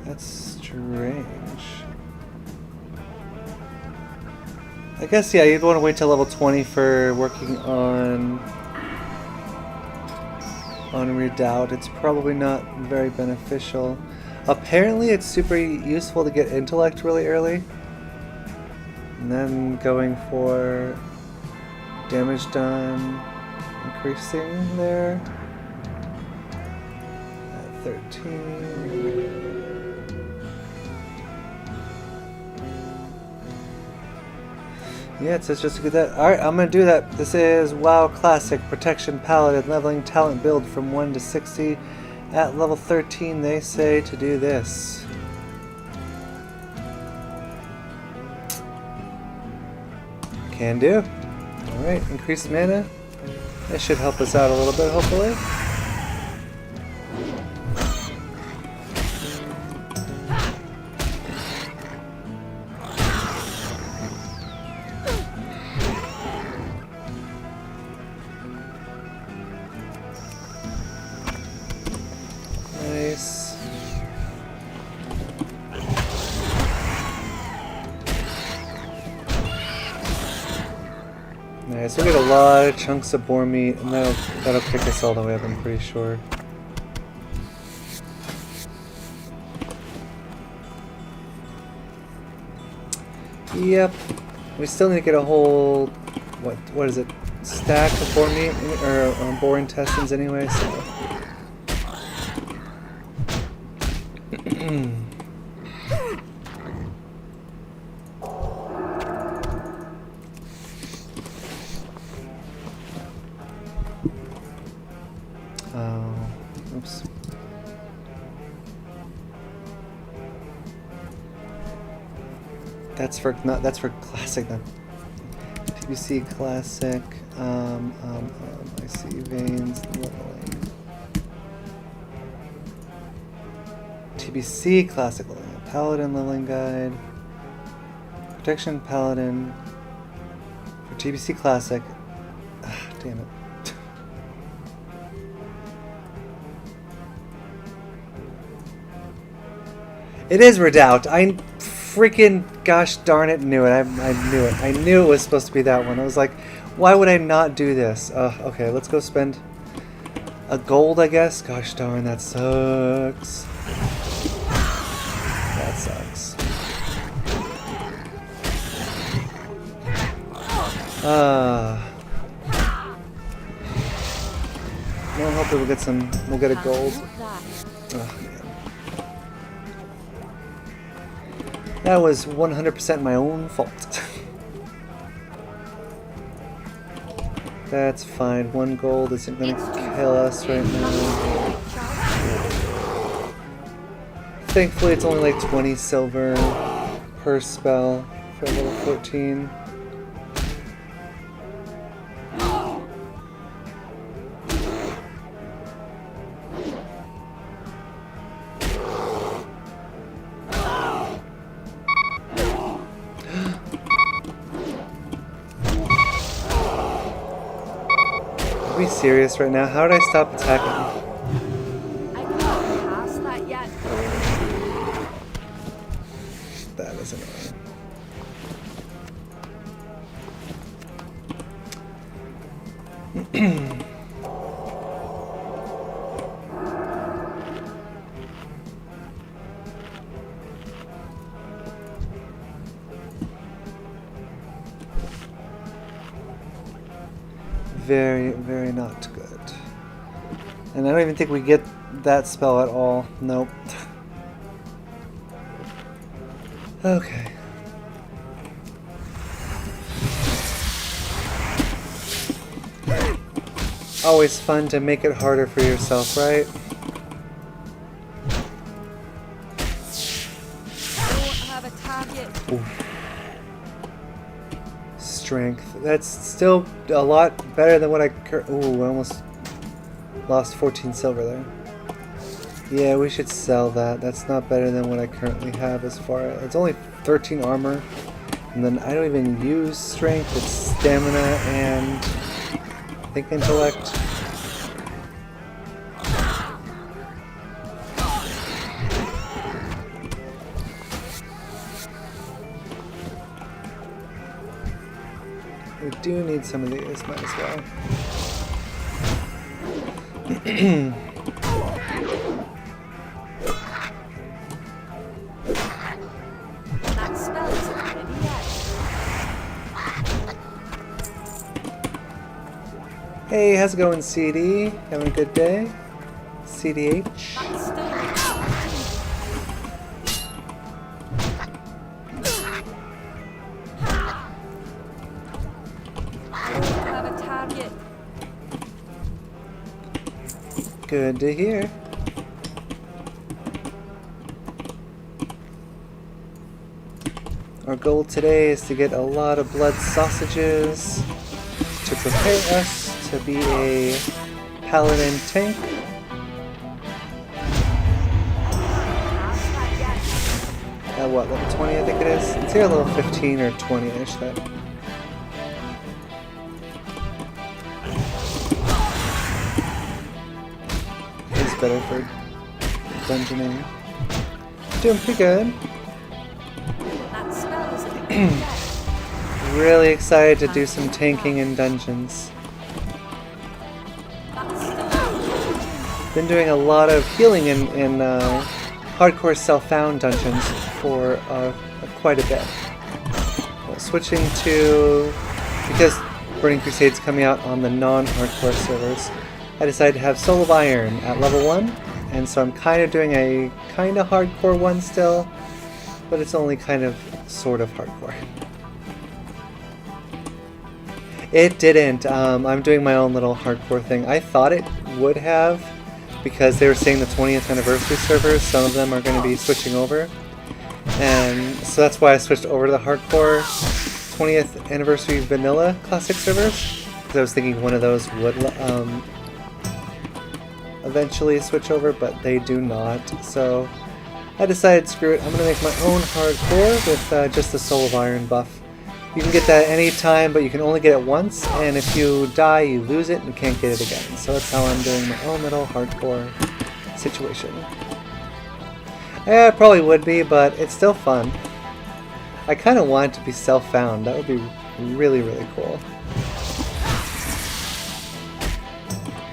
That's strange. I guess, yeah, you'd want to wait till level 20 for working on Redoubt. It's probably not very beneficial. Apparently it's super useful to get intellect really early. And then going for damage done increasing there. At 13. Yeah, it says just to get that. Alright, I'm gonna do that. This is WoW Classic Protection Paladin Leveling Talent Build from 1 to 60. At level 13, they say to do this. Can do. Alright, increased mana. That should help us out a little bit, hopefully. Nice. Nice, we'll get a lot of chunks of boar meat, and that'll kick us all the way up, I'm pretty sure. Yep. We still need to get a whole, what is it, stack of boar meat, or boar intestines anyway, so. Oops. That's for classic then. PBC classic. I see veins leveling. TBC classic leveling. Paladin leveling guide. Protection Paladin. For TBC classic. Ah, damn it. It is Redoubt. I freaking gosh darn it knew it. I knew it. I knew it was supposed to be that one. I was like, why would I not do this? Okay, let's go spend a gold, I guess. Gosh darn, that sucks. That sucks. Well, hopefully we'll get a gold. Oh, man. That was 100% my own fault. That's fine. 1 gold isn't going to kill us right now. Thankfully, it's only like 20 silver per spell for level 14. serious right now? How did I stop attacking? I can't pass that yet. That is annoying. Very, very not good. And I don't even think we get that spell at all. Nope. Okay. Always fun to make it harder for yourself, right? Don't have a target. Oof. Strength. That's still a lot better than what I ooh, I almost lost 14 silver there. Yeah, we should sell that. That's not better than what I currently have as far as... It's only 13 armor. And then I don't even use strength. It's stamina and... I think intellect. We do need some of these, might as well. That spell isn't ready yet. Hey, how's it going, CD? Having a good day? CDH? That's still I don't have a target. Good to hear. Our goal today is to get a lot of blood sausages to prepare us to be a paladin tank. Pass that yet. At what, level 20 I think it is? It's here level 15 or 20-ish that. It's better for dungeoning. Doing pretty good. That spell isn't ready yet. Really excited to do some tanking in dungeons. That's still Been doing a lot of healing in hardcore self-found dungeons for quite a bit. Well, switching to... because Burning Crusade's coming out on the non-hardcore servers, I decided to have Soul of Iron at level 1, and so I'm kind of doing a kind of hardcore one still, but it's only kind of sort of hardcore. It didn't. I'm doing my own little hardcore thing. I thought it would have, because they were saying the 20th anniversary servers, some of them are going to be switching over. And so that's why I switched over to the hardcore 20th anniversary vanilla classic servers, because I was thinking one of those would eventually switch over, but they do not. So I decided, screw it, I'm going to make my own hardcore with just the Soul of Iron buff. You can get that any time, but you can only get it once, and if you die, you lose it and can't get it again. So that's how I'm doing my own little hardcore situation. Yeah, it probably would be, but it's still fun. I kind of want it to be self-found. That would be really, really cool.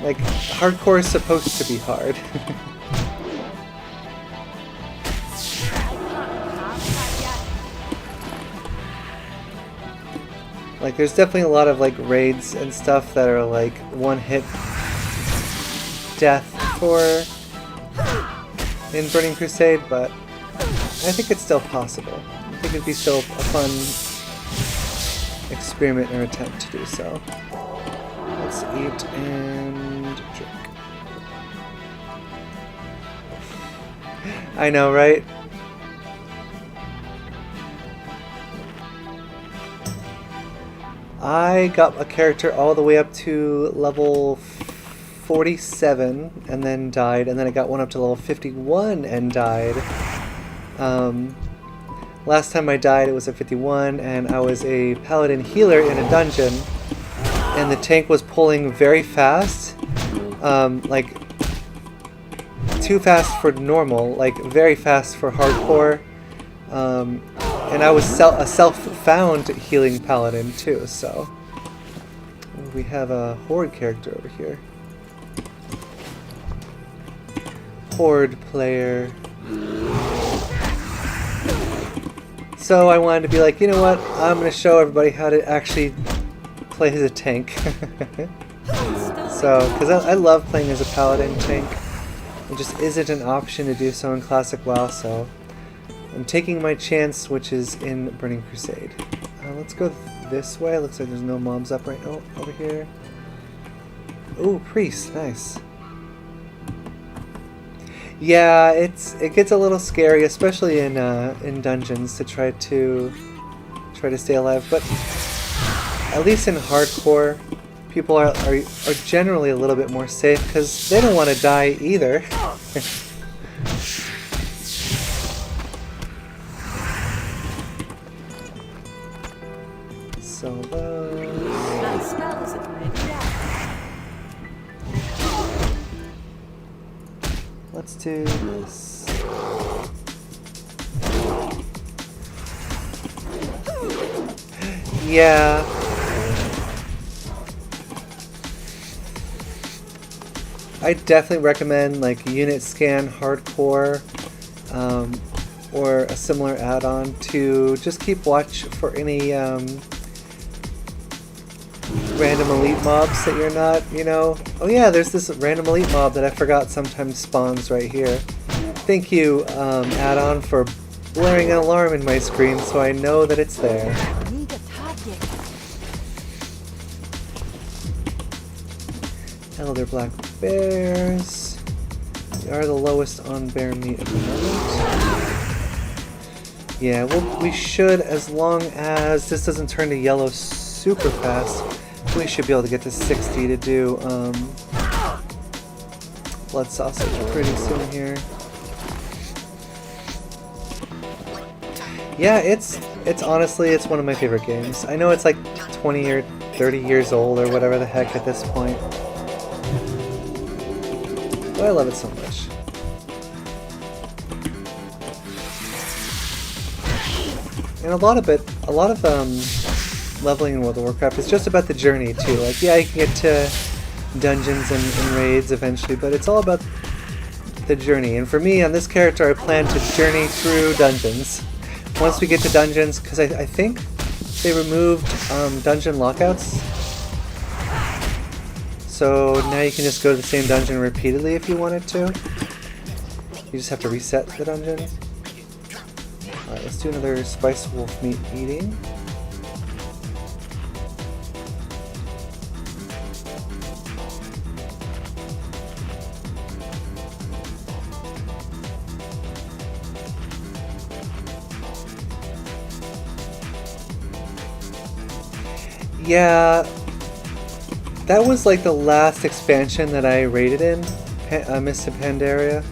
Like, hardcore is supposed to be hard. Like, there's definitely a lot of, like, raids and stuff that are, like, one-hit death for in Burning Crusade, but I think it's still possible. I think it'd be still a fun experiment or attempt to do so. Let's eat and drink. I know, right? I got a character all the way up to level 47 and then died, and then I got one up to level 51 and died. Last time I died it was at 51, and I was a paladin healer in a dungeon, and the tank was pulling very fast, like too fast for normal, like very fast for hardcore. And I was a self-found healing paladin too, so we have a horde character over here. Horde player. So I wanted to be like, you know what? I'm going to show everybody how to actually play as a tank. So, because I love playing as a paladin tank. It just isn't an option to do so in Classic WoW, so I'm taking my chance, which is in Burning Crusade. Let's go this way. Looks like there's no mobs up right now. Over here. Ooh, priest. Nice. Yeah, it gets a little scary, especially in dungeons, to try to stay alive. But at least in hardcore, people are generally a little bit more safe because they don't want to die either. Solo. That spell isn't ready yet. Let's do this. Yeah. I definitely recommend like Unit Scan Hardcore or a similar add-on to just keep watch for any random elite mobs that you're not, you know. Oh yeah, there's this random elite mob that I forgot sometimes spawns right here. Thank you, add-on, for blaring an alarm in my screen so I know that it's there. I need a target. Elder Black Bears. We are the lowest on bear meat at the moment. Yeah, well, we should, as long as this doesn't turn to yellow super fast, we should be able to get to 60 to do blood sausage pretty soon here. Yeah, it's honestly, it's one of my favorite games. I know it's like 20 or 30 years old or whatever the heck at this point, but I love it so much. And a lot of leveling in World of Warcraft is just about the journey too. Like, yeah, you can get to dungeons and raids eventually, but it's all about the journey. And for me, on this character, I plan to journey through dungeons. Once we get to dungeons, because I think they removed dungeon lockouts. So now you can just go to the same dungeon repeatedly if you wanted to. You just have to reset the dungeon. Alright, let's do another spice wolf meat eating. Yeah, that was like the last expansion that I raided in, Mist of Pandaria.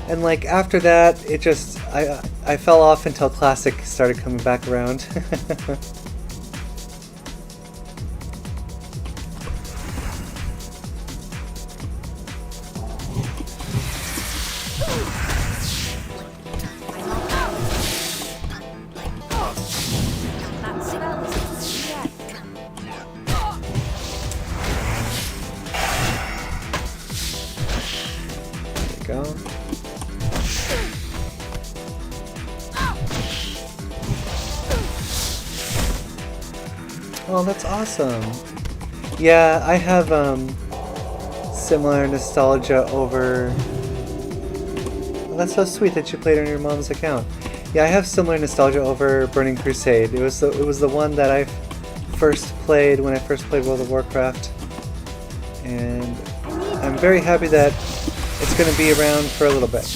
And like after that, it just, I fell off until Classic started coming back around. That spell isn't ready yet. There we go. Oh, that's awesome. Yeah, I have similar nostalgia over... Well, that's so sweet that you played on your mom's account. Yeah, I have similar nostalgia over Burning Crusade. It was the one that I first played when I first played World of Warcraft. And I'm very happy that it's going to be around for a little bit.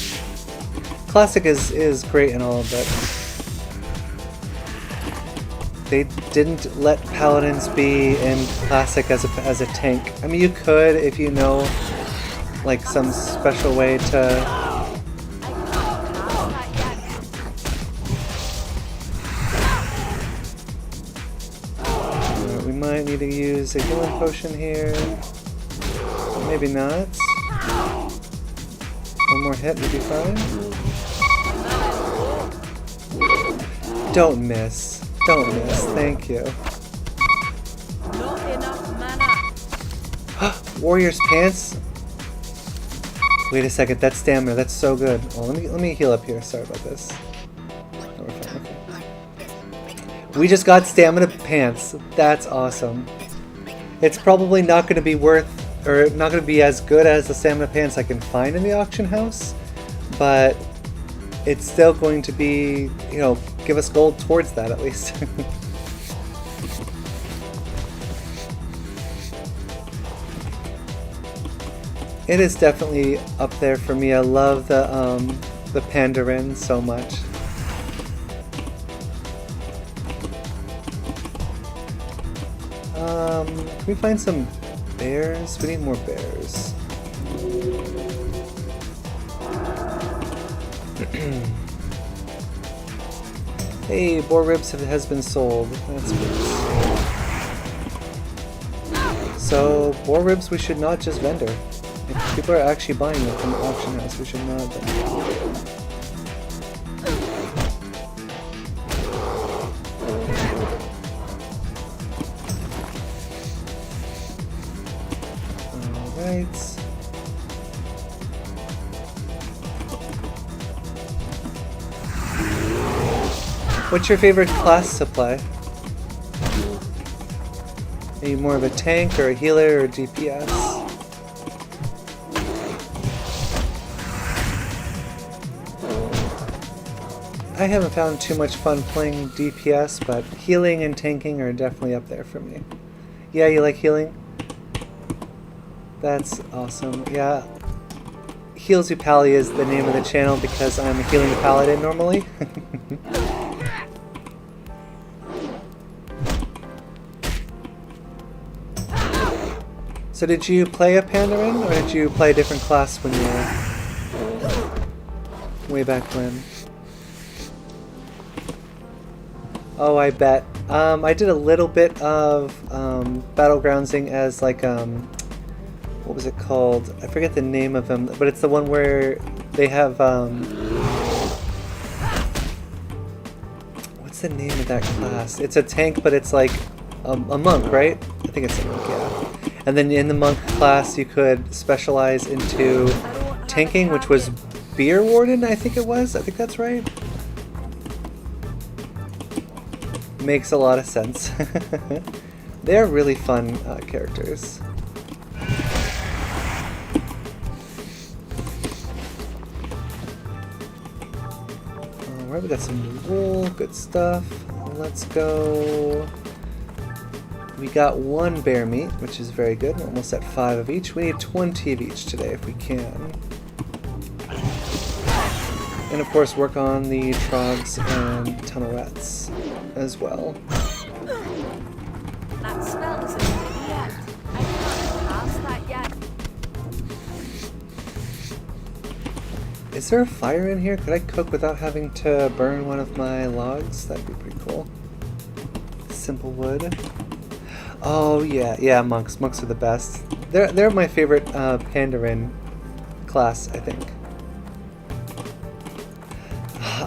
Classic is great and all, but they didn't let Paladins be in Classic as a tank. I mean, you could if you know like some special way to... use a healing potion here. Maybe not. One more hit would be fine. Don't miss. Don't miss. Thank you. Not enough mana. Warrior's Pants? Wait a second, that's stamina. That's so good. Oh, let me heal up here. Sorry about this. Oh, we're fine. Okay. We just got stamina pants. That's awesome. It's probably not going to be worth, or not going to be as good as the stamina pants I can find in the auction house, but it's still going to be, you know, give us gold towards that at least. It is definitely up there for me. I love the Pandarin so much. Can we find some bears? We need more bears. Hey, boar ribs has been sold. That's good. So, boar ribs we should not just vendor. If people are actually buying them from the auction house, we should not vendor. Alright. What's your favorite class to play? Are you more of a tank or a healer or DPS? I haven't found too much fun playing DPS, but healing and tanking are definitely up there for me. Yeah, you like healing? That's awesome. Yeah. HealsyPally is the name of the channel because I'm a healing paladin normally. So did you play a Pandarin, or did you play a different class when you were way back when? Oh, I bet. I did a little bit of battlegroundsing as like what was it called? I forget the name of them, but it's the one where they have what's the name of that class? It's a tank, but it's like a monk, right? I think it's a monk, yeah. And then in the monk class, you could specialize into tanking, which was Beer Warden, I think it was. I think that's right. Makes a lot of sense. They're really fun characters. Alright, we got some wool, good stuff. Let's go. We got one bear meat, which is very good. We're almost at 5 of each. We need 20 of each today if we can. And of course work on the trogs and tunnerettes as well. That spell isn't ready yet. I can't pass that yet. Is there a fire in here? Could I cook without having to burn one of my logs? That'd be pretty cool. Simple wood. Oh yeah, yeah, monks. Monks are the best. They're my favorite Pandarin class, I think.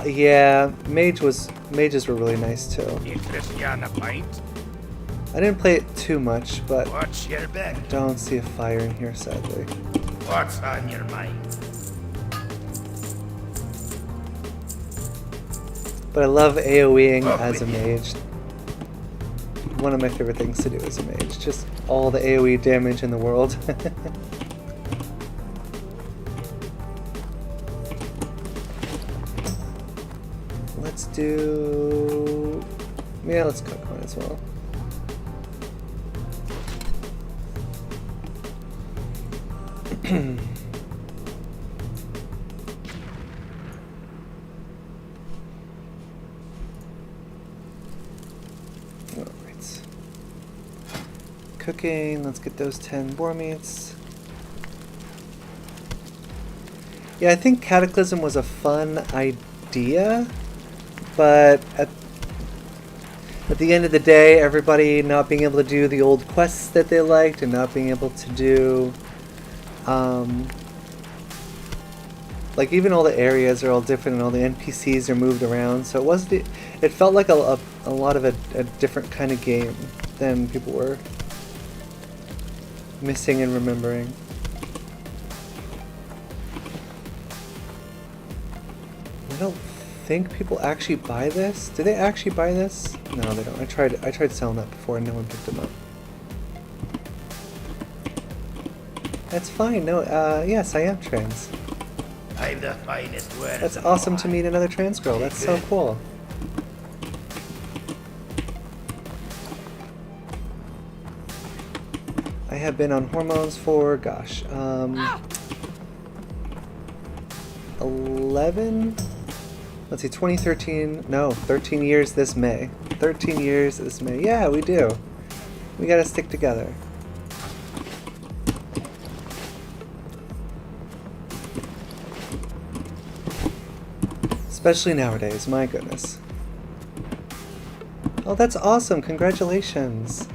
Yeah, mages were really nice too. Interest on a pint? I didn't play it too much, but What's your bet? I don't see a fire in here, sadly. What's on your mind? But I love AoEing as a mage. One of my favorite things to do as a mage. Just all the AoE damage in the world. Let's do... yeah, let's cook one as well. Alright. Cooking, let's get those 10 boar meats. Yeah, I think Cataclysm was a fun idea, but at the end of the day, everybody not being able to do the old quests that they liked and not being able to do, like even all the areas are all different and all the NPCs are moved around. So it felt like a lot of a different kind of game than people were missing and remembering. I don't think people actually buy this. Do they actually buy this? No, they don't. I tried selling that before and no one picked them up. That's fine. No, yes, I am trans. I'm the finest word. That's awesome to meet another trans girl. That's so cool. I have been on hormones for, gosh, 11? Let's see, 2013, no, 13 years this May. 13 years this May. Yeah, we do. We gotta stick together. Especially nowadays, my goodness. Oh, that's awesome. Congratulations.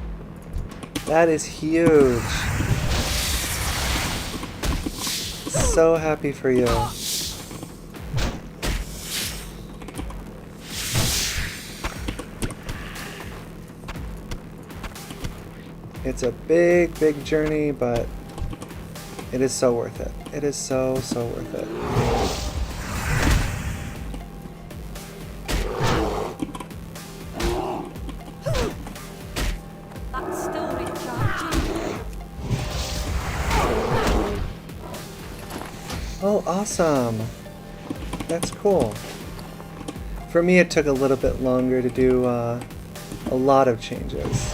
That is huge. So happy for you. It's a big, big journey, but it is so worth it. It is so, so worth it. That's still recharging. Oh, awesome. That's cool. For me, it took a little bit longer to do a lot of changes.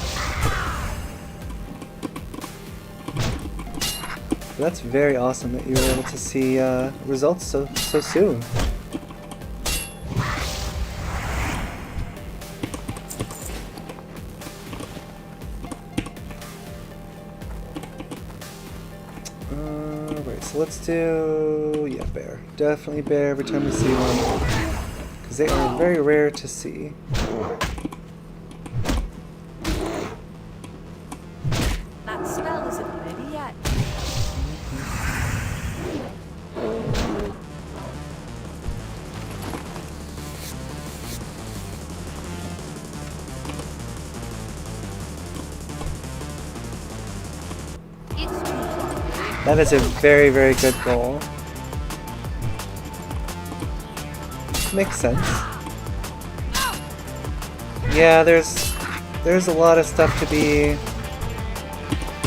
That's very awesome that you were able to see results so soon. Right, so let's do, yeah, bear. Definitely bear every time we see one, because they are very rare to see. That spell isn't ready yet. That is a very, very good goal. Makes sense. Yeah, there's a lot of stuff to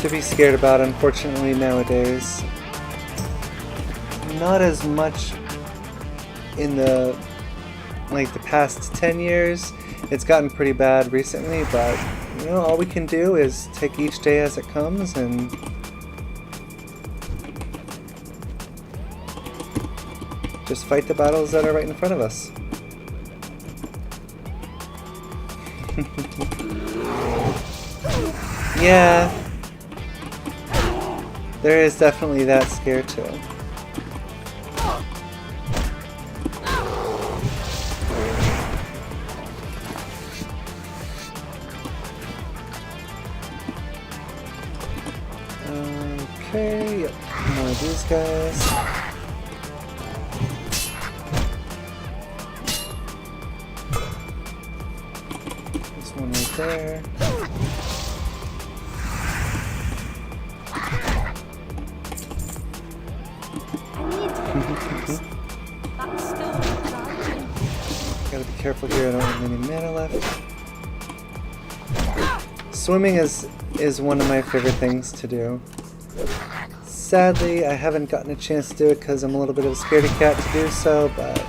be scared about, unfortunately, nowadays. Not as much in the past 10 years. It's gotten pretty bad recently, but you know, all we can do is take each day as it comes and just fight the battles that are right in front of us. Yeah, there is definitely that scare to it. Okay, yep, one of these guys. One right there. That's still recharging. Gotta be careful here, I don't have any mana left. Swimming is one of my favorite things to do. Sadly, I haven't gotten a chance to do it because I'm a little bit of a scaredy cat to do so, but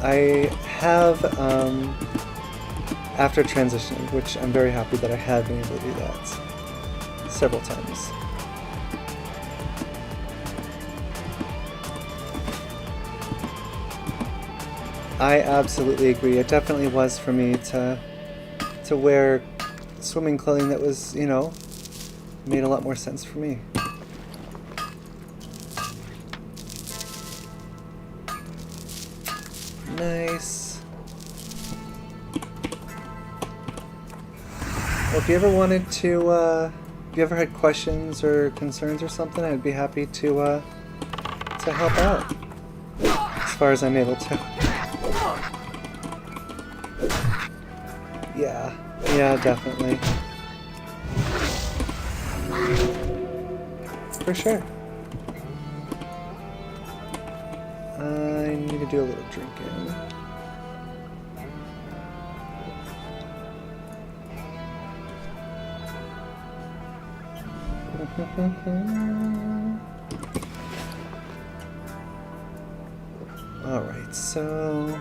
I have, after transitioning, which I'm very happy that I have been able to do that several times. I absolutely agree. It definitely was for me to wear swimming clothing that was, you know, made a lot more sense for me. Nice. Well, if you ever wanted to, if you ever had questions or concerns or something, I'd be happy to help out. As far as I'm able to. Yeah, definitely. For sure. I need to do a little drinking. Alright, so...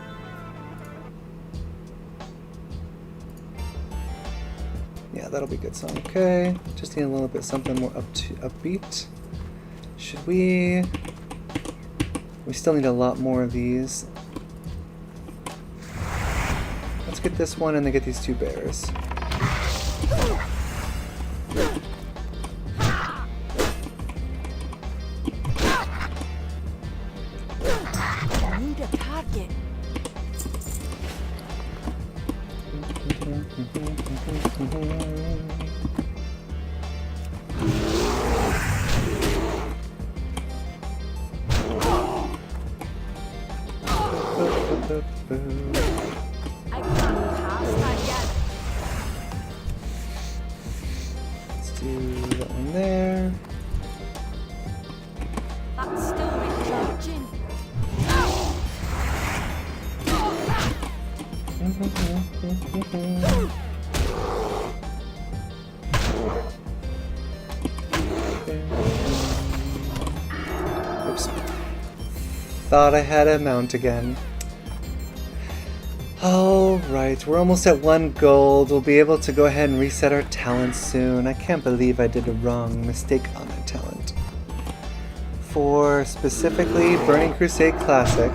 yeah, that'll be a good song. Okay, just need a little bit something more upbeat. Should we... we still need a lot more of these. Let's get this one and then get these two bears. I need a target. I can't pass that yet. Let's do that one there. That's still recharging. Oops. Thought I had a mount again. Alright, we're almost at 1 gold. We'll be able to go ahead and reset our talent soon. I can't believe I did a wrong mistake on my talent. For specifically Burning Crusade Classic,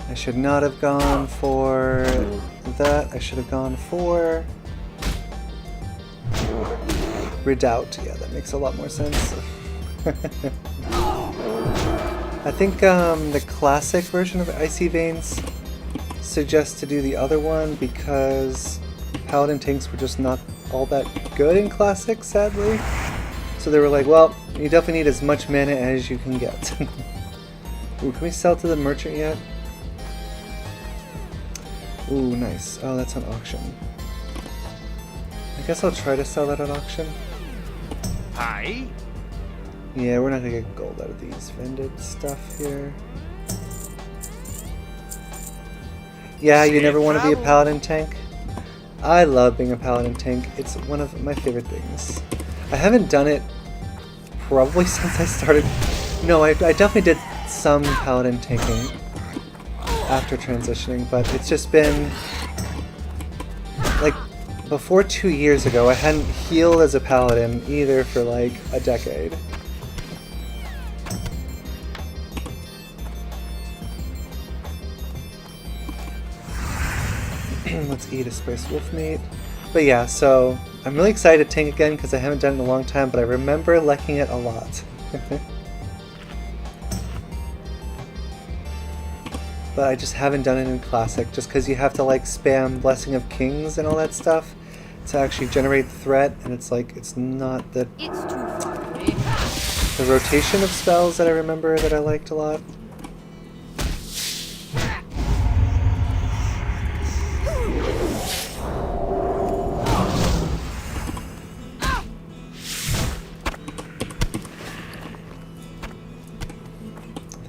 I should not have gone for that. I should have gone for Redoubt. Yeah, that makes a lot more sense. I think the classic version of Icy Veins suggests to do the other one because Paladin tanks were just not all that good in classic, sadly. So they were like, well, you definitely need as much mana as you can get. Ooh, can we sell to the merchant yet? Ooh, nice. Oh, that's on auction. I guess I'll try to sell that at auction. Hi. Yeah, we're not gonna get gold out of these vended stuff here. Yeah, you never want to be a paladin tank. I love being a paladin tank. It's one of my favorite things. I haven't done it probably since I started. No, I definitely did some paladin tanking after transitioning, but it's just been like before 2 years ago. I hadn't healed as a paladin either for like a decade. Let's eat a Spice Wolf meat. But yeah, so I'm really excited to tank again because I haven't done it in a long time, but I remember liking it a lot. But I just haven't done it in Classic, just because you have to like spam Blessing of Kings and all that stuff to actually generate the threat, and it's like, it's not the, It's too far away. the rotation of spells that I remember that I liked a lot.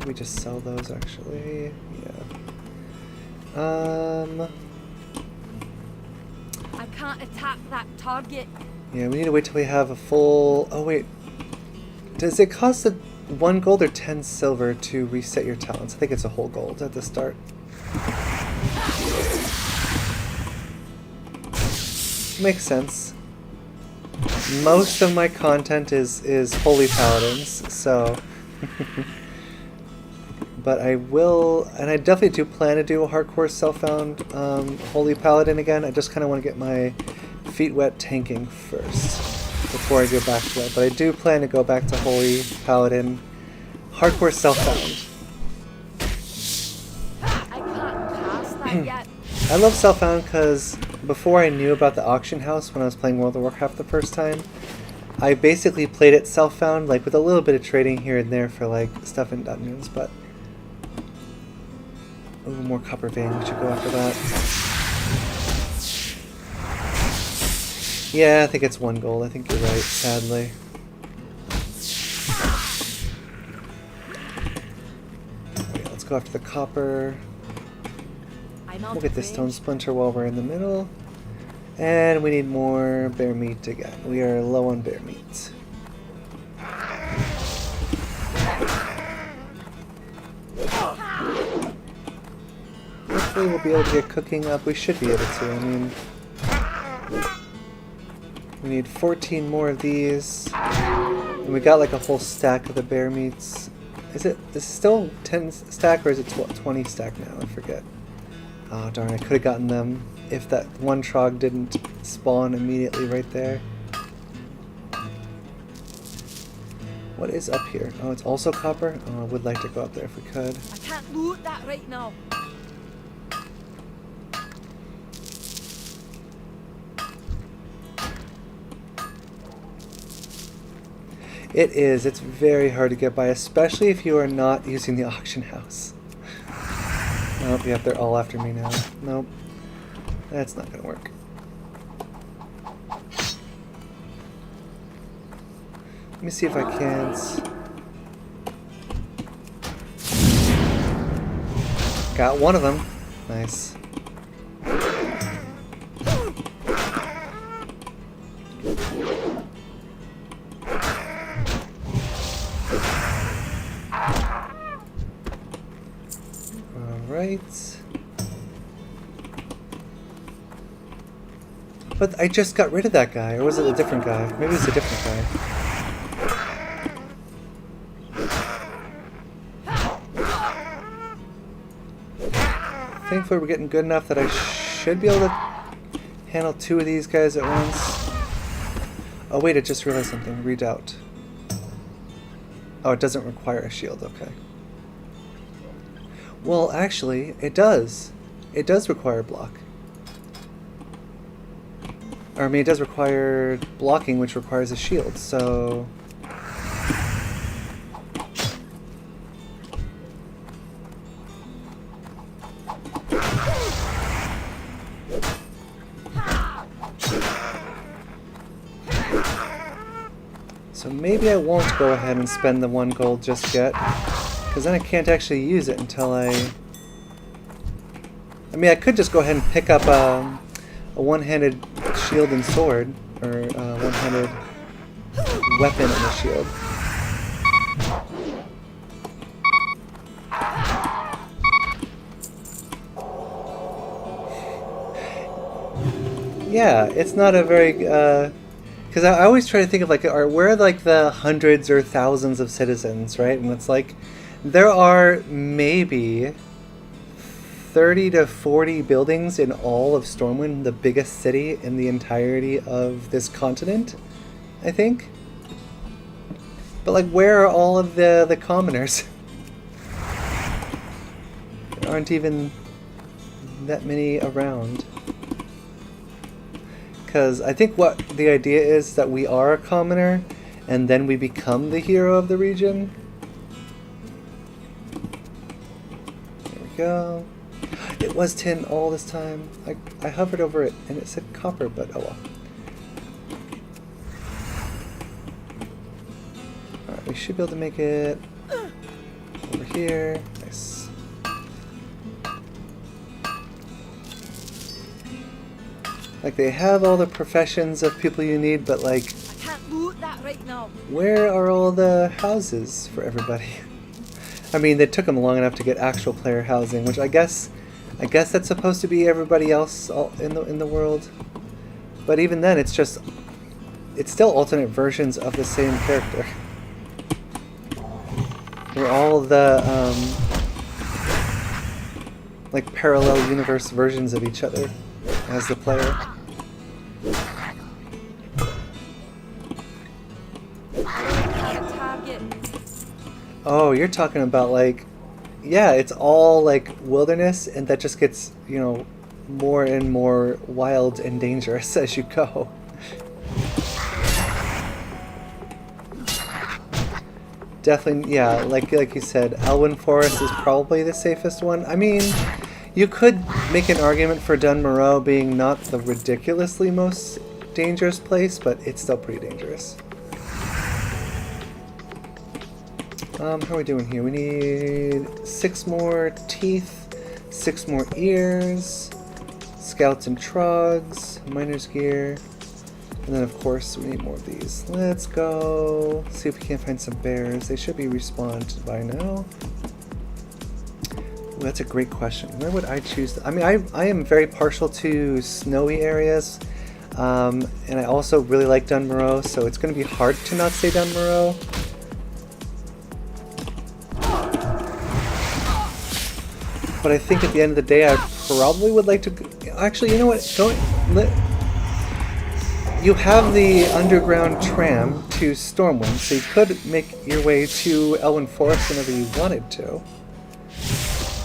We just sell those actually. Yeah. I can't attack that target. Yeah, we need to wait till we have a full. Oh wait, does it cost 1 gold or 10 silver to reset your talents? I think it's a whole gold at the start. Makes sense. Most of my content is holy paladins, so. But I will, and I definitely do plan to do a hardcore self-found Holy Paladin again. I just kind of want to get my feet wet tanking first before I go back to that. But I do plan to go back to Holy Paladin hardcore self-found. I can't pass that yet. I love Self-Found because before I knew about the auction house when I was playing World of Warcraft the first time, I basically played it Self-Found, like with a little bit of trading here and there for like stuff in dungeons, but... Ooh, more copper vein, we should go after that. Yeah, I think it's 1 gold, I think you're right, sadly. Wait, let's go after the copper. We'll get this stone splinter while we're in the middle. And we need more bear meat again. We are low on bear meat. Hopefully we'll be able to get cooking up. We should be able to. I mean, we need 14 more of these. And we got like a whole stack of the bear meats. Is it still 10 stack or is it 20 stack now? I forget. Oh darn, I could have gotten them if that one trog didn't spawn immediately right there. What is up here? Oh, it's also copper? Oh, I would like to go up there if we could. I can't loot that right now. It is. It's very hard to get by, especially if you are not using the auction house. Nope, yep, they're all after me now. Nope. That's not gonna work. Let me see if I can't... Got one of them. Nice. Alright. But I just got rid of that guy, or was it a different guy? Maybe it's a different guy. Thankfully we're getting good enough that I should be able to handle 2 of these guys at once. Oh wait, I just realized something. Redoubt. Oh, it doesn't require a shield, okay. Well, actually, it does. It does require block. Or, I mean, it does require blocking, which requires a shield, so... So maybe I won't go ahead and spend the 1 gold just yet. Because then I can't actually use it until I mean, I could just go ahead and pick up a one-handed shield and sword, or a one-handed weapon and a shield. Yeah, it's not a very... because I always try to think of, like, where are, like, the hundreds or thousands of citizens, right? And it's like... There are maybe 30 to 40 buildings in all of Stormwind, the biggest city in the entirety of this continent, I think. But like, where are all of the commoners? There aren't even that many around. Because I think what the idea is that we are a commoner, and then we become the hero of the region. Go. It was tin all this time. I hovered over it and it said copper, but oh well. Alright, we should be able to make it over here. Nice. Like, they have all the professions of people you need, but like... I can't loot that right now. Where are all the houses for everybody? I mean, it took them long enough to get actual player housing, which I guess that's supposed to be everybody else in the world. But even then, it's still alternate versions of the same character. They're all the like parallel universe versions of each other as the player. Oh, you're talking about, like, yeah, it's all like wilderness, and that just gets, you know, more and more wild and dangerous as you go. Definitely, yeah, like you said, Elwyn Forest is probably the safest one. I mean, you could make an argument for Dunmoreau being not the ridiculously most dangerous place, but it's still pretty dangerous. How are we doing here? We need 6 more teeth, 6 more ears, scouts and trogs, miner's gear, and then of course we need more of these. Let's go see if we can't find some bears. They should be respawned by now. Ooh, that's a great question. Where would I choose? I mean, I am very partial to snowy areas, and I also really like Dunmoreau, so it's going to be hard to not say Dunmoreau. But I think at the end of the day, I probably would like to... Actually, you know what? You have the underground tram to Stormwind, so you could make your way to Elwyn Forest whenever you wanted to.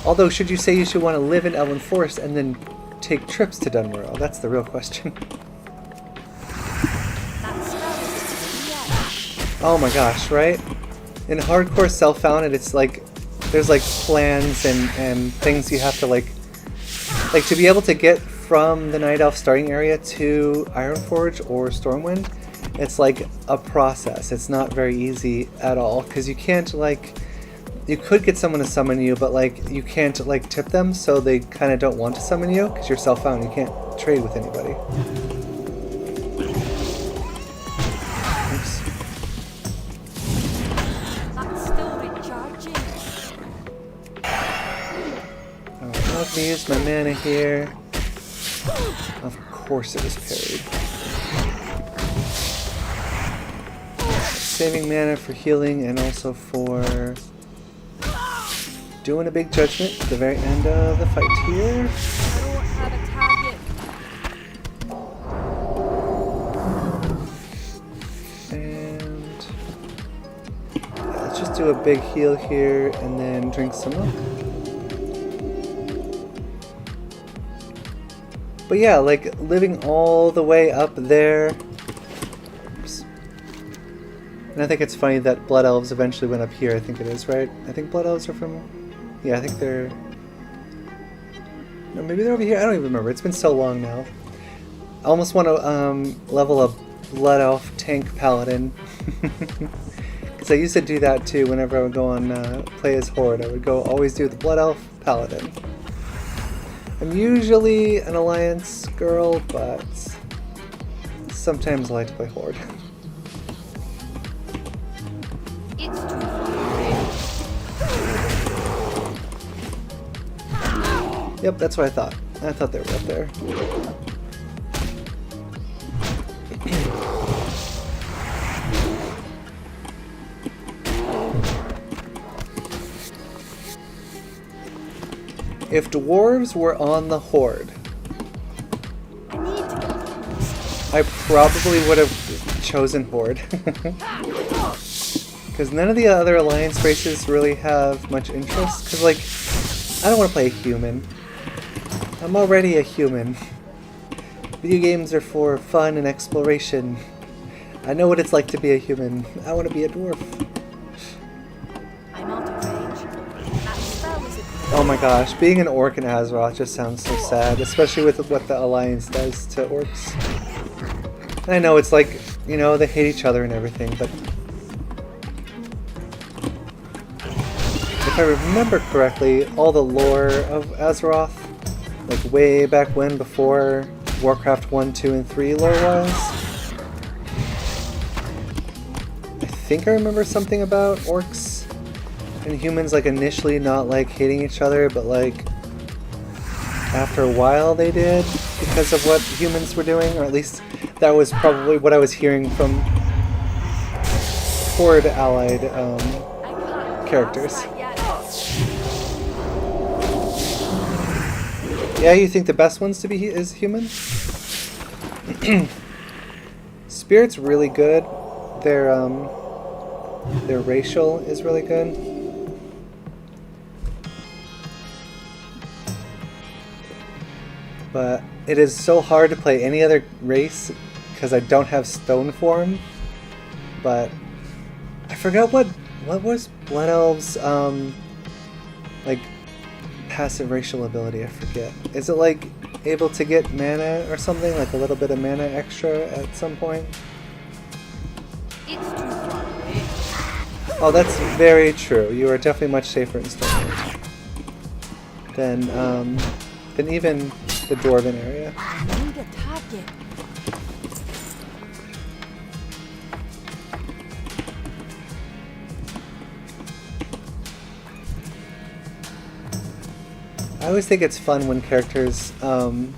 Although, should you say you should want to live in Elwyn Forest and then take trips to Dunmoreau? That's the real question. Oh my gosh, right? In hardcore self-founded, it's like... There's like plans and things you have to like to be able to get from the Night Elf starting area to Ironforge or Stormwind. It's like a process. It's not very easy at all because you can't like, you could get someone to summon you, but like you can't like tip them, so they kind of don't want to summon you because you're self-found. You can't trade with anybody. Oops. Let me use my mana here. Of course it was parried. Saving mana for healing and also for doing a big judgment at the very end of the fight here. And yeah, let's just do a big heal here and then drink some milk. But yeah, like living all the way up there. Oops. And I think it's funny that Blood Elves eventually went up here. I think it is, right? I think Blood Elves are from... Yeah, I think they're... No, maybe they're over here. I don't even remember. It's been so long now. I almost want to level a Blood Elf tank Paladin. Because I used to do that too whenever I would go on play as Horde. I would go always do the Blood Elf Paladin. I'm usually an Alliance girl, but sometimes I like to play Horde. It's too far. Yep, that's what I thought. I thought they were up there. If dwarves were on the Horde, I probably would have chosen Horde. Because none of the other Alliance races really have much interest. Because, like, I don't want to play a human. I'm already a human. Video games are for fun and exploration. I know what it's like to be a human. I want to be a dwarf. I'm out of range. That spell was a... Oh my gosh, being an orc in Azeroth just sounds so sad, especially with what the Alliance does to orcs. And I know it's like, you know, they hate each other and everything, but... If I remember correctly, all the lore of Azeroth, like way back when, before Warcraft 1, 2, and 3 lore was, I think I remember something about orcs and humans like initially not like hating each other, but like after a while they did because of what humans were doing, or at least that was probably what I was hearing from Horde allied characters. Yeah, you think the best ones to be is human? Spirit's really good. Their racial is really good. but it is so hard to play any other race because I don't have stone form. But I forgot what was Blood Elves like passive racial ability. I forget. Is it like able to get mana or something, like a little bit of mana extra at some point? It's too far away. Oh, that's very true. You are definitely much safer in Stonewind than even the Dwarven area. I need a target. I always think it's fun when characters, when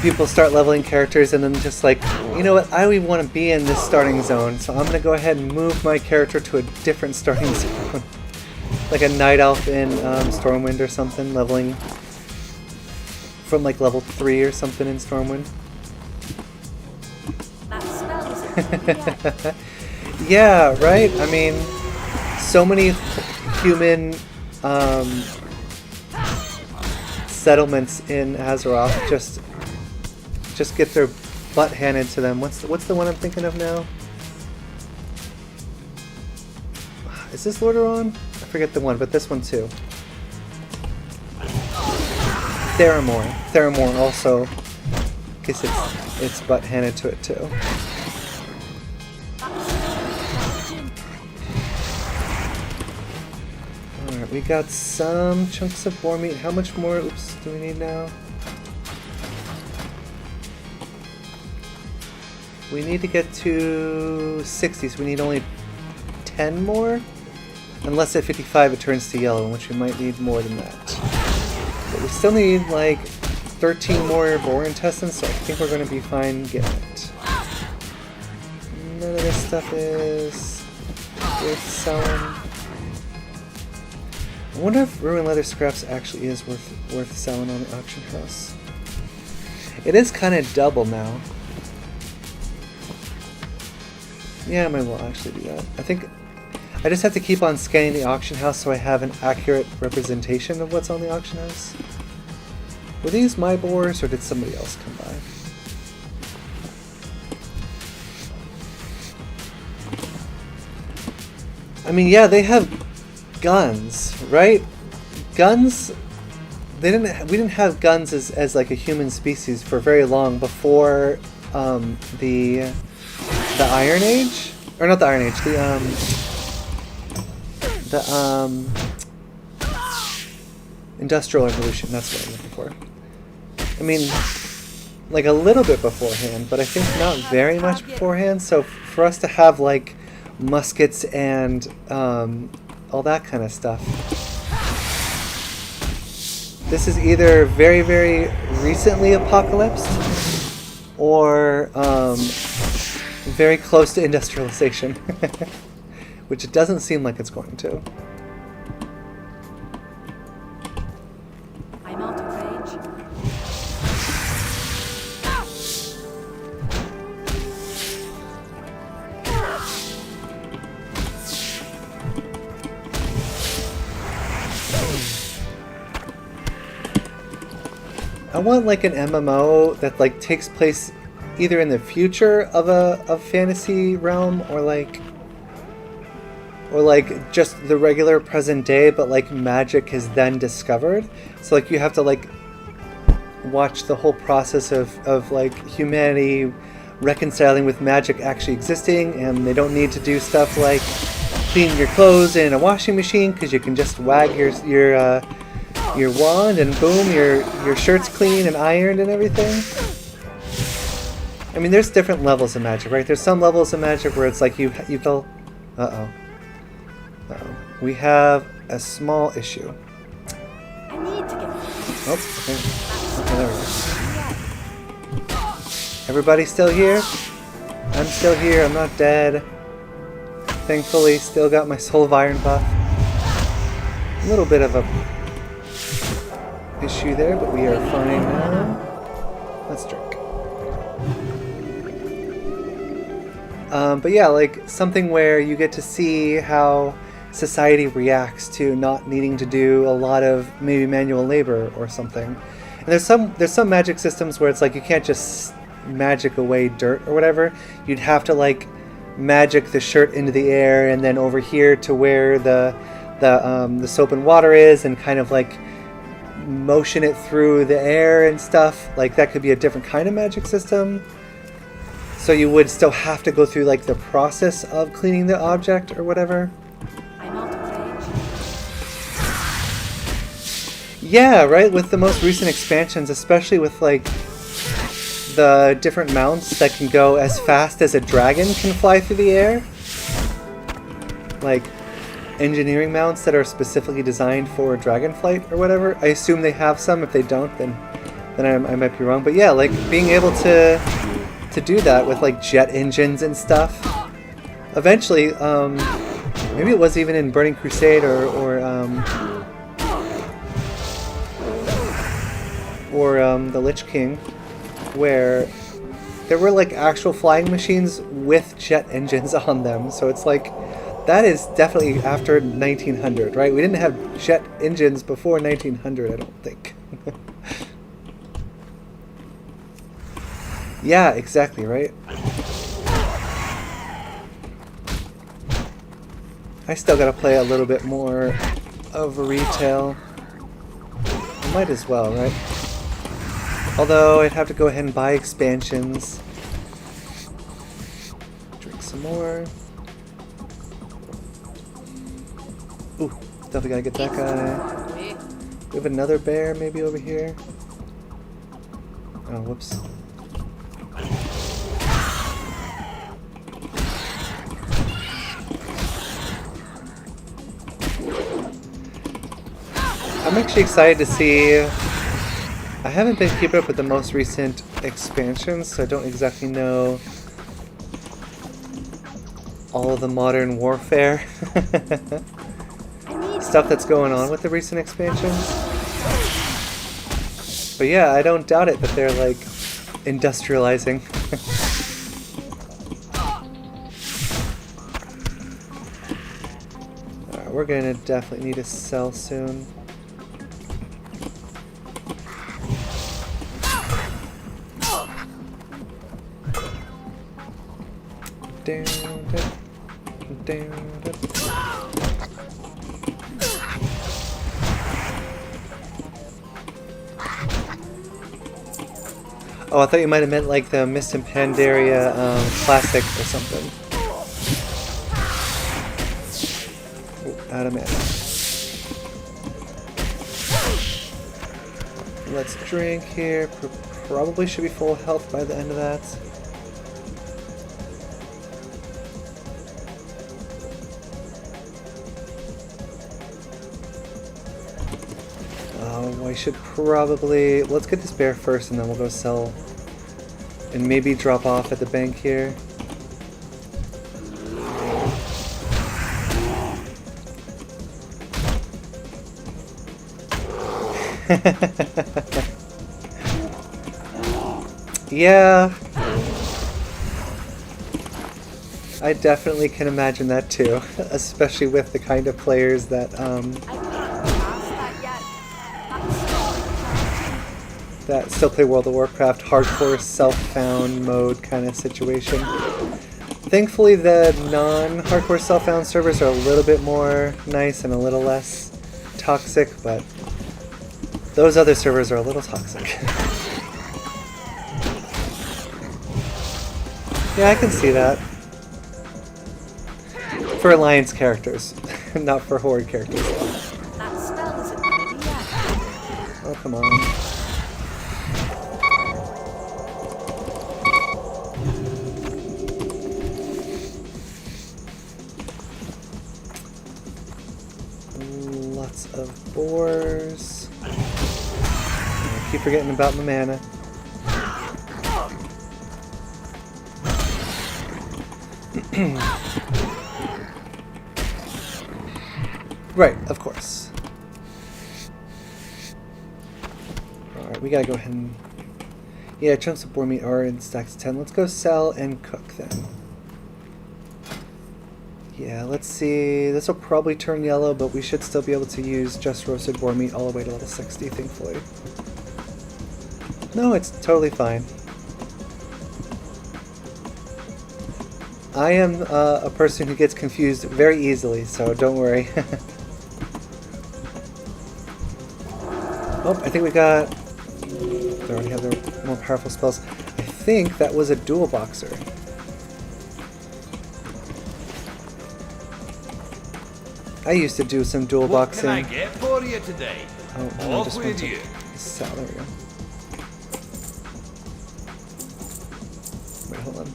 people start leveling characters and then just like, you know what, I don't even want to be in this starting zone, so I'm going to go ahead and move my character to a different starting zone. Like a Night Elf in Stormwind or something, leveling from like level 3 or something in Stormwind. That spell is Yeah, right? I mean, so many human settlements in Azeroth just get their butt handed to them. What's the one I'm thinking of now? Is this Lordaeron? I forget the one, but this one too. Theramore also gets its butt handed to it too. Alright, we got some chunks of boar meat. How much more oops do we need now? We need to get to 60, so we need only 10 more? Unless at 55 it turns to yellow, in which we might need more than that. But we still need like 13 more boar intestines, so I think we're going to be fine getting it. None of this stuff is worth selling. I wonder if ruined leather scraps actually is worth selling on the auction house. It is kind of double now. Yeah, I might well actually do that. I think I just have to keep on scanning the auction house so I have an accurate representation of what's on the auction house. Were these my boars or did somebody else come by? I mean, yeah, they have guns, right? Guns. We didn't have guns as like a human species for very long before the Iron Age, or not the Iron Age, the Industrial Revolution. That's what I'm looking for. I mean, like a little bit beforehand, but I think not very much beforehand. So for us to have like muskets and all that kind of stuff, this is either very, very recently apocalypsed or very close to industrialization, which it doesn't seem like it's going to. I'm out of range. I want like an MMO that like takes place either in the future of a fantasy realm or like just the regular present day, but like magic is then discovered. So like you have to like watch the whole process of like humanity reconciling with magic actually existing, and they don't need to do stuff like clean your clothes in a washing machine because you can just wag your wand and boom, your shirt's clean and ironed and everything. I mean, there's different levels of magic, right? There's some levels of magic where it's like you feel, we have a small issue. I need to get. Oh, okay, there we go. Everybody still here? I'm still here. I'm not dead. Thankfully, still got my Soul of Iron buff. A little bit of a issue there, but we are fine now. Let's drink. But yeah, like something where you get to see how society reacts to not needing to do a lot of maybe manual labor or something. And there's some magic systems where it's like you can't just magic away dirt or whatever. You'd have to like magic the shirt into the air and then over here to where the soap and water is, and kind of like motion it through the air and stuff. Like that could be a different kind of magic system. So you would still have to go through like the process of cleaning the object or whatever. I'm out of range. Yeah, right? With the most recent expansions, especially with like the different mounts that can go as fast as a dragon can fly through the air. Like engineering mounts that are specifically designed for dragon flight or whatever. I assume they have some. If they don't, then I might be wrong. But yeah, like being able to do that with like jet engines and stuff. Eventually, maybe it was even in Burning Crusade or the Lich King, where there were like actual flying machines with jet engines on them. So it's like, that is definitely after 1900, right? We didn't have jet engines before 1900, I don't think. Yeah, exactly, right? I still gotta play a little bit more of retail. Might as well, right? Although I'd have to go ahead and buy expansions. Drink some more. Ooh, definitely gotta get that guy. We have another bear maybe over here. Oh, whoops. I'm actually excited to see. I haven't been keeping up with the most recent expansions, so I don't exactly know all of the modern warfare stuff that's going on with the recent expansions. But yeah, I don't doubt it that they're like industrializing. Alright, we're gonna definitely need to sell soon. Oh, I thought you might have meant like the Mist and Pandaria classic or something. Ooh, out of mana. Let's drink here. Probably should be full health by the end of that. I should probably... Let's get this bear first and then we'll go sell and maybe drop off at the bank here. Yeah. I definitely can imagine that too, especially with the kind of players that that still play World of Warcraft, hardcore self-found mode kind of situation. Thankfully the non-hardcore self-found servers are a little bit more nice and a little less toxic, but those other servers are a little toxic. Yeah, I can see that. For Alliance characters, not for Horde characters. That spell isn't ready yet. Oh, come on. Lots of boars. I keep forgetting about my mana. Right, of course. Alright, we gotta go ahead and... Yeah, chunks of boar meat are in stacks of 10. Let's go sell and cook then. Yeah, let's see. This will probably turn yellow, but we should still be able to use just roasted boar meat all the way to level 60, thankfully. No, it's totally fine. I am a person who gets confused very easily, so don't worry. Oh, I think we got... They already have their more powerful spells. I think that was a dual boxer. I used to do some dual What boxing. can I get for you today? Oh, no, I Off just with went to you. sell. There we go. Wait, hold on.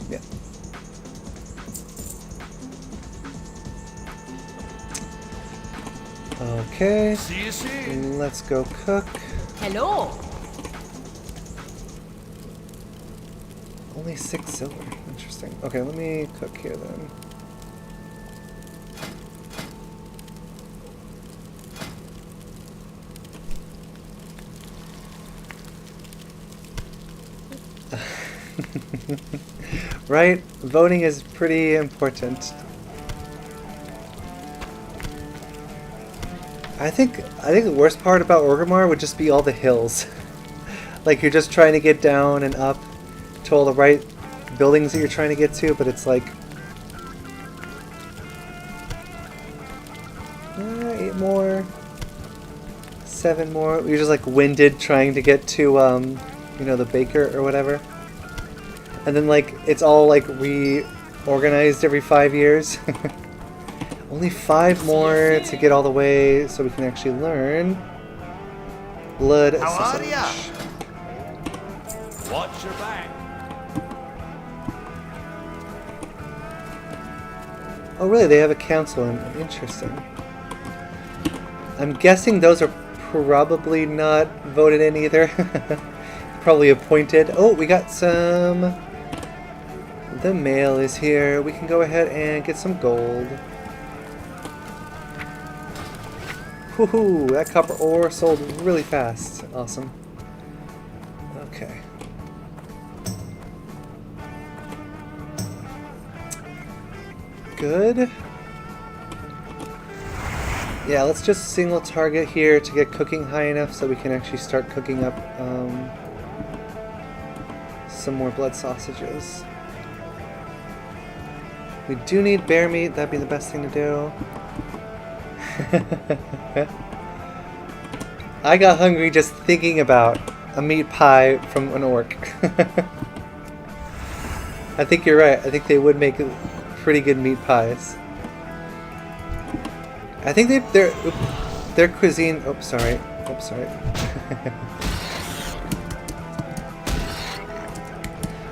Yeah. Okay. See you soon. Let's go cook. Hello. Only 6 silver. Interesting. Okay, let me cook here then. Right? Voting is pretty important. I think the worst part about Orgrimmar would just be all the hills. Like you're just trying to get down and up to all the right buildings that you're trying to get to, but it's like 8 more, 7 more. You're just like winded trying to get to you know, the baker or whatever. And then like it's all like reorganized every 5 years. Only 5 more to get all the way so we can actually learn blood How are sausage. ya? Watch your back. Oh really, they have a council. Interesting. I'm guessing those are probably not voted in either. Probably appointed. Oh, we got some... The mail is here. We can go ahead and get some gold. Woohoo! That copper ore sold really fast. Awesome. Okay. Good. Yeah, let's just single target here to get cooking high enough so we can actually start cooking up some more blood sausages. We do need bear meat. That'd be the best thing to do. I got hungry just thinking about a meat pie from an orc. I think you're right. I think they would make pretty good meat pies. I think their cuisine. Oops, sorry. Oops, sorry.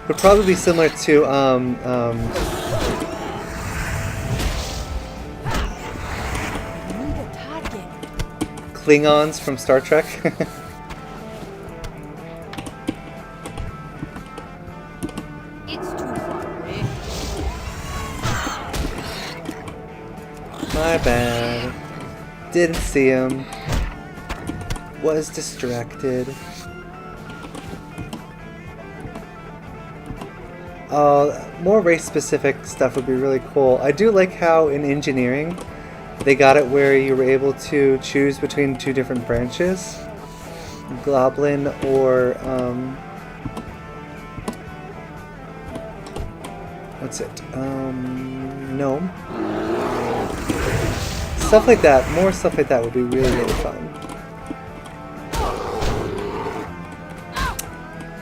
Would probably be similar to Klingons from Star Trek. It's too far away. My bad. Didn't see him. Was distracted. More race-specific stuff would be really cool. I do like how in engineering they got it where you were able to choose between 2 different branches. Goblin or, what's it? Gnome. Stuff like that, more stuff like that would be really, really fun.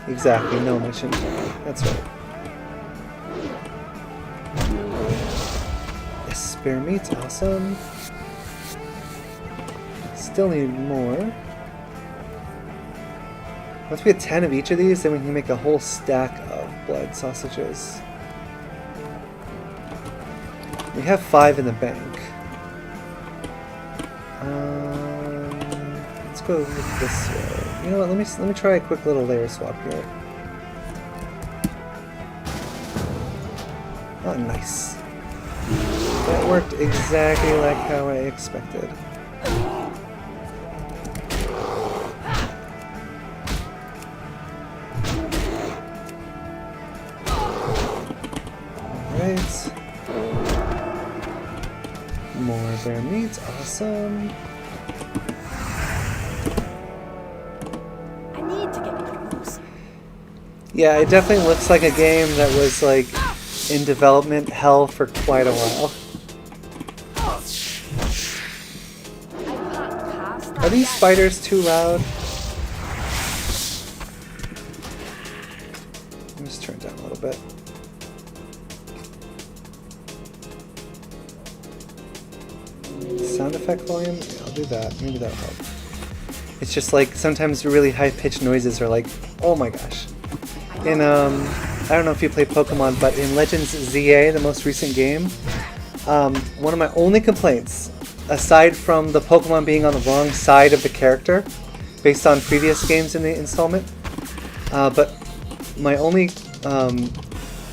Exactly, gnome mission. That's right. Yes, spare meat's awesome. Still need more. Once we get 10 of each of these, then we can make a whole stack of blood sausages. We have 5 in the bank. Let's go this way. You know what? Let me try a quick little layer swap here. Oh, nice. That worked exactly like how I expected. Alright. More bear meat, awesome. close. Yeah, it definitely looks like a game that was like in development hell for quite a while. I can't cast that Are these yet. spiders too loud? Let me just turn it down a little bit. Sound effect volume? Yeah, I'll do that. Maybe that'll help. It's just like sometimes really high-pitched noises are like, oh my gosh. In I don't know if you play Pokemon, but in Legends ZA, the most recent game, one of my only complaints, aside from the Pokemon being on the wrong side of the character, based on previous games in the installment, but my only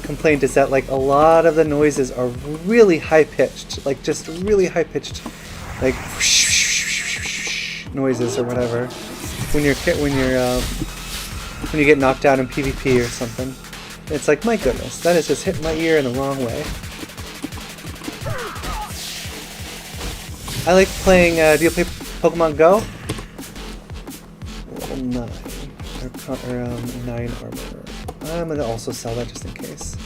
complaint is that like a lot of the noises are really high-pitched, like just really high-pitched, like noises or whatever. When you get knocked out in PvP or something, it's like, my goodness, that is just hitting my ear in the wrong way. I like playing. Do you play Pokemon Go? Level 9 or 9 armor. I'm gonna also sell that just in case.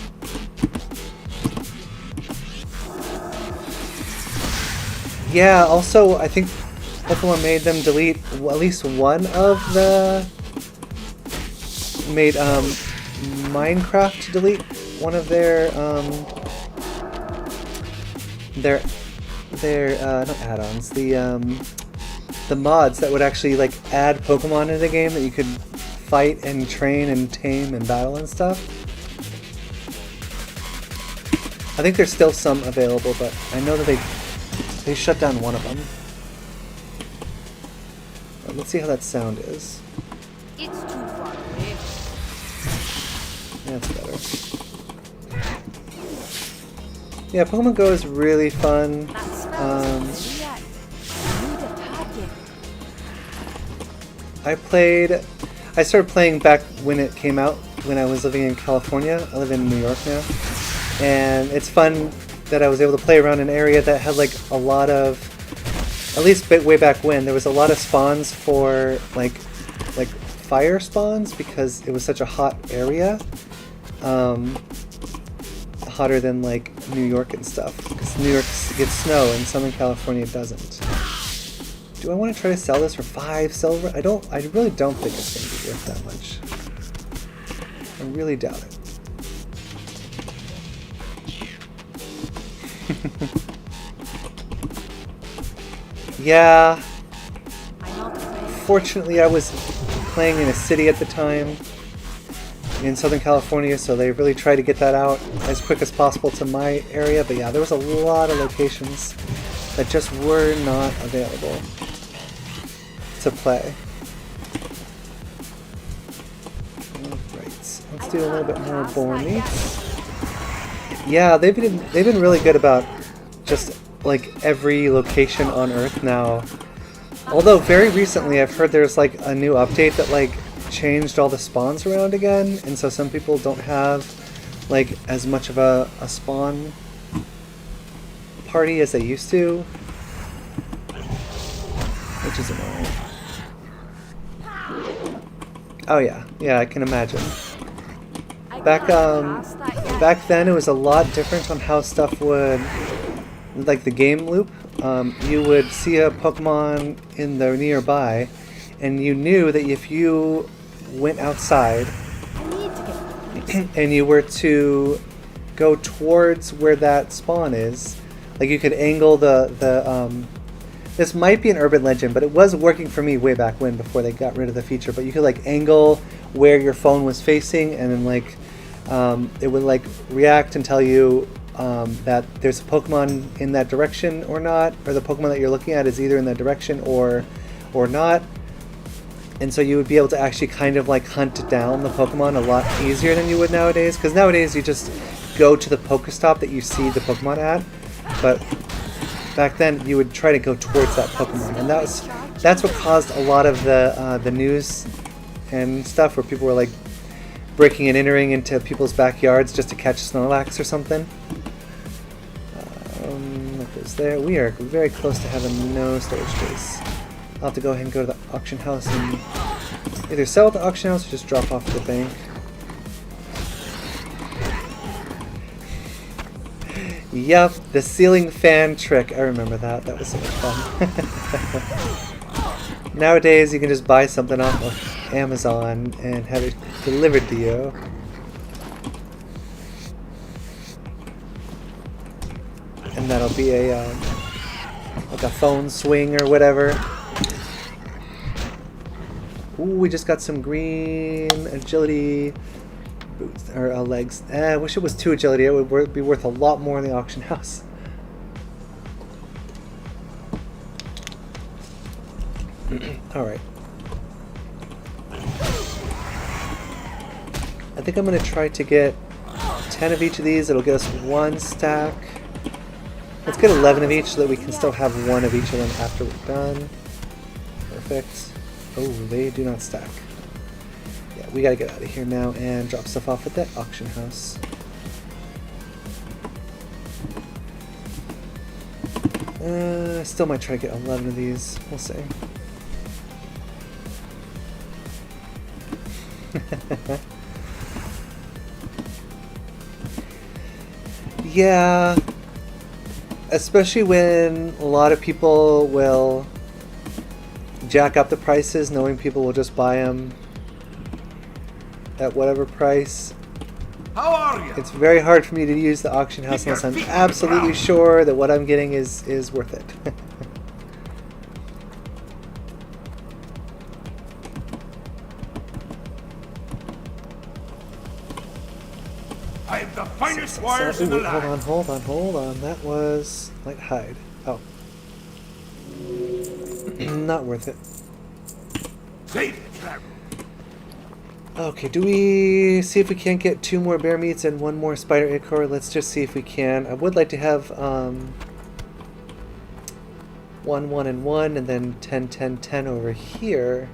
Yeah. Also, I think Pokemon made them delete at least one of the. Made Minecraft delete one of their not add-ons, the mods that would actually like add Pokemon into the game that you could fight and train and tame and battle and stuff. I think there's still some available, but I know that they shut down one of them. Let's see how that sound is. It's too far away. That's better. Yeah, Pokemon Go is really fun. That smells yet. I need a target. I started playing back when it came out, when I was living in California. I live in New York now. And it's fun that I was able to play around an area that had like a lot of, at least way back when, there was a lot of spawns for like fire spawns because it was such a hot area. Hotter than like New York and stuff, because New York gets snow and Southern California doesn't. Do I want to try to sell this for 5 silver? I really don't think it's going to be worth that much. I really doubt it. Yeah. Fortunately, I was playing in a city at the time in Southern California, so they really tried to get that out as quick as possible to my area. But yeah, there was a lot of locations that just were not available to play. Alright, let's do a little bit more boar meats. Yeah, they've been really good about just like every location on Earth now. Although very recently I've heard there's like a new update that like changed all the spawns around again, and so some people don't have like as much of a spawn party as they used to, which is annoying. Oh yeah, I can imagine. Back then it was a lot different on how stuff would, like the game loop. You would see a Pokemon in the nearby, and you knew that if you went outside and you were to go towards where that spawn is, like you could angle the this might be an urban legend, but it was working for me way back when, before they got rid of the feature, but you could like angle where your phone was facing, and then like it would like react and tell you that there's a Pokemon in that direction or not, or the Pokemon that you're looking at is either in that direction or not. And so you would be able to actually kind of like hunt down the Pokemon a lot easier than you would nowadays, because nowadays you just go to the Pokestop that you see the Pokemon at, but back then you would try to go towards that Pokemon, and that's what caused a lot of the news and stuff where people were like breaking and entering into people's backyards just to catch Snorlax or something. What goes there? We are very close to having no storage space. I'll have to go ahead and go to the auction house and Either sell at the auction house or just drop off at the bank. Yup, the ceiling fan trick. I remember that. That was so much fun. Nowadays, you can just buy something off of Amazon and have it delivered to you. And that'll be a like a phone swing or whatever. Ooh, we just got some green agility boots or legs. I wish it was 2 agility. It would be worth a lot more in the auction house. All right. I think I'm gonna try to get 10 of each of these. It'll get us 1 stack. Let's get 11 of each so that we can still have 1 of each of them after we're done. Perfect. Oh, they do not stack. Yeah, we gotta get out of here now and drop stuff off at that auction house. I still might try to get 11 of these. We'll see. Yeah. Especially when a lot of people will jack up the prices, knowing people will just buy them at whatever price. How are you? It's very hard for me to use the auction house unless I'm absolutely sure that what I'm getting is worth it. I have the finest wires in the land. Hold on. That was like hide. Oh. Not worth it. Safe travel. Okay, do we see if we can't get 2 more bear meats and 1 more spider ichor? Let's just see if we can. I would like to have 1, 1, and 1, and then 10, 10, 10 over here.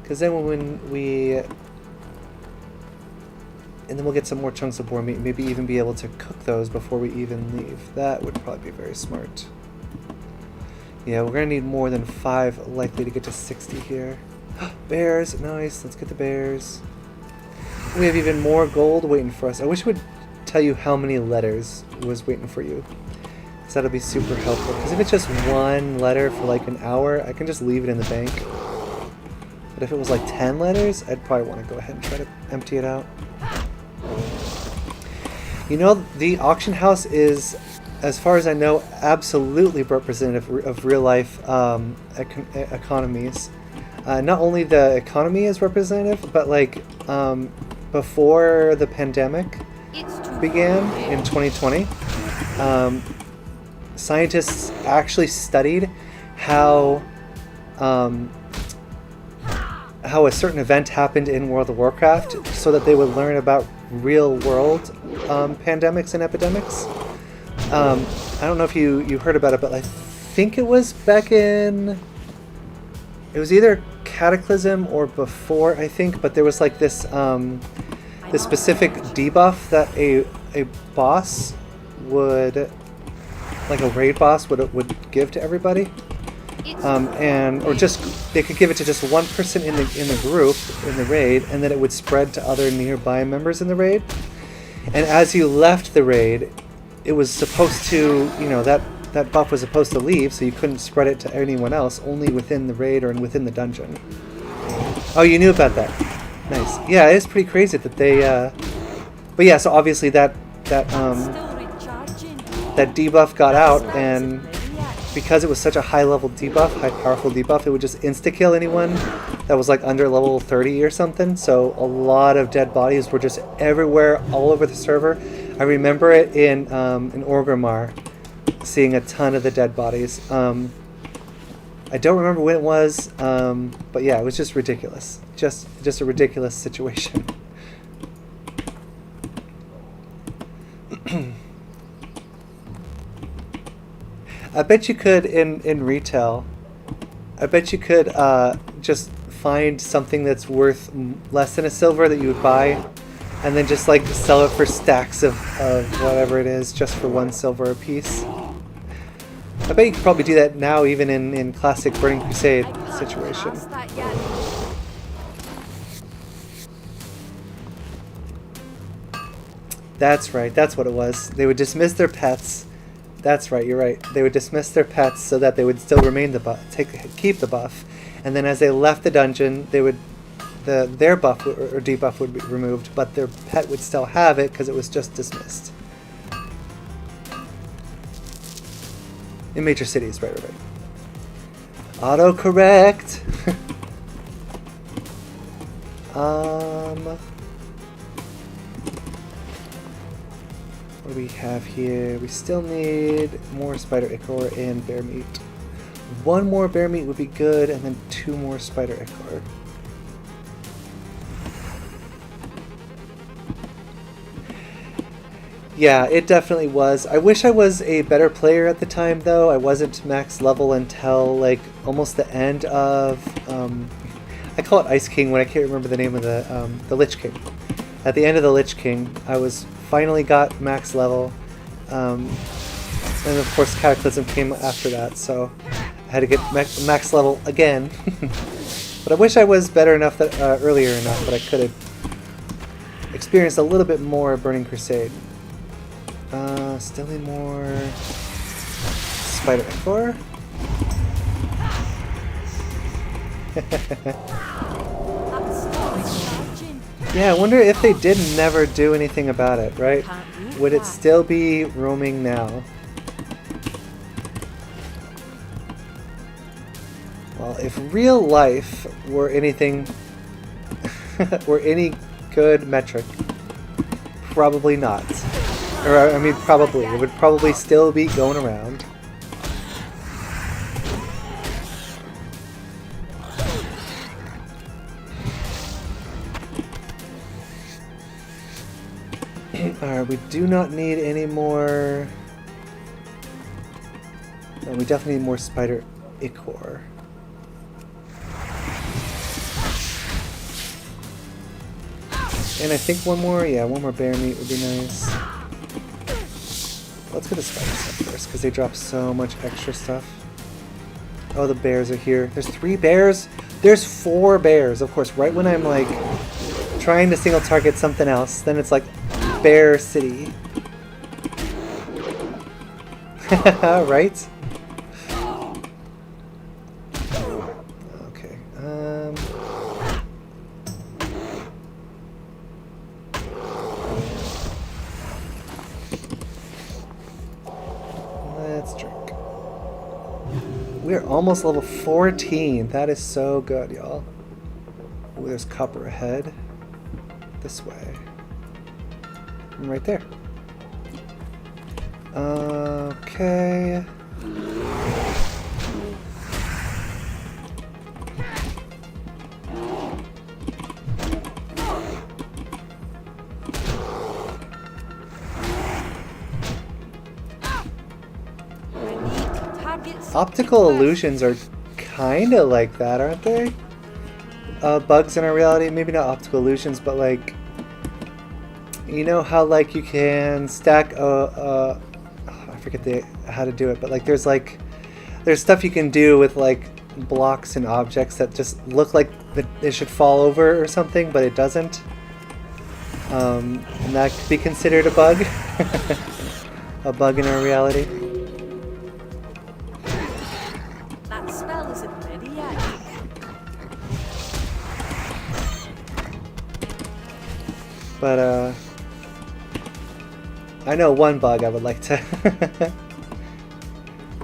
Because then when we... And then we'll get some more chunks of boar meat, maybe even be able to cook those before we even leave. That would probably be very smart. Yeah, we're going to need more than 5 likely to get to 60 here. Bears, nice, let's get the bears. We have even more gold waiting for us. I wish it would tell you how many letters was waiting for you. Because that'll be super helpful. Because if it's just 1 letter for like an hour, I can just leave it in the bank. But if it was like 10 letters, I'd probably want to go ahead and try to empty it out. You know, the auction house is, as far as I know, absolutely representative of real life economies. Not only the economy is representative, but like before the pandemic began in 2020, scientists actually studied how a certain event happened in World of Warcraft so that they would learn about real world pandemics and epidemics. I don't know if you heard about it, but I think it was back in... It was either Cataclysm or before, I think, but there was like this this specific debuff that a boss would... like a raid boss would give to everybody. Or just they could give it to just 1 person in the group in the raid, and then it would spread to other nearby members in the raid. And as you left the raid, it was supposed to, you know, that buff was supposed to leave, so you couldn't spread it to anyone else, only within the raid or within the dungeon. Oh, you knew about that. Nice. Yeah, it's pretty crazy that they. But yeah, so obviously that debuff got out, and because it was such a high-level debuff, high-powerful debuff, it would just insta-kill anyone that was like under level 30 or something. So a lot of dead bodies were just everywhere, all over the server. I remember it in Orgrimmar, seeing a ton of the dead bodies. I don't remember when it was, but yeah, it was just ridiculous. Just a ridiculous situation. I bet you could in retail. I bet you could just find something that's worth less than a silver that you would buy, and then just like sell it for stacks of whatever it is, just for 1 silver a piece. I bet you could probably do that now, even in classic Burning Crusade situation. That's right, that's what it was. They would dismiss their pets. That's right, you're right. They would dismiss their pets so that they would still remain the buff, keep the buff. And then as they left the dungeon, they would their buff or debuff would be removed, but their pet would still have it because it was just dismissed. In major cities, right. Autocorrect. What do we have here? We still need more spider ichor and bear meat. One more bear meat would be good, and then 2 more spider ichor. Yeah, it definitely was. I wish I was a better player at the time, though. I wasn't max level until, like, almost the end of... I call it Ice King when I can't remember the name of the Lich King. At the end of the Lich King, I was finally got max level. And of course Cataclysm came after that, so I had to get max level again. But I wish I was better enough that earlier enough that I could have experienced a little bit more Burning Crusade. Still need more spider ichor. Yeah, I wonder if they did never do anything about it, right? Would it still be roaming now? Well, if real life were anything, were any good metric, probably not. Or, I mean, probably. It would probably still be going around. Alright, we do not need any more... No, we definitely need more spider ichor. And I think one more bear meat would be nice. Let's get the spider stuff first, because they drop so much extra stuff. Oh, the bears are here. There's 3 bears? There's 4 bears, of course. Right when I'm, like, trying to single target something else, then it's like, Bear City. Right? Okay, let's drink. We're almost level 14. That is so good, y'all. Ooh, there's copper ahead. This way. Right there. Okay. Optical illusions are kind of like that, aren't they? Bugs in our reality. Maybe not optical illusions, but like... You know how, like, you can stack I forget how to do it, but, like, there's stuff you can do with, like, blocks and objects that just look like it should fall over or something, but it doesn't. And that could be considered a bug. A bug in our reality. That spell isn't ready yet. But, I know one bug I would like to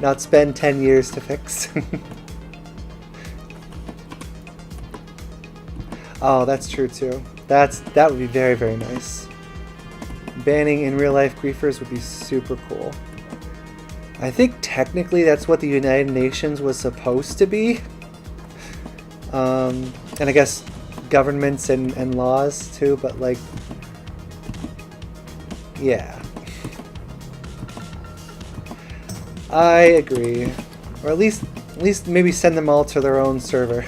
not spend 10 years to fix. Oh, that's true too. That would be very, very nice. Banning in real life griefers would be super cool. I think technically that's what the United Nations was supposed to be. And I guess governments and laws too, but like, yeah. I agree. Or at least maybe send them all to their own server.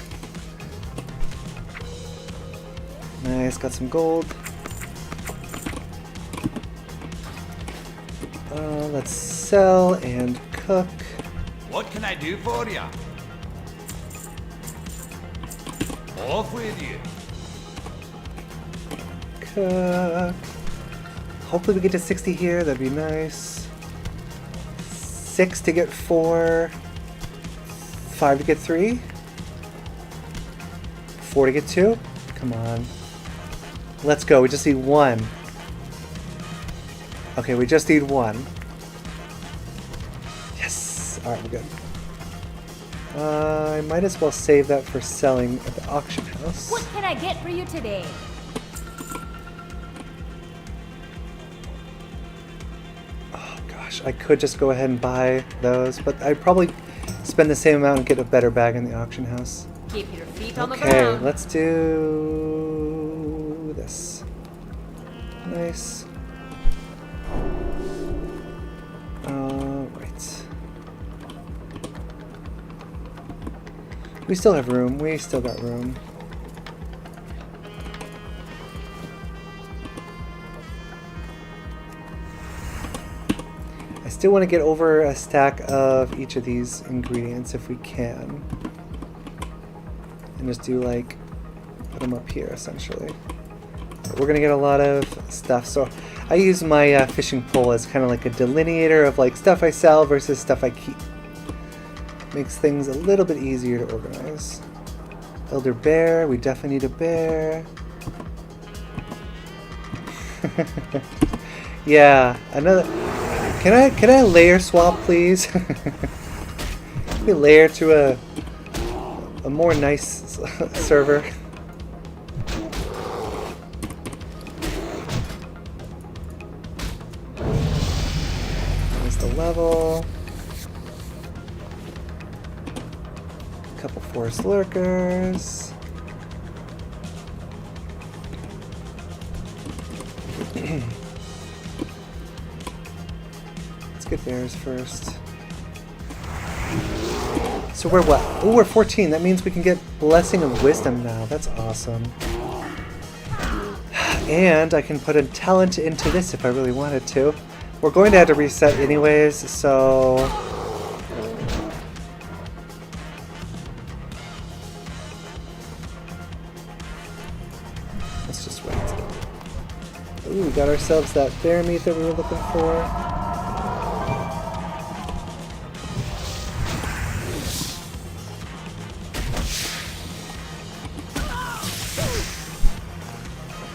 Nice, got some gold. Let's sell and cook. What can I do for ya? Off with you. Cook. Hopefully we get to 60 here, that'd be nice. 6 to get 4. 5 to get 3. 4 to get 2. Come on. Let's go, we just need 1. Okay, we just need 1. Yes! Alright, we're good. I might as well save that for selling at the auction house. What can I get for you today? Oh gosh, I could just go ahead and buy those, but I'd probably spend the same amount and get a better bag in the auction house. Keep your feet on the Okay, ground. let's do this. Nice. Right. We still have room. We still got room. I still want to get over a stack of each of these ingredients if we can. And just do like, put them up here essentially. But we're going to get a lot of stuff. So I use my fishing pole as kind of like a delineator of like stuff I sell versus stuff I keep. Makes things a little bit easier to organize. Elder bear, we definitely need a bear. Yeah, another. Can I layer swap, please? Can we layer to a more nice server? There's the level. Couple forest lurkers. Let's get bears first. So we're what? Oh, we're 14. That means we can get Blessing of Wisdom now. That's awesome. And I can put a talent into this if I really wanted to. We're going to have to reset anyways, so... let's just wait. Ooh, we got ourselves that bear meat that we were looking for.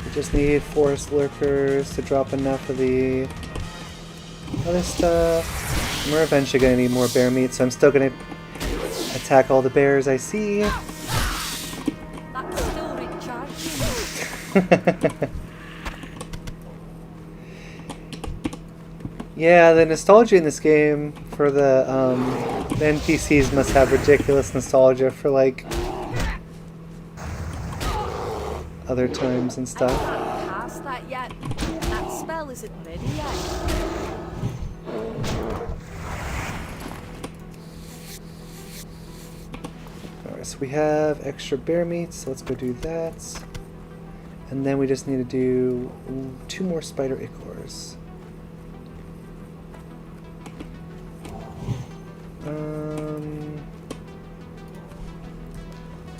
We just need forest lurkers to drop enough of the other stuff. And we're eventually going to need more bear meat, so I'm still going to attack all the bears I see. That's still recharging. Yeah, the nostalgia in this game for the NPCs must have ridiculous nostalgia for like other times and I stuff. can't cast that yet. That spell isn't ready yet. Alright, so we have extra bear meat, so let's go do that. And then we just need to do 2 more spider ichors.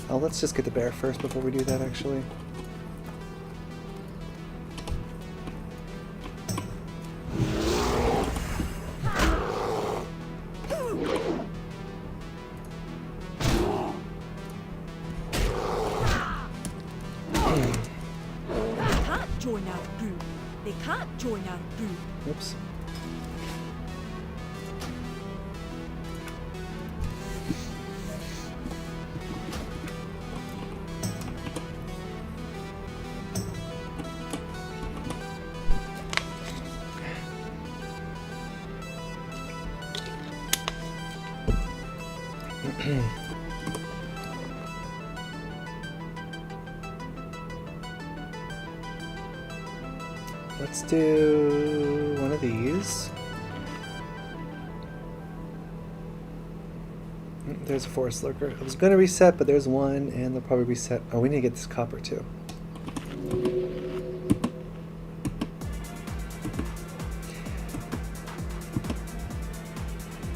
Oh, let's just get the bear first before we do that, actually. They can't join our group. They can't join our group. Oops. Let's do one of these. There's a forest lurker. I was going to reset, but there's one, and they'll probably reset. Oh, we need to get this copper too.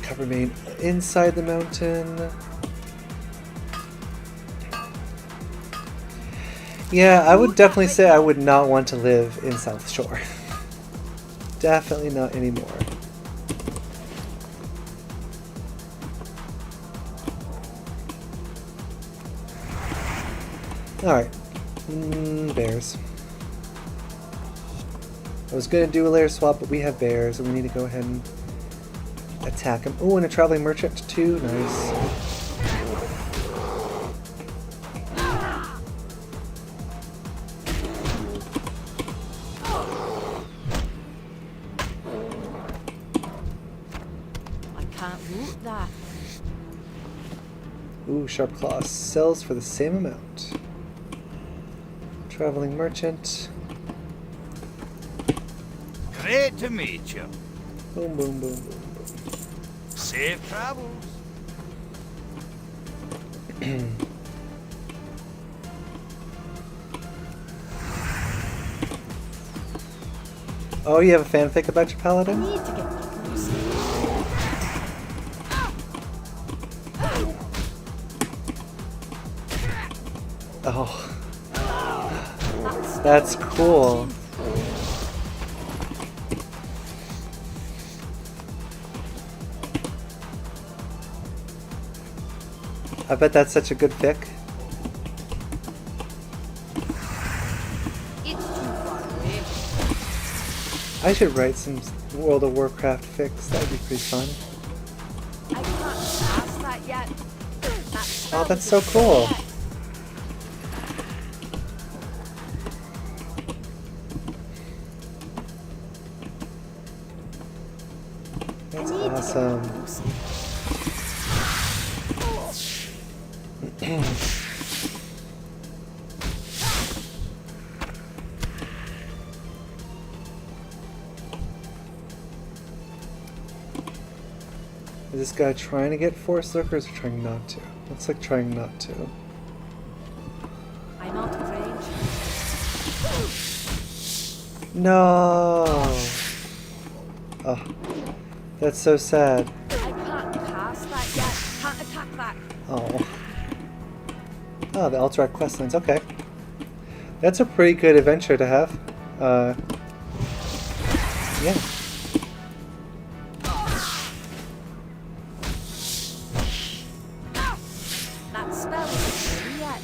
Copper vein inside the mountain. Yeah, I would definitely say I would not want to live in South Shore. Definitely not anymore. Alright. Bears. I was going to do a layer swap, but we have bears, and we need to go ahead and attack them. Oh, and a traveling merchant too. Nice. I can't root that. Ooh, Sharp Claw sells for the same amount. Traveling merchant. Great to meet you. Boom, boom, boom, boom. Safe travels. Oh, you have a fanfic about your I paladin? need to get my Crusade. Oh, that's cool. I bet that's such a good fic. It's too far away. I should write some World of Warcraft fics. That would be pretty fun. I can't pass that yet. Oh, that's so cool. That's awesome. Is this guy trying to get force lurkers or trying not to? Looks like trying not to. I'm out of range. No! Oh, that's so sad. I can't cast that yet. Can't attack that. Oh. Oh, the Alterac questlines. Okay. That's a pretty good adventure to have. Yeah. That spell isn't ready yet.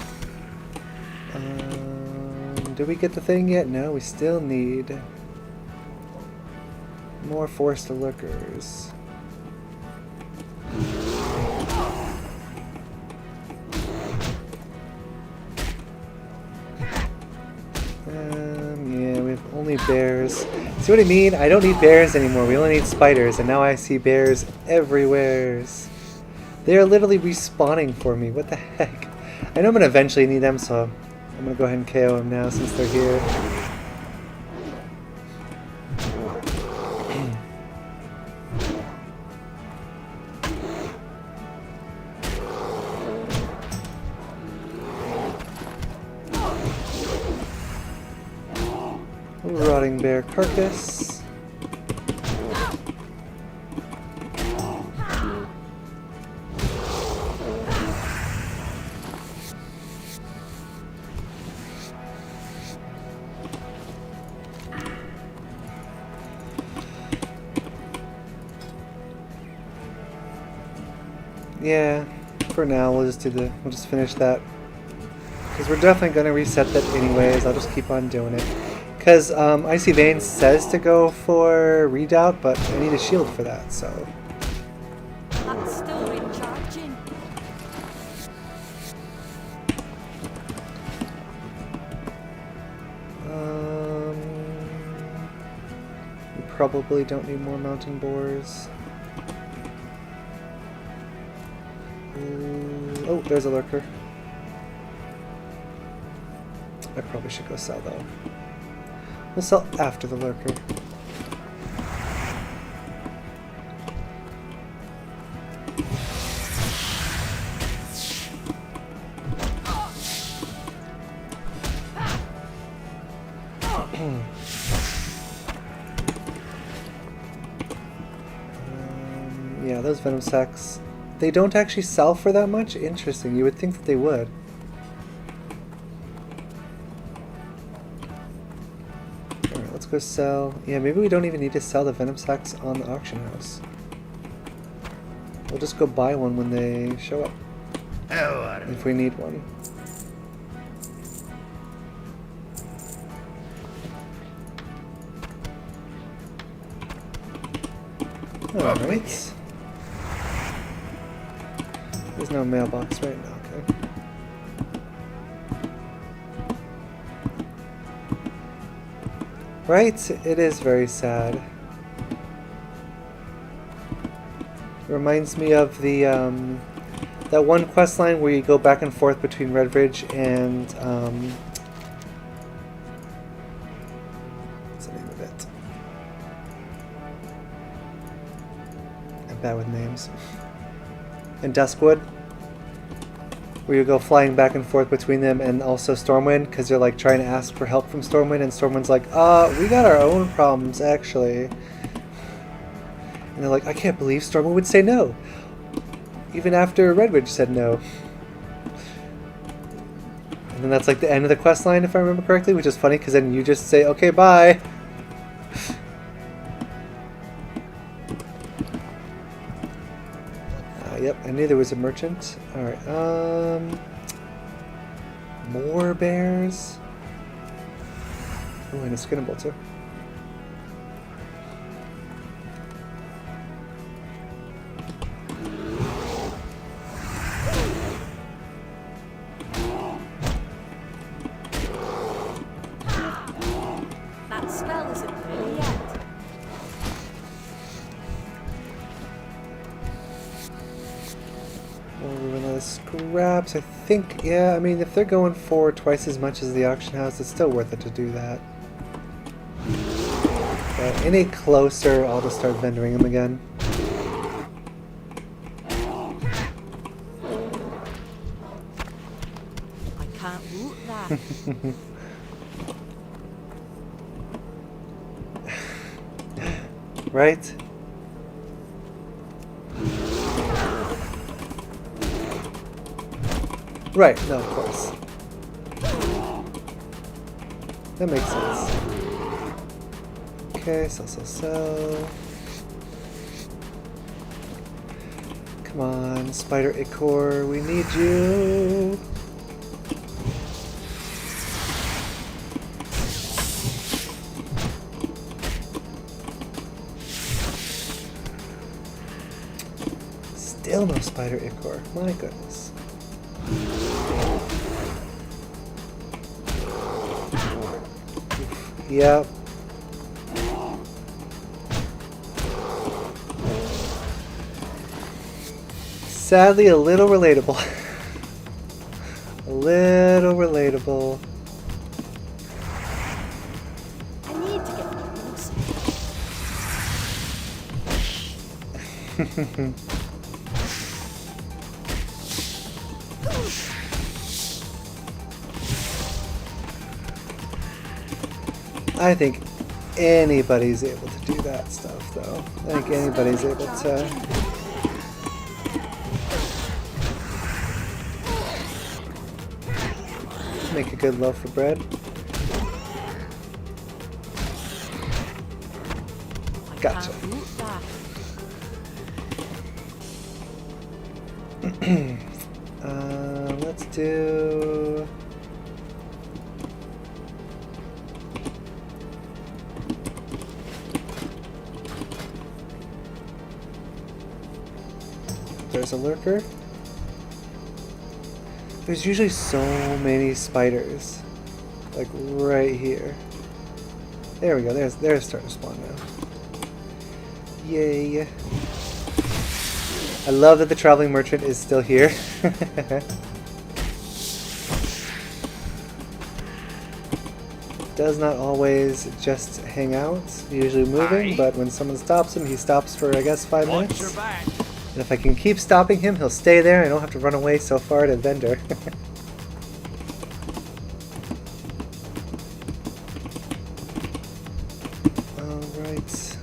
Did we get the thing yet? No, we still need more forced lurkers. Yeah, we have only bears. See what I mean? I don't need bears anymore. We only need spiders, and now I see bears everywhere. They're literally respawning for me. What the heck? I know I'm gonna eventually need them, so I'm gonna go ahead and KO them now since they're here. Rotting bear carcass. Yeah, for now we'll just finish that. Because we're definitely going to reset that anyways. I'll just keep on doing it. Because Icy Vein says to go for Redoubt, but I need a shield for that, so. That's still recharging. We probably don't need more mountain boars. Oh, there's a lurker. I probably should go sell though. We'll sell after the lurker. Yeah, those venom sacks. They don't actually sell for that much? Interesting. You would think that they would. Alright, let's go sell. Yeah, maybe we don't even need to sell the venom sacs on the auction house. We'll just go buy one when they show up. How are you? If we need one. Alright. There's no mailbox right now, okay. Right? It is very sad. It reminds me of the that one quest line where you go back and forth between Redbridge and what's the name of it? I'm bad with names. And Duskwood, where you go flying back and forth between them, and also Stormwind, because you're like trying to ask for help from Stormwind, and Stormwind's like, we got our own problems actually. And they're like, I can't believe Stormwind would say no, even after Redbridge said no. And then that's like the end of the quest line, if I remember correctly, which is funny because then you just say, okay, bye. Yep, I knew there was a merchant. Alright, more bears. Oh, and a skinnable too. That spell isn't ready yet. Scraps, I think, yeah, I mean, if they're going for twice as much as the auction house, it's still worth it to do that. But any closer, I'll just start vendoring them again. I can't loot that. Right? Right, no, of course. That makes sense. Okay, sell. Come on, Spider Ichor, we need you. Still no Spider Ichor, my goodness. Yep. Sadly, a little relatable. A little relatable. I need to get my boots. I think anybody's able to do that stuff, though. I think anybody's able to. Make a good loaf of bread. Gotcha. Let's do. There's a lurker. There's usually so many spiders. Like right here. There we go. They're starting to spawn now. Yay. I love that the traveling merchant is still here. Does not always just hang out, usually moving, but when someone stops him, he stops for, I guess, 5 minutes. Watch your back. And if I can keep stopping him, he'll stay there. I don't have to run away so far to vendor. Alright.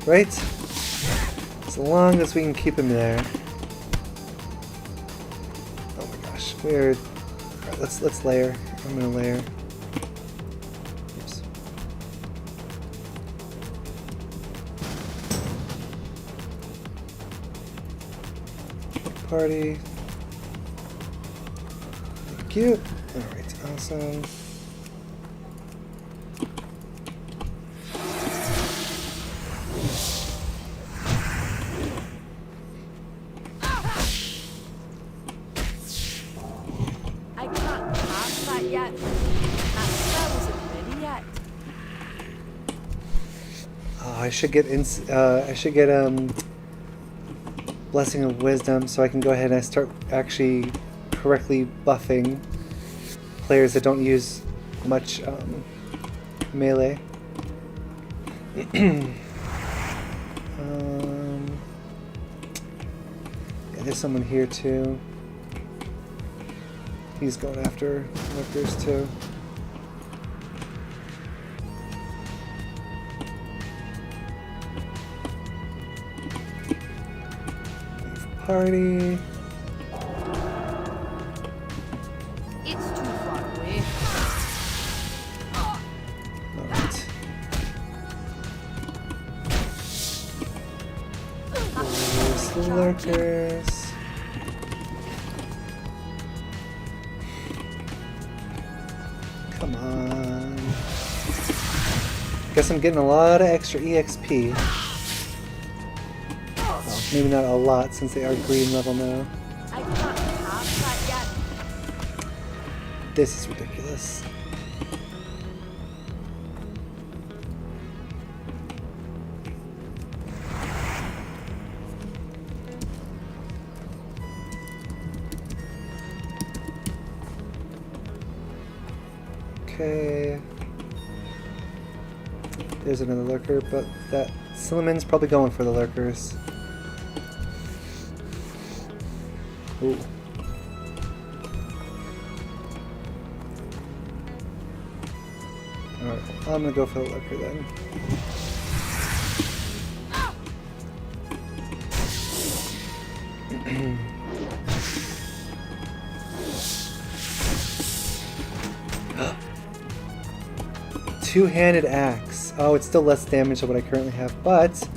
Right? As long as we can keep him there. Weird. Alright, let's layer. I'm gonna layer. Oops. Party. Thank you. Alright, awesome. I can't cast that yet. That spell isn't ready yet. Oh, I should get Blessing of Wisdom so I can go ahead and start actually correctly buffing players that don't use much melee. Yeah, there's someone here too. He's going after workers too. Party. It's too far away. Alright. There's the lurkers. Come on. Guess I'm getting a lot of extra EXP. Well, maybe not a lot since they are green level now. I can't cast that yet. This is ridiculous. Okay. There's another lurker, but that Silliman's probably going for the lurkers. Ooh. Alright, I'm gonna go for the lurker then. Two-handed axe. Oh, it's still less damage than what I currently have, but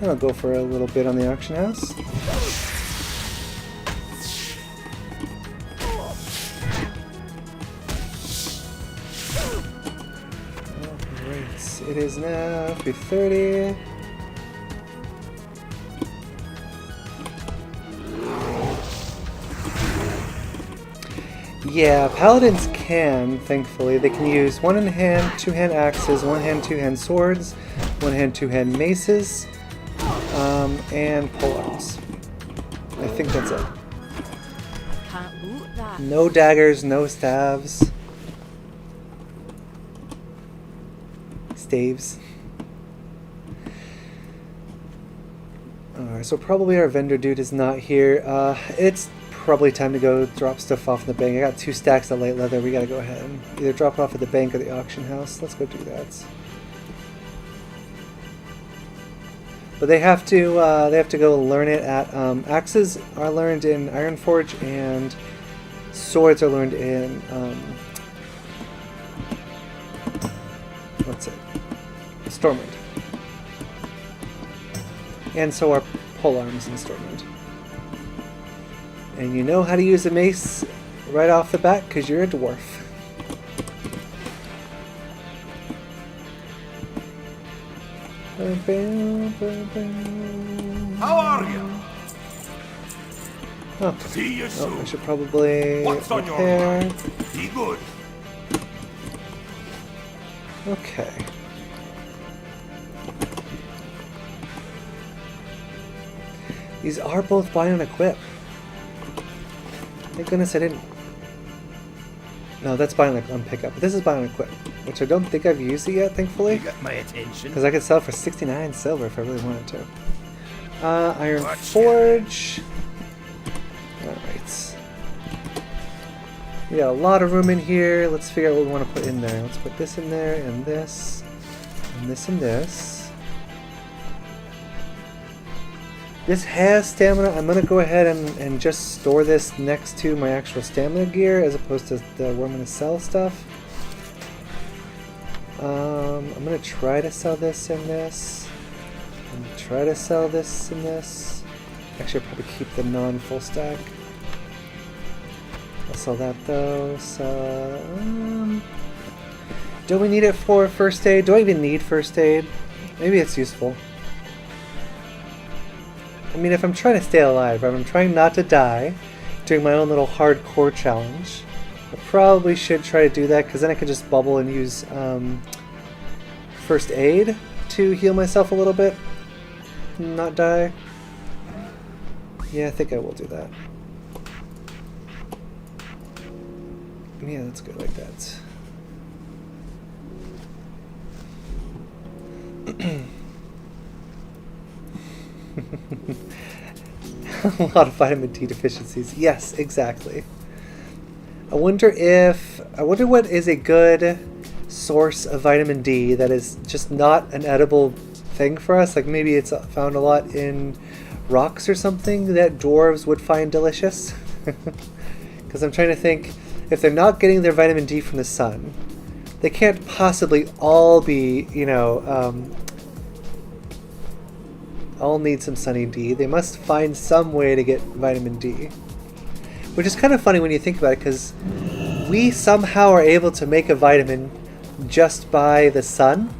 I'll go for a little bit on the auction house. Alright, it is now 3:30. Yeah, paladins can, thankfully. They can use one-hand, two-hand axes, one-hand, two-hand swords, one-hand, two-hand maces, and polearms. I think that's it. Can't loot that. No daggers, no staves. Staves. Alright, so probably our vendor dude is not here. It's probably time to go drop stuff off in the bank. I got 2 stacks of light leather. We gotta go ahead and either drop it off at the bank or the auction house. Let's go do that. But they have to go learn it at axes are learned in Ironforge and swords are learned in what's it? Stormwind. And so are polearms in Stormwind. And you know how to use a mace right off the bat because you're a dwarf. How are you? Oh, See you I soon. should probably What's on your repair. mind? Be good. Okay. These are both buy and equip. Thank goodness I didn't. No, that's buy on pickup. But this is buy on equip, which I don't think I've used it yet, You thankfully. got my attention. Because I could sell for 69 silver if I really wanted to. Iron Watch Forge. Alright. We got a lot of room in here. Let's figure out what we want to put in there. Let's put this in there, and this, and this, and this. This has stamina. I'm going to go ahead and just store this next to my actual stamina gear as opposed to where I'm going to sell stuff. I'm going to try to sell this and this. I'm going to try to sell this and this. Actually, I'll probably keep the non-full stack. I'll sell that though. So, do we need it for first aid? Do I even need first aid? Maybe it's useful. I mean, if I'm trying to stay alive, if I'm trying not to die, doing my own little hardcore challenge, I probably should try to do that, because then I could just bubble and use first aid to heal myself a little bit, not die. Yeah, I think I will do that. Yeah, that's good like that. A lot of vitamin D deficiencies. Yes, exactly. I wonder what is a good source of vitamin D that is just not an edible thing for us. Like maybe it's found a lot in rocks or something that dwarves would find delicious. Because I'm trying to think, if they're not getting their vitamin D from the sun, they can't possibly all be, you know, all need some sunny D. They must find some way to get vitamin D. Which is kind of funny when you think about it, because we somehow are able to make a vitamin just by the sun,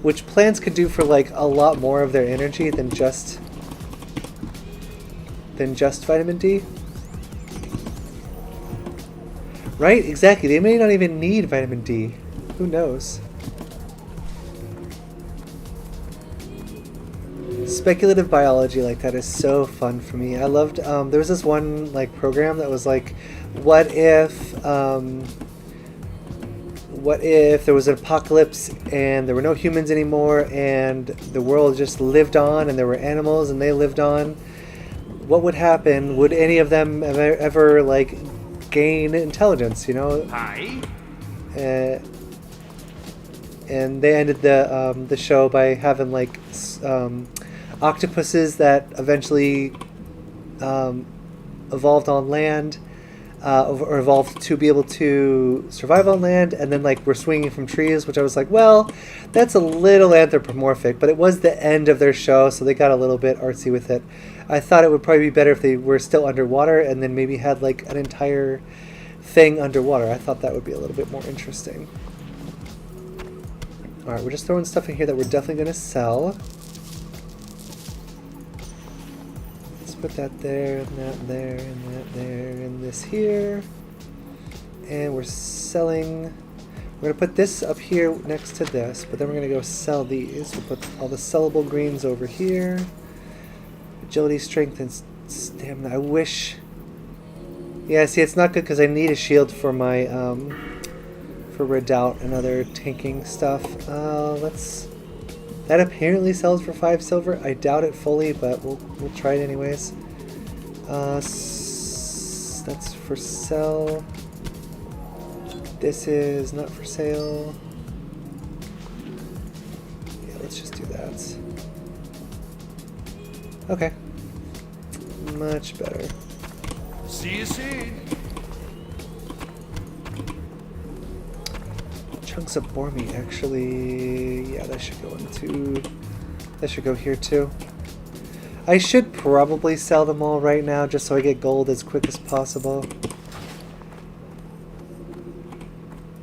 which plants could do for like a lot more of their energy than just vitamin D. Right? Exactly. They may not even need vitamin D. Who knows? Speculative biology like that is so fun for me. I loved, there was this one like program that was like, what if there was an apocalypse and there were no humans anymore and the world just lived on and there were animals and they lived on? What would happen? Would any of them ever like gain intelligence, you know? Hi. And they ended the show by having like octopuses that eventually evolved on land, or evolved to be able to survive on land, and then like were swinging from trees, which I was like, well, that's a little anthropomorphic, but it was the end of their show, so they got a little bit artsy with it. I thought it would probably be better if they were still underwater and then maybe had like an entire thing underwater. I thought that would be a little bit more interesting. Alright, we're just throwing stuff in here that we're definitely going to sell. Let's put that there, and that there, and that there, and this here. And we're selling... We're going to put this up here next to this, but then we're going to go sell these. We'll put all the sellable greens over here. Agility, strength, and stamina. I wish... Yeah, see, it's not good because I need a shield for my... for Redoubt and other tanking stuff. Let's... That apparently sells for 5 silver. I doubt it fully, but we'll try it anyways. That's for sell. This is not for sale. Yeah, let's just do that. Okay. Much better. See you soon. Chunks of boar meat, actually. Yeah, that should go into... That should go here too. I should probably sell them all right now just so I get gold as quick as possible.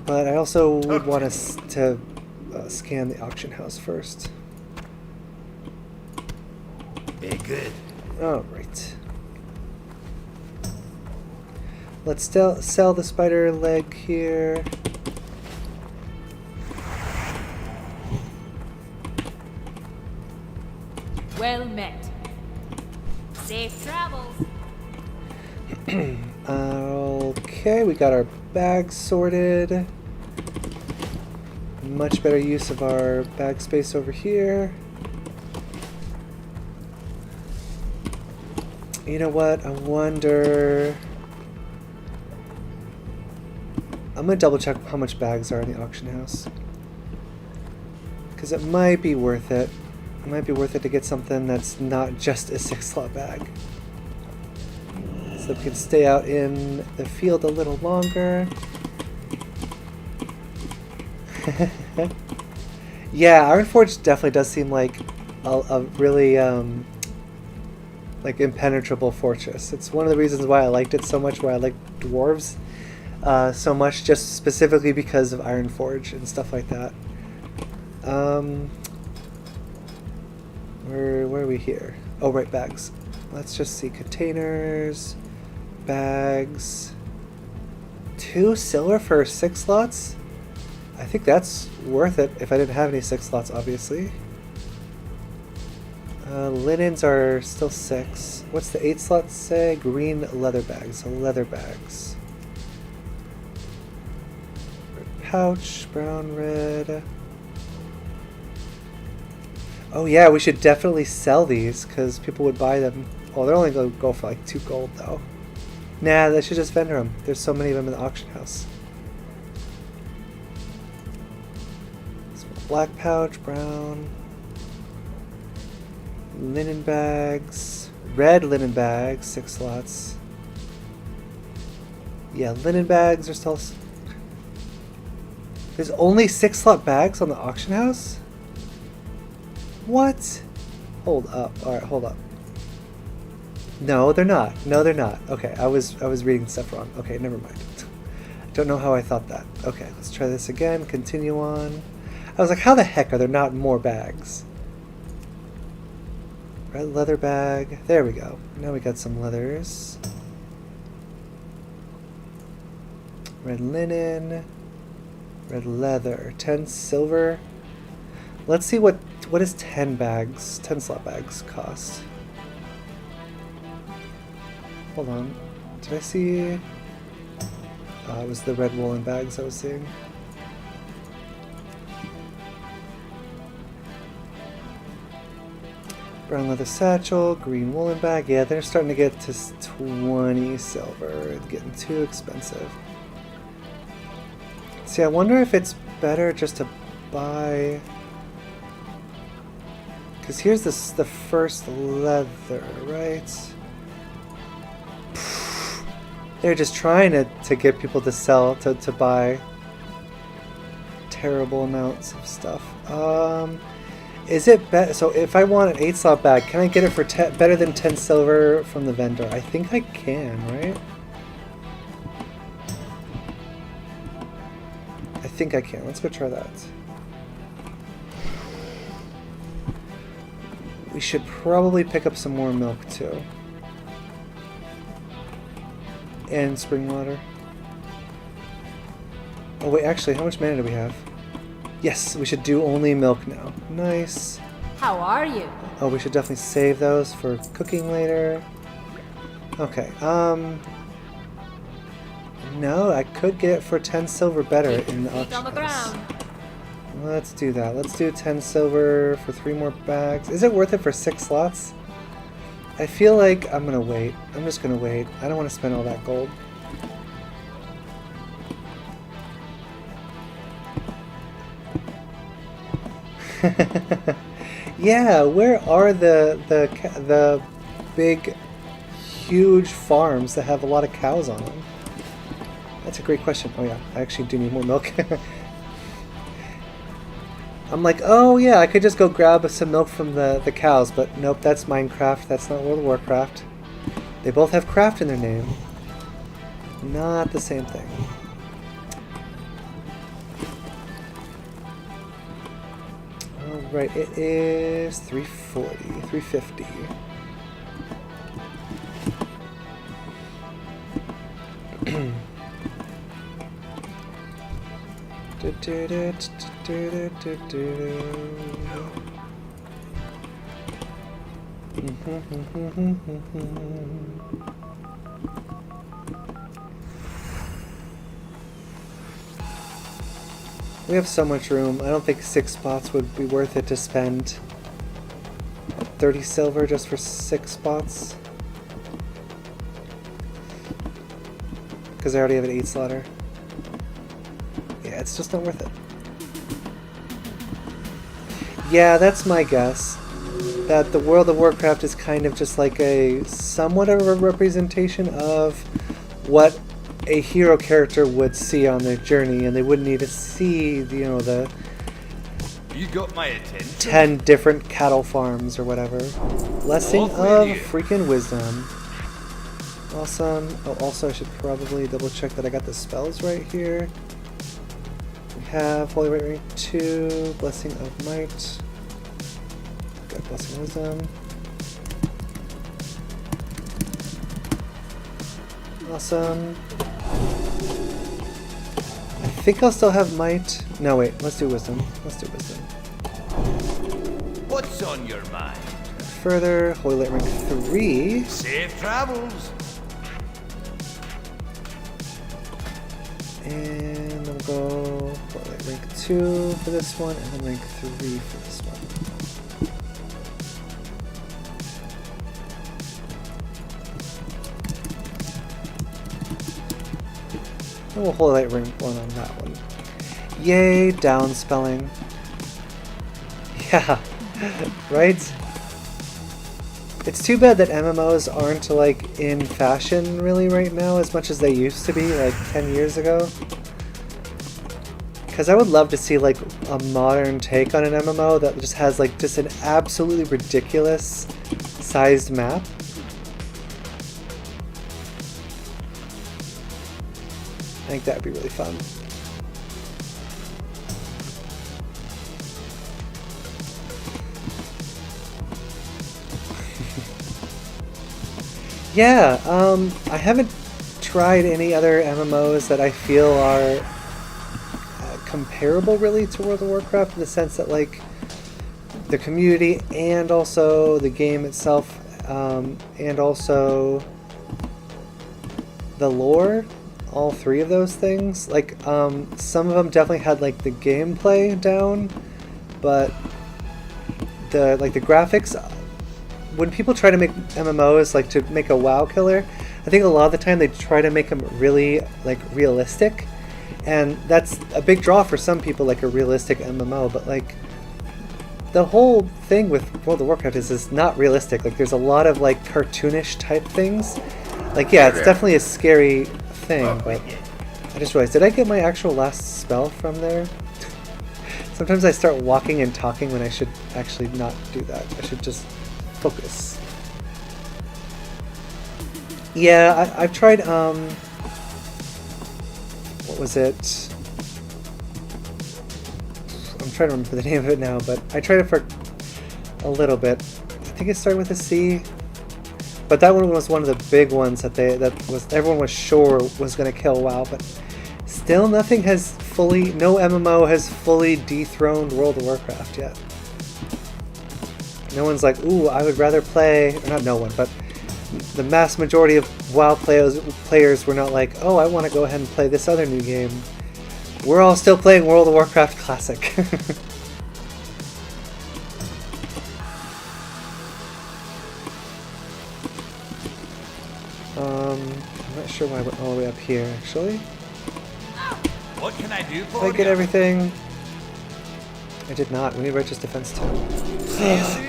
But I also would want us to scan the auction house first. Very good. Alright. Let's sell the spider leg here. Well met. Safe travels. Okay, we got our bags sorted. Much better use of our bag space over here. You know what? I wonder... I'm gonna double check how much bags are in the auction house. Because it might be worth it. It might be worth it to get something that's not just a 6-slot bag. So we can stay out in the field a little longer. Yeah, Ironforge definitely does seem like a really like impenetrable fortress. It's one of the reasons why I liked it so much, why I like dwarves so much, just specifically because of Ironforge and stuff like that. Where are we here? Oh, right, bags. Let's just see. Containers, bags. 2 silver for 6 slots? I think that's worth it if I didn't have any 6 slots, obviously. Linens are still 6. What's the 8 slots say? Green leather bags. Leather bags. Red pouch, brown, red. Oh yeah, we should definitely sell these because people would buy them. Oh, they're only going to go for like 2 gold though. Nah, they should just vendor them. There's so many of them in the auction house. Black pouch, brown. Linen bags. Red linen bags, 6 slots. Yeah, linen bags are still... There's only 6 slot bags on the auction house? What? Hold up. Alright, hold up. No, they're not. No, they're not. Okay, I was reading stuff wrong. Okay, never mind. Don't know how I thought that. Okay, let's try this again. Continue on. I was like, how the heck are there not more bags? Red leather bag. There we go. Now we got some leathers. Red linen. Red leather. 10 silver. Let's see what is 10 bags, 10 slot bags cost. Hold on. Did I see... it was the red woolen bags I was seeing. Brown leather satchel, green woolen bag. Yeah, they're starting to get to 20 silver. It's getting too expensive. See, I wonder if it's better just to buy... Because here's the first leather, right? They're just trying to get people to sell, to buy terrible amounts of stuff. Is it better? So if I want an 8-slot bag, can I get it for better than 10 silver from the vendor? I think I can, right? I think I can. Let's go try that. We should probably pick up some more milk too. And spring water. Oh wait, actually, how much mana do we have? Yes, we should do only milk now. Nice. How are you? Oh, we should definitely save those for cooking later. Okay, no, I could get it for 10 silver better in the Feet on the auction house. ground. Let's do that. Let's do 10 silver for 3 more bags. Is it worth it for 6 slots? I feel like I'm gonna wait. I'm just gonna wait. I don't want to spend all that gold. Yeah, where are the big, huge farms that have a lot of cows on them? That's a great question. Oh yeah, I actually do need more milk. I'm like, oh yeah, I could just go grab some milk from the cows, but nope, that's Minecraft, that's not World of Warcraft. They both have craft in their name. Not the same thing. Alright, it is 340, 350. We have so much room. I don't think 6 spots would be worth it to spend 30 silver just for 6 spots. Because I already have an 8 slotter. Yeah, it's just not worth it. Yeah, that's my guess. that the World of Warcraft is kind of just like a somewhat of a representation of what a hero character would see on their journey, and they wouldn't need to see, you know, the You got my attention. 10 different cattle farms or whatever. Blessing Off with of you. freaking wisdom. Awesome. Oh, also I should probably double check that I got the spells right here. We have Holy Right Ring 2, Blessing of Might. Got Blessing of Wisdom. Awesome. I think I'll still have Might. No, wait. Let's do Wisdom. Let's do Wisdom. What's on your mind? Further, Holy Light Ring 3. Safe travels. And then we'll go Holy Light Ring 2 for this one, and then Ring 3 for this one. And we'll Holy Light Ring 1 on that one. Yay, down spelling. Yeah, right? It's too bad that MMOs aren't like in fashion really right now as much as they used to be like 10 years ago. Because I would love to see like a modern take on an MMO that just has like just an absolutely ridiculous sized map. I think that would be really fun. Yeah, I haven't tried any other MMOs that I feel are comparable really to World of Warcraft, in the sense that like the community and also the game itself, and also the lore, all three of those things. Like some of them definitely had like the gameplay down, but the graphics, when people try to make MMOs like to make a WoW killer, I think a lot of the time they try to make them really like realistic, and that's a big draw for some people, like a realistic MMO. But like the whole thing with World of Warcraft is it's not realistic. Like there's a lot of like cartoonish type things. Like yeah, it's definitely a scary thing. But I just realized, did I get my actual last spell from there? Sometimes I start walking and talking when I should actually not do that. I should just focus. Yeah, I've tried, what was it? I'm trying to remember the name of it now, but I tried it for a little bit. I think it started with a C, but that one was one of the big ones that everyone was sure was going to kill WoW, but still nothing has fully, no MMO has fully dethroned World of Warcraft yet. No one's like, ooh, I would rather play, or not no one, but the mass majority of WoW players were not like, oh, I want to go ahead and play this other new game. We're all still playing World of Warcraft Classic. I'm not sure why I went all the way up here, actually. What can I do for Did I get you? everything? I did not. We need Righteous Defense too.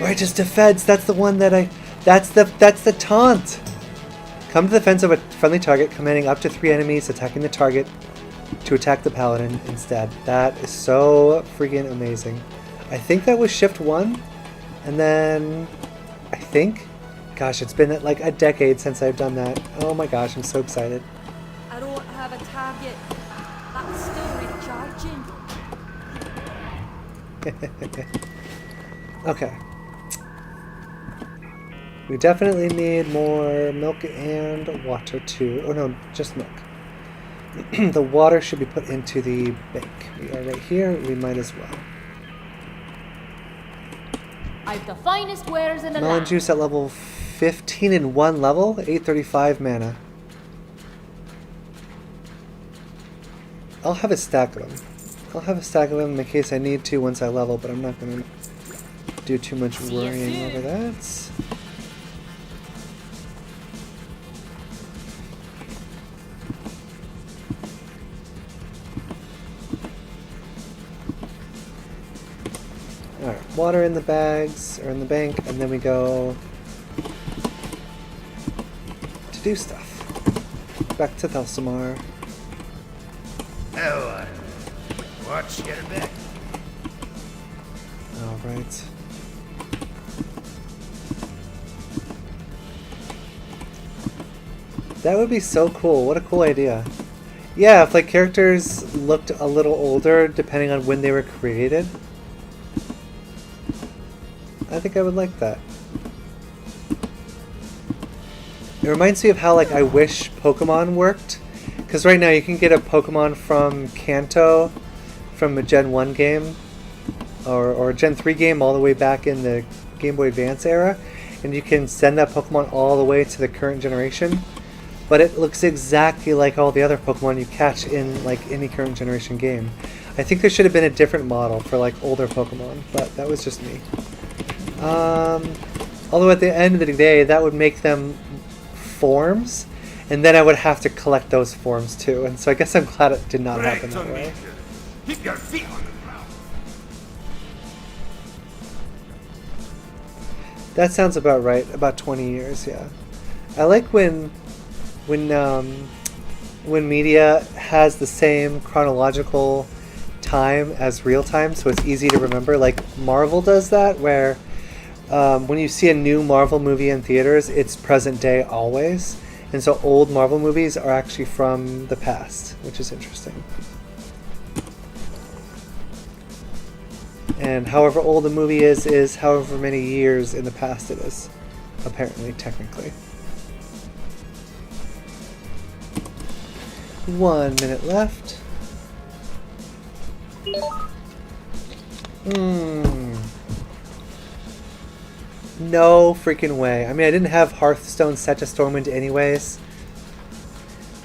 Righteous Defense! That's the one that that's the taunt! Come to the defense of a friendly target, commanding up to 3 enemies attacking the target to attack the Paladin instead. That is so freaking amazing. I think that was Shift 1, and then I think, gosh, it's been like a decade since I've done that. Oh my gosh, I'm so excited. I don't have a target. That's still recharging. Okay. We definitely need more milk and water too. Oh no, just milk. The water should be put into the bank. We are right here. We might as well. I've the finest wares in the Melon land. juice at level 15 in 1 level, 835 mana. I'll have a stack of them. I'll have a stack of them in case I need to once I level, but I'm not going to do too much See ya worrying soon. over that. Alright, water in the bags, or in the bank, and then we go to do stuff. Back to Thalsamar. Oh, watch your back. Alright. That would be so cool. What a cool idea. Yeah, if like characters looked a little older depending on when they were created. I think I would like that. It reminds me of how like I wish Pokemon worked. Because right now you can get a Pokemon from Kanto from a Gen 1 game or a Gen 3 game all the way back in the Game Boy Advance era. And you can send that Pokemon all the way to the current generation. But it looks exactly like all the other Pokemon you catch in like any current generation game. I think there should have been a different model for like older Pokemon, but that was just me. Although at the end of the day, that would make them forms, and then I would have to collect those forms too. And so I guess I'm glad it did not happen that way. Keep your feet on the ground. That sounds about right. About 20 years, yeah. I like when media has the same chronological time as real time, so it's easy to remember. Like Marvel does that, where when you see a new Marvel movie in theaters, it's present day always. And so old Marvel movies are actually from the past, which is interesting. And however old the movie is however many years in the past it is, apparently, technically. 1 minute left. No freaking way. I mean, I didn't have Hearthstone set to Stormwind anyways.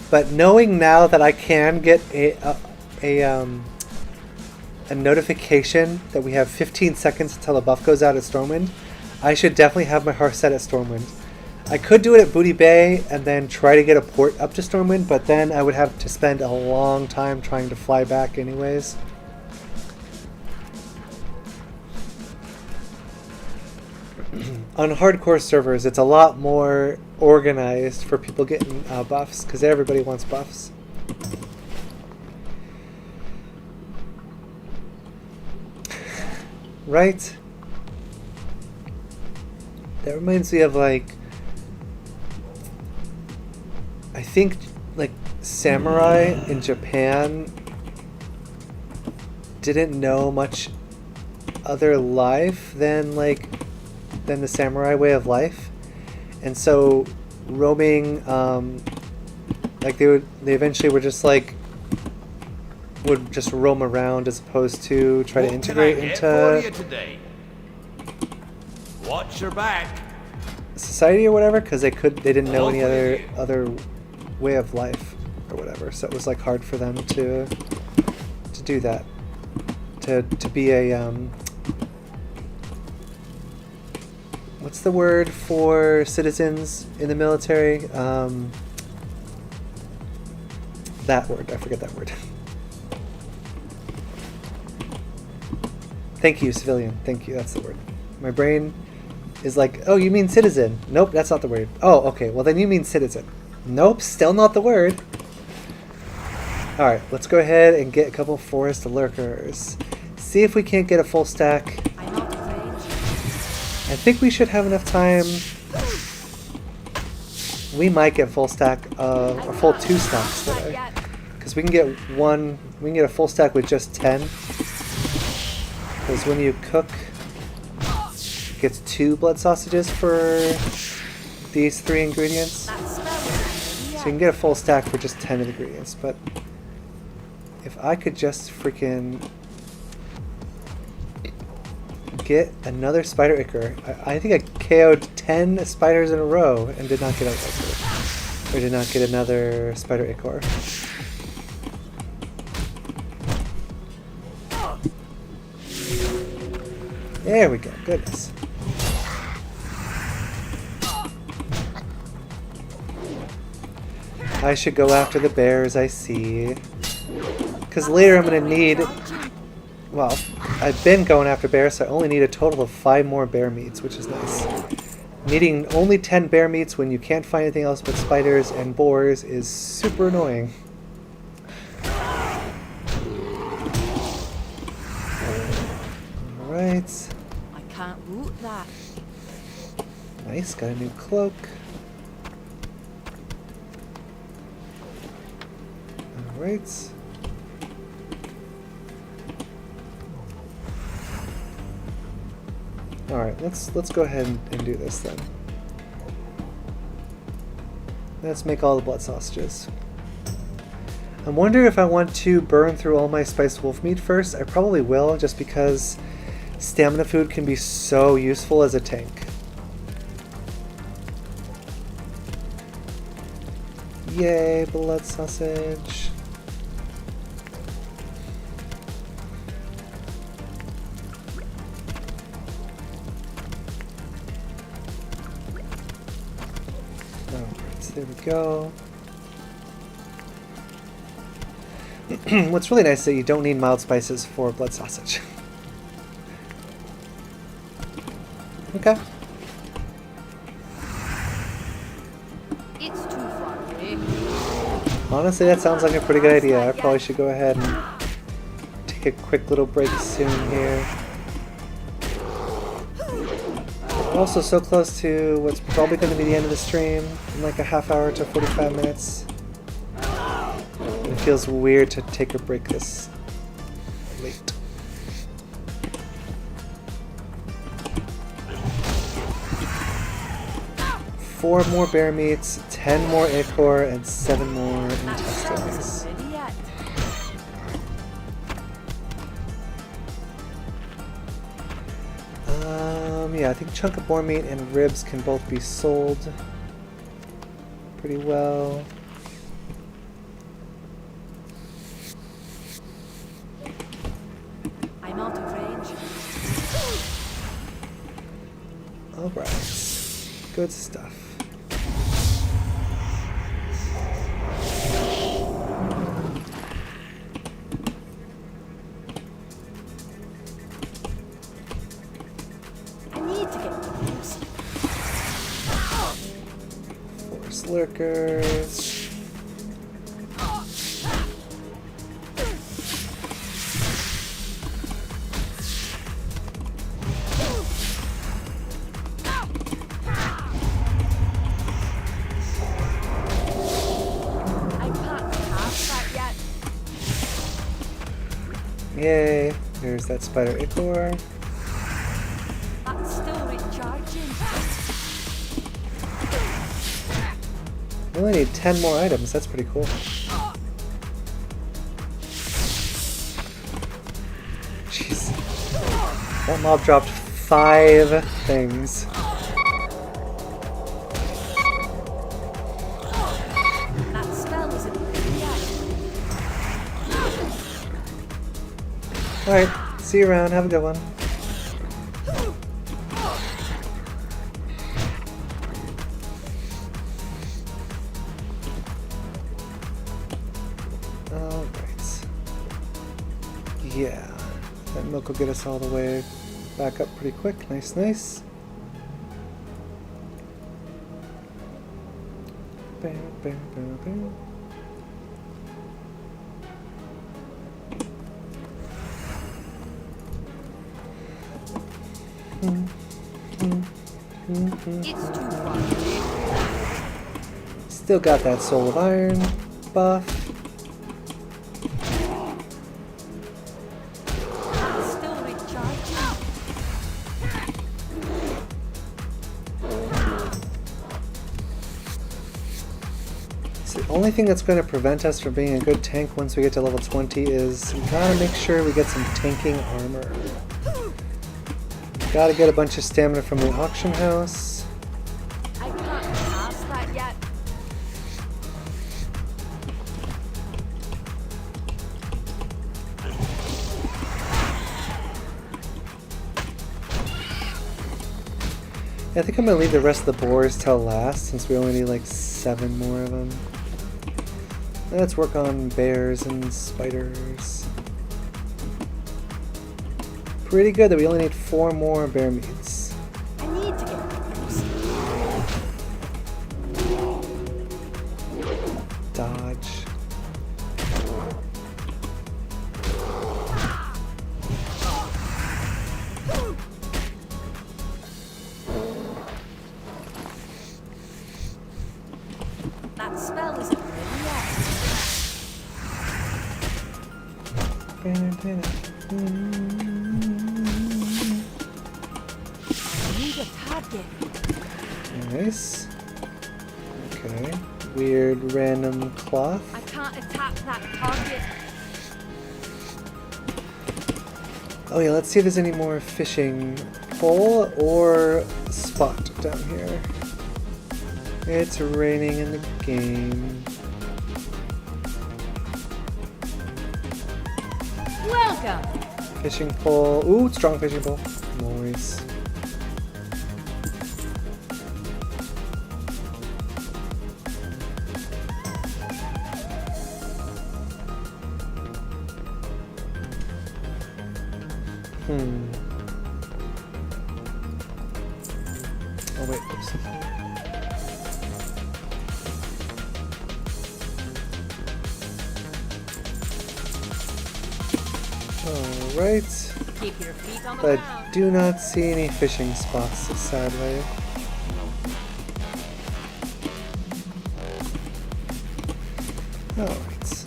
But knowing now that I can get a notification that we have 15 seconds until the buff goes out at Stormwind, I should definitely have my Hearth set at Stormwind. I could do it at Booty Bay and then try to get a port up to Stormwind, but then I would have to spend a long time trying to fly back anyways. On hardcore servers, it's a lot more organized for people getting buffs, because everybody wants buffs. Right? That reminds me of like, I think like samurai in Japan didn't know much other life than the samurai way of life, and so roaming, like they eventually were just like would just roam around as opposed to try to integrate into Watch your back. society or whatever, because they didn't know any other way of life or whatever, so it was like hard for them to do that, to be a what's the word for citizens in the military? That word, I forget that word. Thank you, civilian. Thank you, that's the word. My brain is like, oh, you mean citizen. Nope, that's not the word. Oh, okay, well then you mean citizen. Nope, still not the word. Alright, let's go ahead and get a couple forest lurkers. See if we can't get a full stack. I think we should have enough time. We might get full stack or full 2 stacks today. Because we can get a full stack with just 10. Because when you cook, it gets 2 blood sausages for these 3 ingredients. So you can get a full stack for just 10 of the ingredients. But if I could just freaking get another spider ichor. I think I KO'd 10 spiders in a row and did not get a ichor. Or did not get another spider ichor. There we go. Goodness. I should go after the bears, I see. Because later I'm going to need... well, I've been going after bears, so I only need a total of 5 more bear meats, which is nice. Needing only 10 bear meats when you can't find anything else but spiders and boars is super annoying. Alright. I can't loot that. Nice, got a new cloak. Alright. Alright, let's go ahead and do this then. Let's make all the blood sausages. I'm wondering if I want to burn through all my spiced wolf meat first. I probably will, just because stamina food can be so useful as a tank. Yay, blood sausage. Alright, so there we go. What's really nice is that you don't need mild spices for blood sausage. Okay. It's too far away. Honestly, that sounds like a pretty good idea. I probably should go ahead and take a quick little break soon here. We're also so close to what's probably going to be the end of the stream in like a half hour to 45 minutes. It feels weird to take a break this late. Four more bear meats, 10 more ichor, and 7 more intestines. Ready yet? Yeah, I think chunk of boar meat and ribs can both be sold pretty well. I'm out of range. Alright, good stuff. I need to get close. Forest lurkers. I can't cast that yet. Yay, there's that spider ichor. That's still recharging. We only need 10 more items, that's pretty cool. Jeez. That mob dropped 5 things. That spell isn't ready yet. Alright, see you around, have a good one. Alright. Yeah, that milk will get us all the way back up pretty quick. Nice, nice. Bow, bow, bow, bow. It's too far away. Still got that Soul of Iron buff. That's still recharging. So the only thing that's going to prevent us from being a good tank once we get to level 20 is we gotta make sure we get some tanking armor. Gotta get a bunch of stamina from the auction house. I can't cast that yet. Yeah, I think I'm gonna leave the rest of the boars till last since we only need like 7 more of them. Let's work on bears and spiders. pretty good that we only need 4 more bear meats. I need to get close. Dodge. That spell isn't ready yet. I need a target. Nice. Okay. Weird random cloth. I can't attack that target. Oh yeah, let's see if there's any more fishing pole or spot down here. It's raining in the game. Welcome! Fishing pole. Ooh, strong fishing pole. Nice. Oh wait, oops. Alright. Keep your feet on the But ground. do not see any fishing spots, sadly. Alright.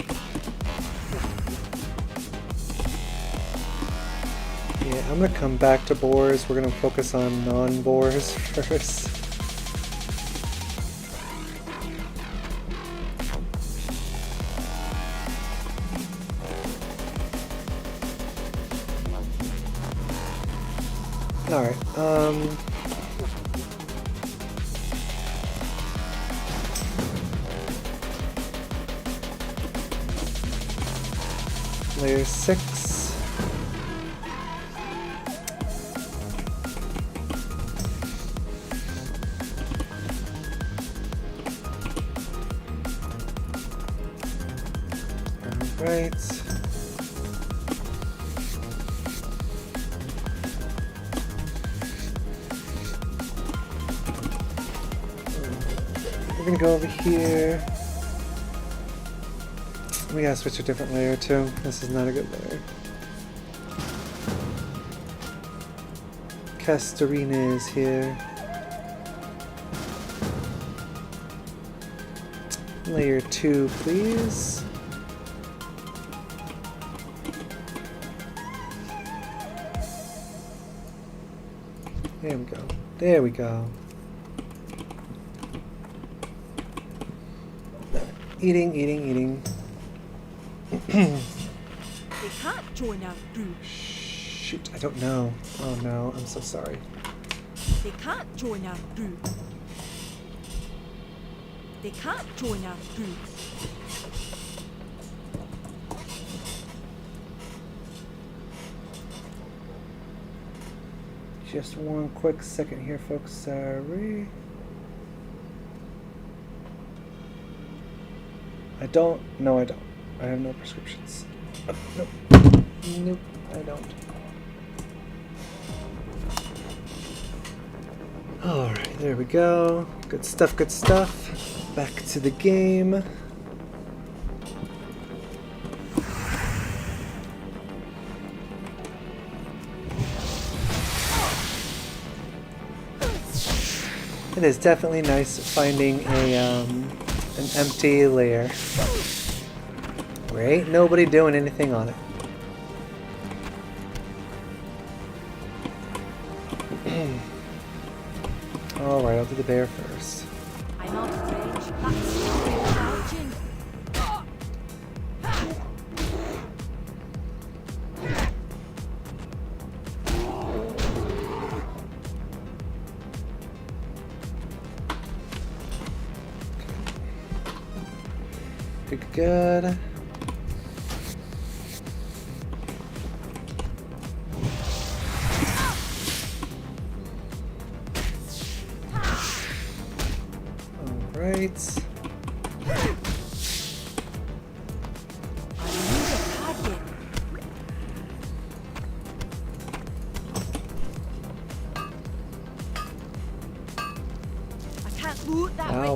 Yeah, I'm gonna come back to boars. We're gonna focus on non-boars first. Alright, layer 6. Alright. We're gonna go over here. We gotta switch to a different layer too. This is not a good layer. Castorina is here. Layer 2, please. There we go. There we go. Eating, eating, eating. They can't join our group. Shoot, I don't know. Oh no, I'm so sorry. They can't join our group. They can't join our group. Just one quick second here, folks. Sorry. I don't. No, I don't. I have no prescriptions. Oh, nope. Nope, I don't. Alright, there we go. Good stuff, good stuff. Back to the game. It is definitely nice finding an empty layer where ain't nobody doing anything on it. Alright, I'll do the bear first. I'm out of range. That's encouraging. Good, good. Alright.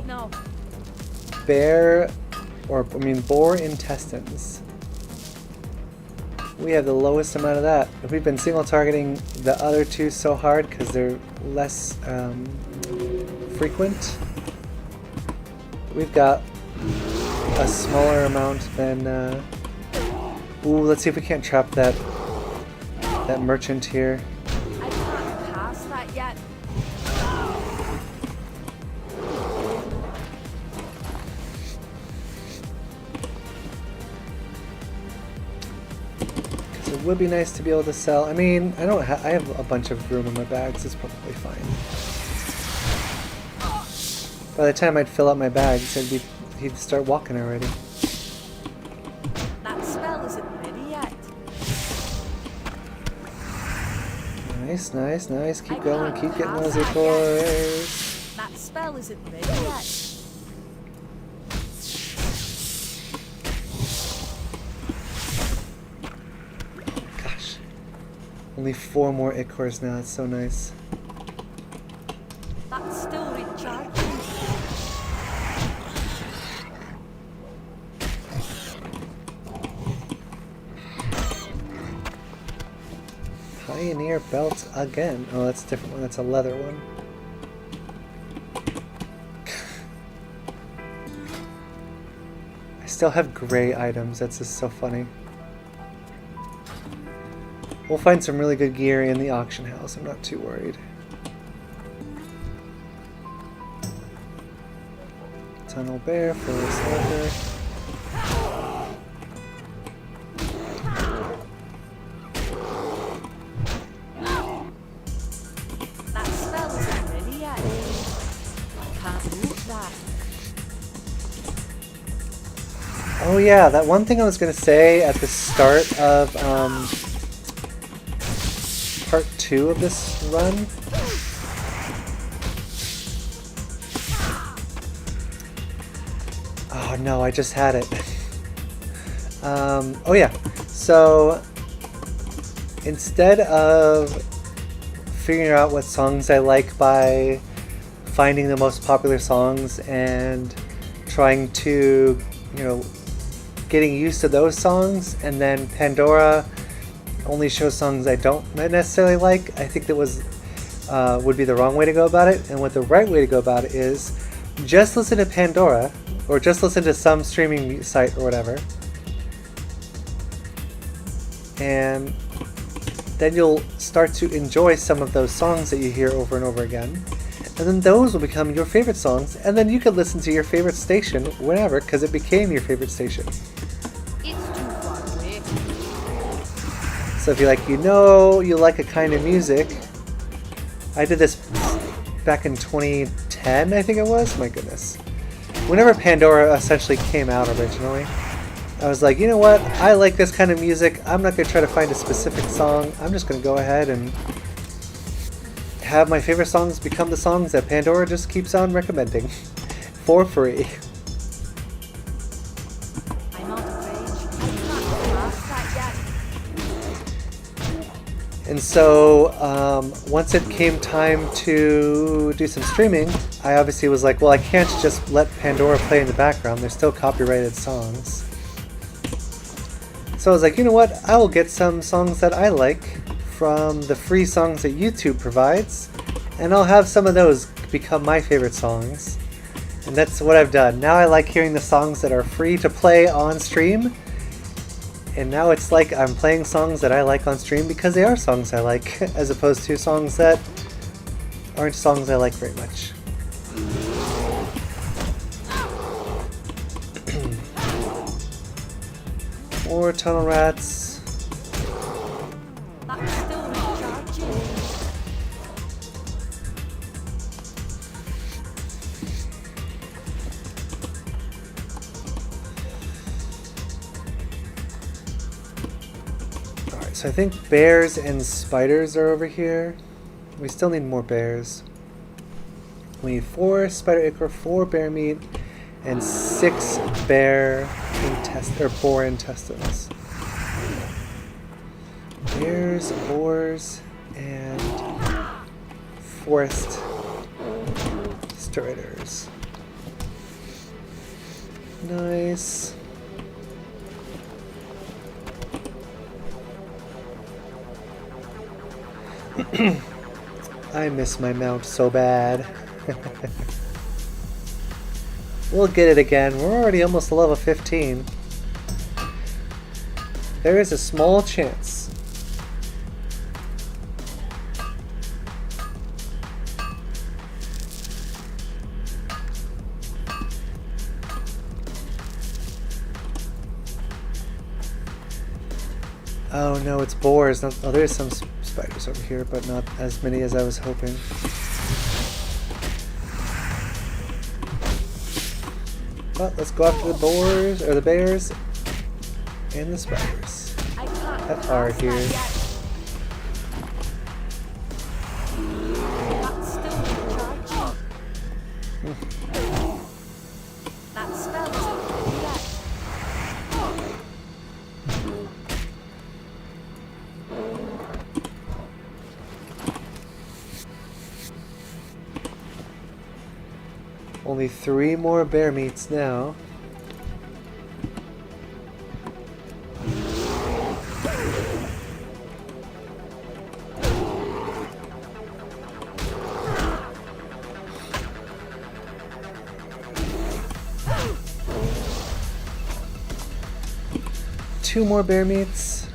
Wow. Right now. Boar intestines. We have the lowest amount of that. We've been single targeting the other two so hard because they're less frequent. We've got a smaller amount than. Ooh, let's see if we can't trap that merchant here. I can't cast that yet. It would be nice to be able to sell. I mean, I have a bunch of room in my bags. It's probably fine. By the time I'd fill up my bags, he'd start walking already. That spell isn't ready yet. Nice, nice, nice. Keep I going. can't Keep getting cast those that yet. ichors. That spell isn't ready yet. Gosh. Only 4 more ichors now. It's so nice. That's still recharging. Pioneer belt again. Oh, that's a different one. That's a leather one. I still have gray items. That's just so funny. We'll find some really good gear in the auction house. I'm not too worried. Tunnel bear, forest leather. That spell isn't ready yet. Can't move that. Oh yeah, that one thing I was gonna say at the start of part 2 of this run. Oh no, I just had it. Oh yeah, so instead of figuring out what songs I like by finding the most popular songs and trying to, getting used to those songs, and then Pandora only shows songs I don't necessarily like, I think that would be the wrong way to go about it. And what the right way to go about it is just listen to Pandora, or just listen to some streaming site or whatever, and then you'll start to enjoy some of those songs that you hear over and over again, and then those will become your favorite songs, and then you can listen to your favorite station whenever, because it became your favorite station. It's too far away. So if you like a kind of music, I did this back in 2010, I think it was. My goodness. Whenever Pandora essentially came out originally, I was like, you know what? I like this kind of music. I'm not going to try to find a specific song. I'm just going to go ahead and have my favorite songs become the songs that Pandora just keeps on recommending for free. I'm out of range. I can't cast that yet. And so once it came time to do some streaming, I obviously was like, well, I can't just let Pandora play in the background. They're still copyrighted songs. So I was like, you know what? I will get some songs that I like from the free songs that YouTube provides, and I'll have some of those become my favorite songs. And that's what I've done. Now I like hearing the songs that are free to play on stream. And now it's like I'm playing songs that I like on stream because they are songs I like, as opposed to songs that aren't songs I like very much. More tunnel rats. That's still recharging. Alright, so I think bears and spiders are over here. We still need more bears. We need 4 spider ichor, 4 bear meat, and 6 boar intestines. Bears, boars, and forest striders. Nice. I miss my mount so bad. We'll get it again. We're already almost level 15. There is a small chance. Oh no, it's boars. Not, oh, there's some spiders over here, but not as many as I was hoping. Well, let's go after the boars, or the bears, and the spiders I can't that are cast here. that yet. That's still recharging. That spell isn't ready yet. Only 3 more bear meats now. Two more bear meats.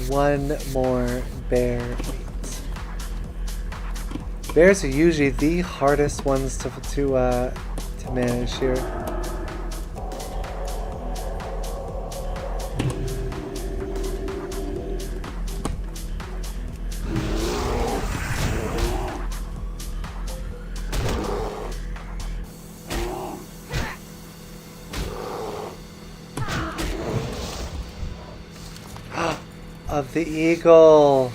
One more bear meat. Bears are usually the hardest ones to manage here. Of the eagle.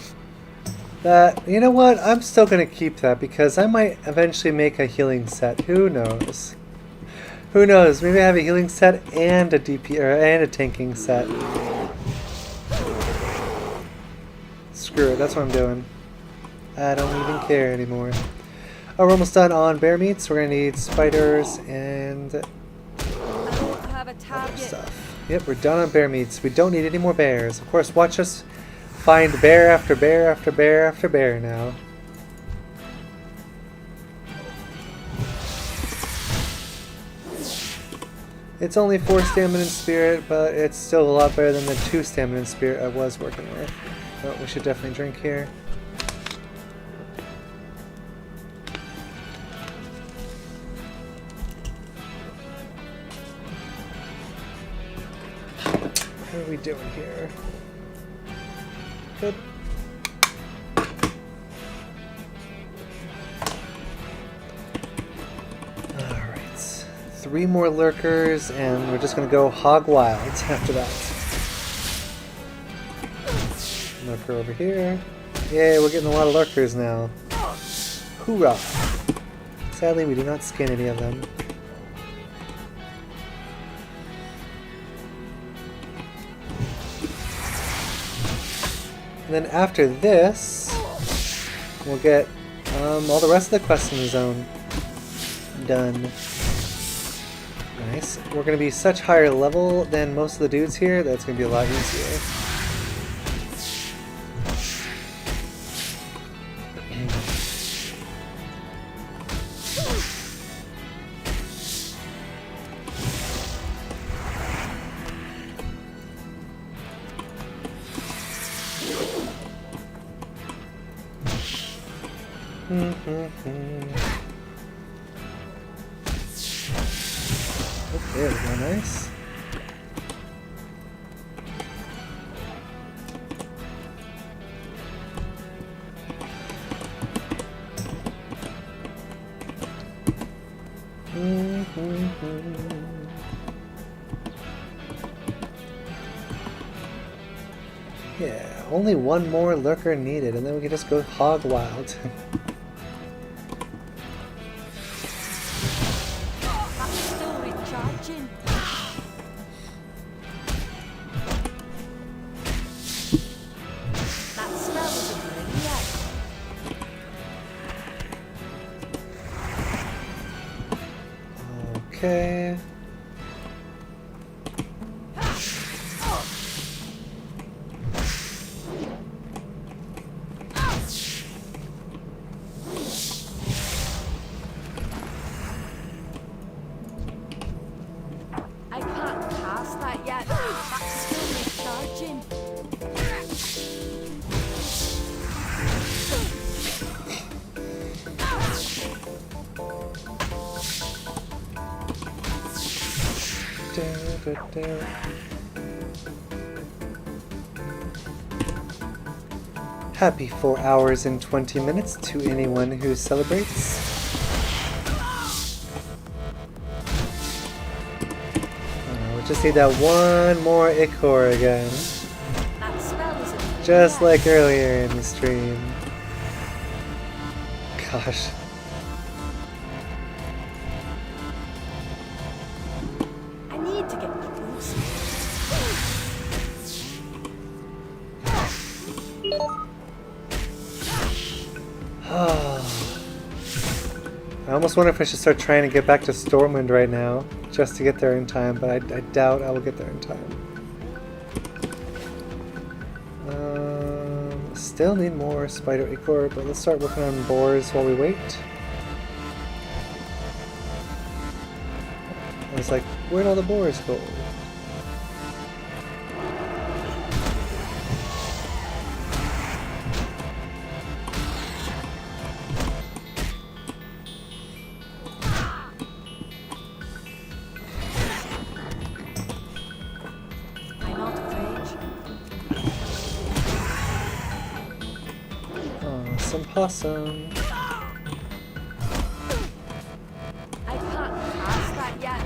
That, you know what? I'm still gonna keep that because I might eventually make a healing set. Who knows? Who knows? Maybe I have a healing set and a DP and a tanking set. Screw it. That's what I'm doing. I don't even care anymore. Oh, we're almost done on bear meats. We're gonna need spiders and I don't have a other target. stuff. Yep, we're done on bear meats. We don't need any more bears. Of course, watch us find bear after bear after bear after bear now. It's only 4 stamina and spirit, but it's still a lot better than the 2 stamina and spirit I was working with. But we should definitely drink here. What are we doing here? Good. Alright. 3 more lurkers, and we're just gonna go hog wild after that. Lurker over here. Yay, we're getting a lot of lurkers now. Hoorah! Sadly, we do not skin any of them. And then after this, we'll get all the rest of the quests in the zone done. Nice. We're going to be such higher level than most of the dudes here, that's going to be a lot easier. Oh, there we go, nice. Yeah, only one more lurker needed, and then we can just go hog wild. charging. That spell isn't ready yet. Okay. I can't cast that yet. That skill is charging. Happy 4 hours and 20 minutes to anyone who celebrates. We just need that one more ichor again. That spell isn't ready Just yet. like earlier in the stream. Gosh. I need to get closer. I almost wonder if I should start trying to get back to Stormwind right now, just to get there in time, but I doubt I will get there in time. Still need more spider ichor, but let's start working on boars while we wait. I was like, where'd all the boars go? I'm out of rage. Oh, some possum. I can't cast that yet.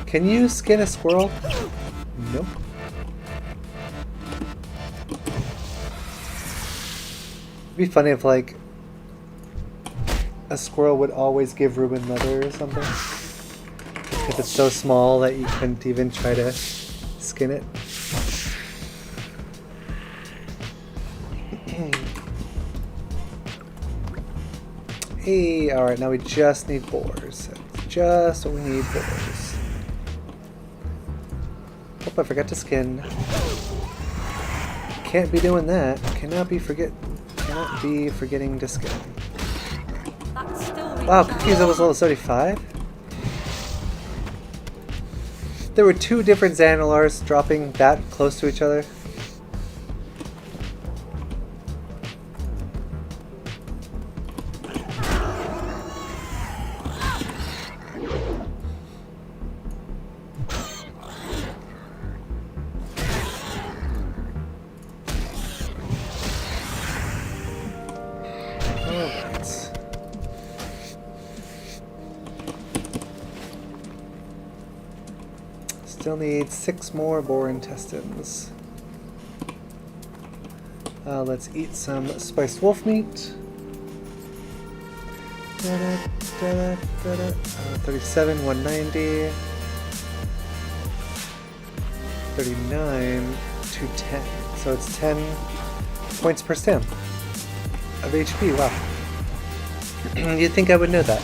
Can you skin a squirrel? Nope. It'd be funny if, like, a squirrel would always give Ruben leather or something. If it's so small that you couldn't even try to skin it. Hey, alright, now we just need boars. Just what we need, boars. Oh, I forgot to skin. Can't be doing that. Cannot be forgetting to skin. That's still Wow, Cookies was level 75? There were two different Xanilars dropping that close to each other. Alright. Still need 6 more boar intestines. Let's eat some spiced wolf meat. 37, 190. 39 to 10. So it's 10 points per stem of HP. Wow. You'd think I would know that.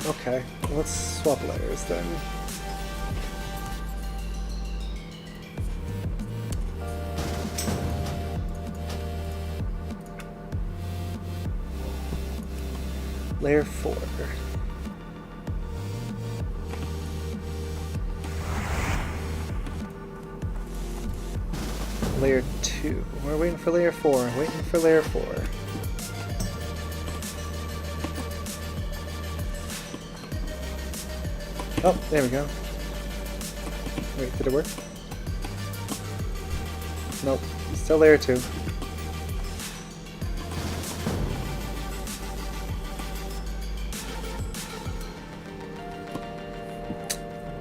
Okay. Let's swap layers then. Layer 4. Layer 2. We're waiting for layer 4. Waiting for layer 4. Oh, there we go. Wait, did it work? Nope. Still layer 2.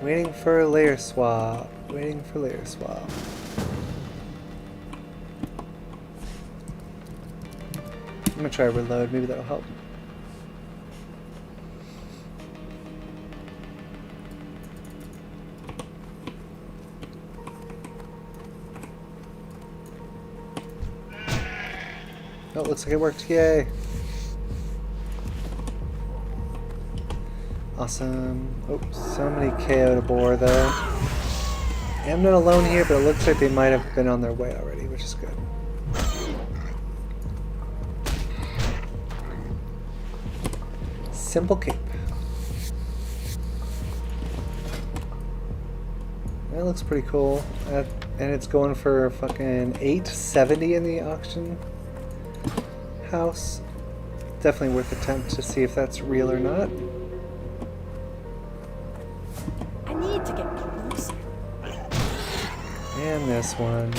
Waiting for a layer swap. Waiting for layer swap. I'm gonna try reload, maybe that'll help. Oh, looks like it worked. Yay! Awesome. Oh, somebody KO'd a boar though. I'm not alone here, but it looks like they might have been on their way already, which is good. Simple cape. That looks pretty cool. And it's going for fucking $870 in the auction house. Definitely worth attempt to see if that's real or not. I need to get closer. And this one.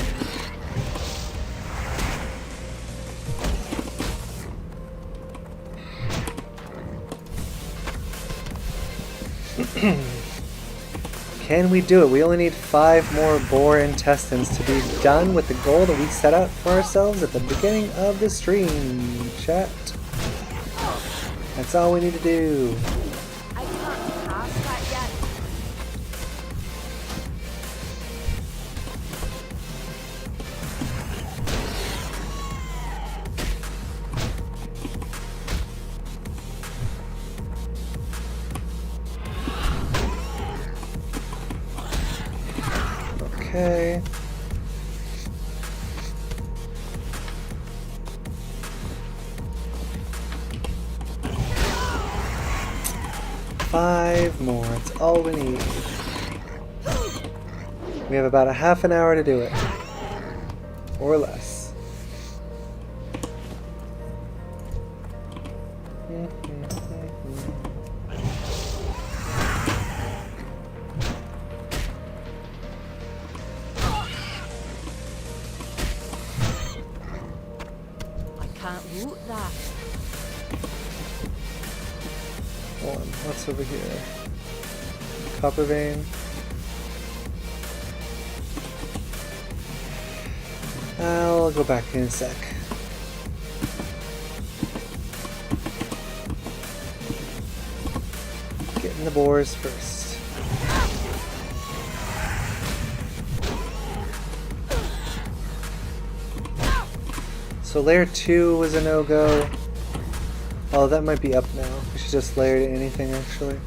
Can we do it? We only need 5 more boar intestines to be done with the goal that we set out for ourselves at the beginning of the stream, chat. That's all we need to do. I can't pass that yet. Okay. Five more. It's all we need. We have about a half an hour to do it. Or less. Can't root that. Hold on, what's over here? Copper vein. I'll go back in a sec. Getting the boars first. So layer 2 was a no-go. Oh, that might be up now. We should just layer to anything, actually.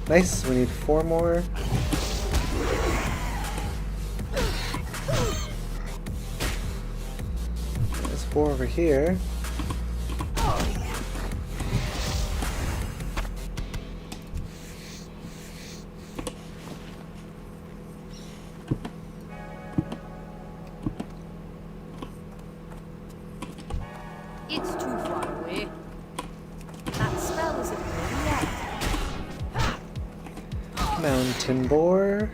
Nice, we need 4 more. There's 4 over here. It's too far away. That spell isn't ready yet. Mountain boar.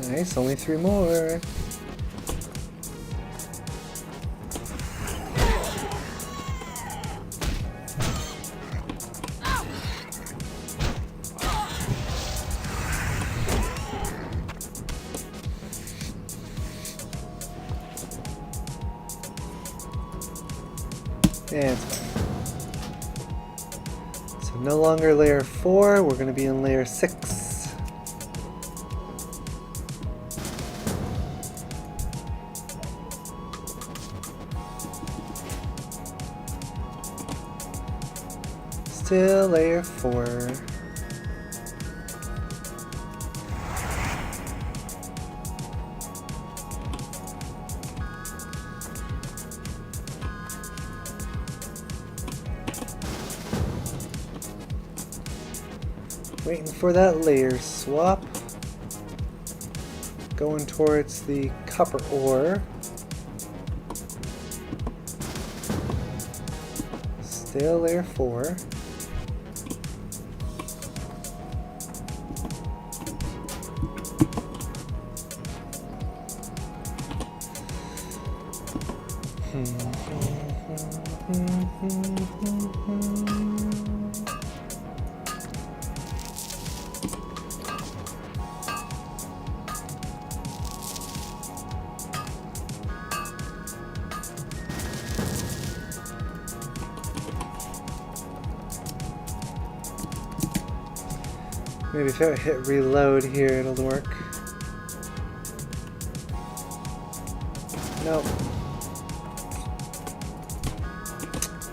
Nice, only 3 more. Yeah, it's fine. So no longer layer 4, we're going to be in layer 6. Still layer 4. Waiting for that layer swap. Going towards the copper ore. Still layer 4. Maybe if I hit reload here, it'll work. Nope.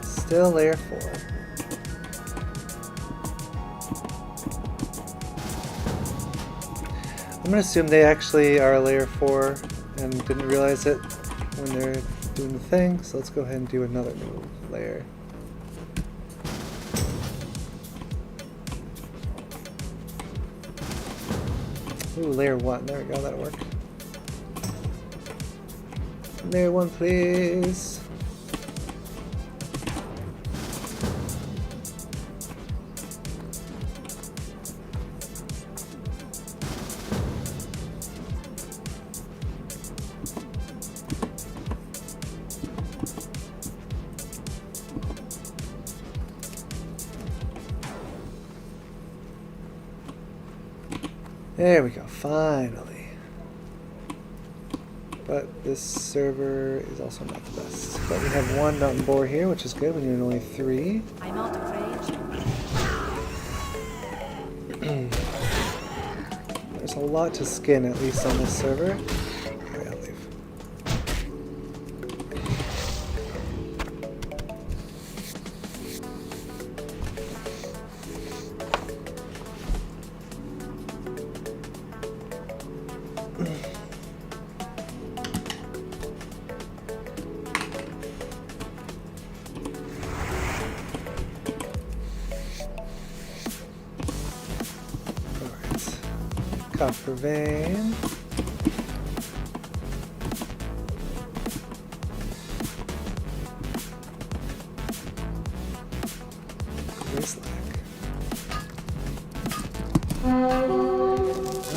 Still layer 4. I'm gonna assume they actually are layer 4 and didn't realize it when they're doing the thing, so let's go ahead and do another new layer. Ooh, layer 1. There we go, that'll work. Layer 1, please. There we go, finally. But this server is also not the best. But we have one mountain boar here, which is good. We need only 3. I'm out of range. There's a lot to skin, at least on this server. Alright, I'll leave. Copper vein.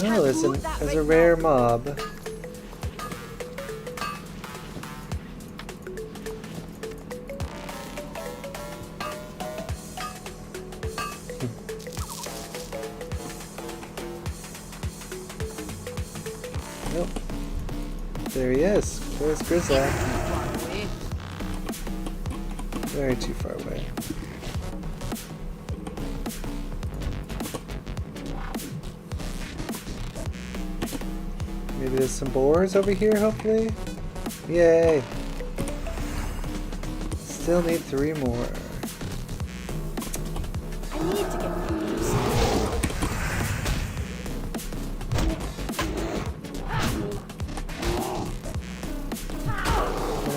Oh, there's a rare mob. Nope. There he is. Where's Crusade? Very too far away. Maybe there's some boars over here, hopefully? Yay! Still need 3 more. I need to get these.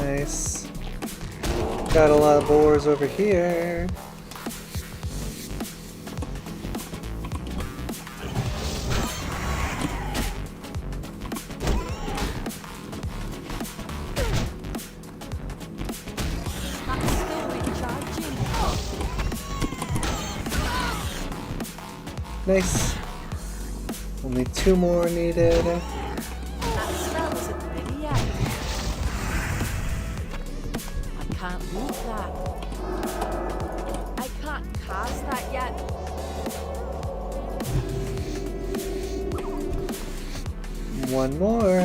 Nice. Got a lot of boars over here. I'm still recharging. Nice. Only 2 more needed. That spell isn't ready yet. I can't move that. I can't cast that yet. One more.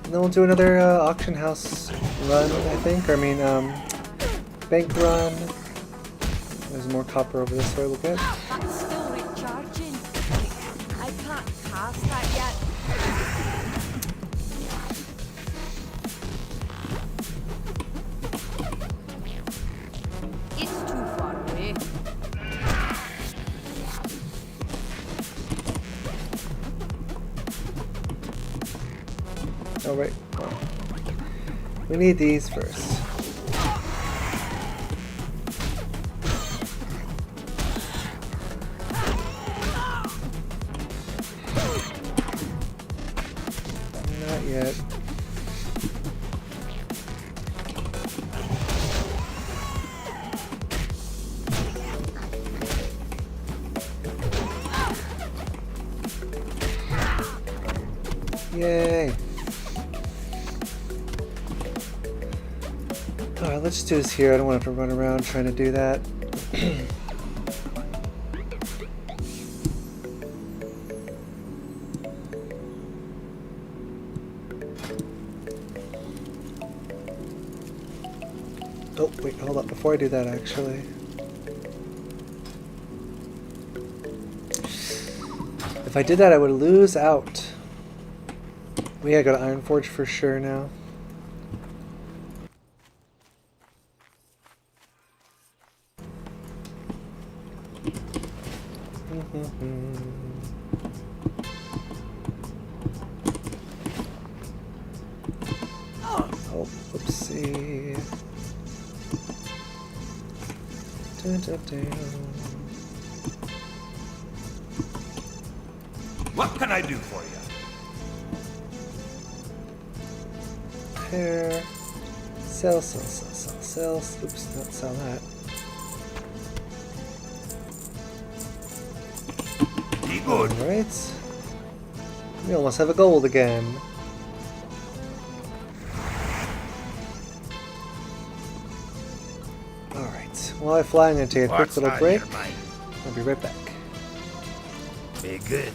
And then we'll do another auction house run, I think. Or I mean, bank run. There's more copper over this way we'll get. That's still recharging. I can't cast that yet. It's too far away. Oh, right. Well, we need these first. Not yet. Yay! let's just do this here. I don't want to have to run around trying to do that. Oh, wait, hold up. Before I do that, actually. If I did that, I would lose out. We gotta go to Ironforge for sure now. Oh, whoopsie. Dun, dun, dun. What can I do for you? Repair. Sell. Oops, don't sell that. Be good. Alright. We almost have a gold again. Alright. While I fly, I'm going to take a quick What's little on break. your mind? I'll be right back. Be good.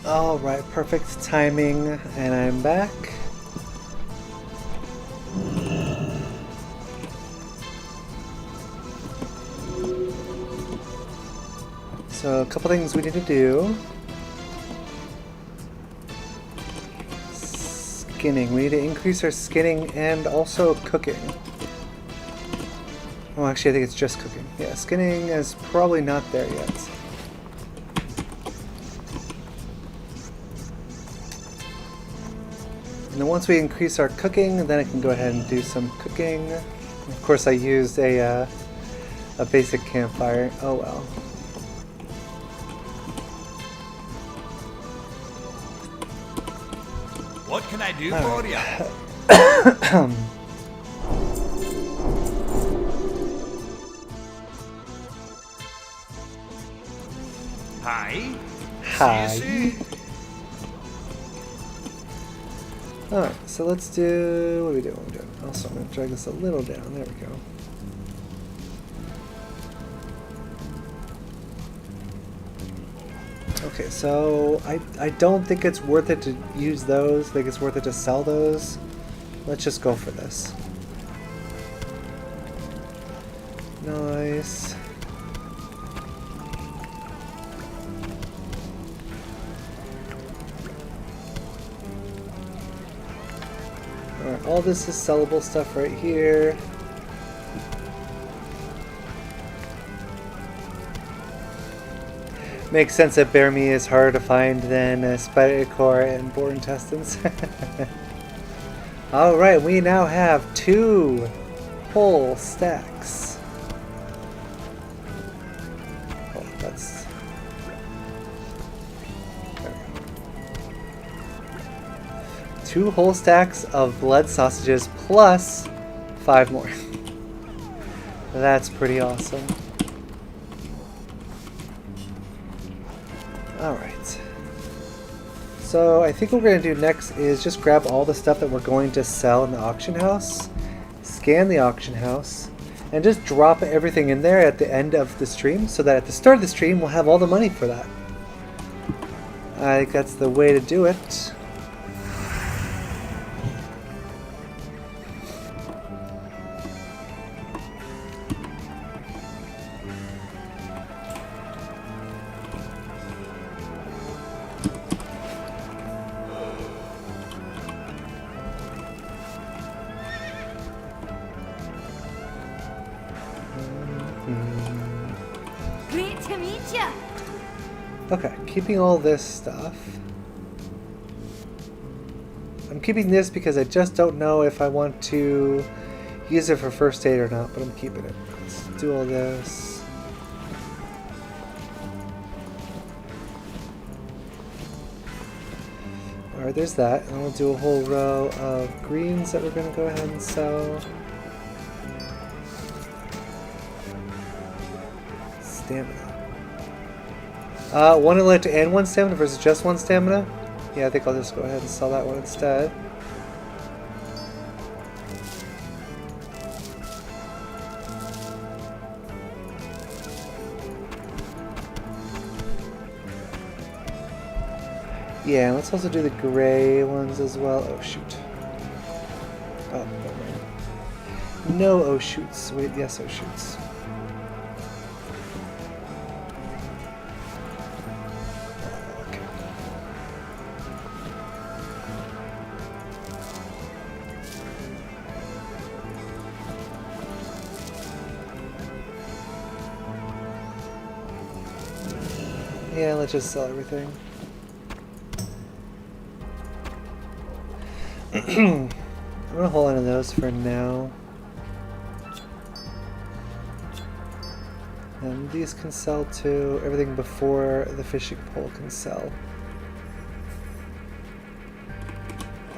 Alright, perfect timing, and I'm back. So, a couple things we need to do. Skinning. We need to increase our skinning and also cooking. Oh, actually, I think it's just cooking. Yeah, skinning is probably not there yet. And then once we increase our cooking, then I can go ahead and do some cooking. Of course, I used a basic campfire. Oh well. What can I do for you? Hi. Hi. See you soon. Alright, so let's do... What are we doing? Also, I'm going to drag this a little down. There we go. Okay, so I don't think it's worth it to use those. I think it's worth it to sell those. Let's just go for this. Nice. Alright, all this is sellable stuff right here. Makes sense that bear meat is harder to find than spider core and boar intestines. Alright, we now have 2 whole stacks 2 whole stacks of blood sausages plus 5 more. That's pretty awesome. Alright. So I think what we're going to do next is just grab all the stuff that we're going to sell in the auction house, scan the auction house, and just drop everything in there at the end of the stream so that at the start of the stream we'll have all the money for that. I think that's the way to do it. Great to meet you. Okay, keeping all this stuff. I'm keeping this because I just don't know if I want to use it for first aid or not, but I'm keeping it. Let's do all this. Alright, there's that. And we'll do a whole row of greens that we're going to go ahead and sell. Stamina. 1 elect and 1 stamina versus just 1 stamina? Yeah, I think I'll just go ahead and sell that one instead. Yeah, let's also do the gray ones as well. Oh, shoot. Oh, never mind. No oh shoots. Wait, yes, oh shoots. Yeah, let's just sell everything. I'm gonna hold on to those for now. And these can sell too. Everything before the fishing pole can sell.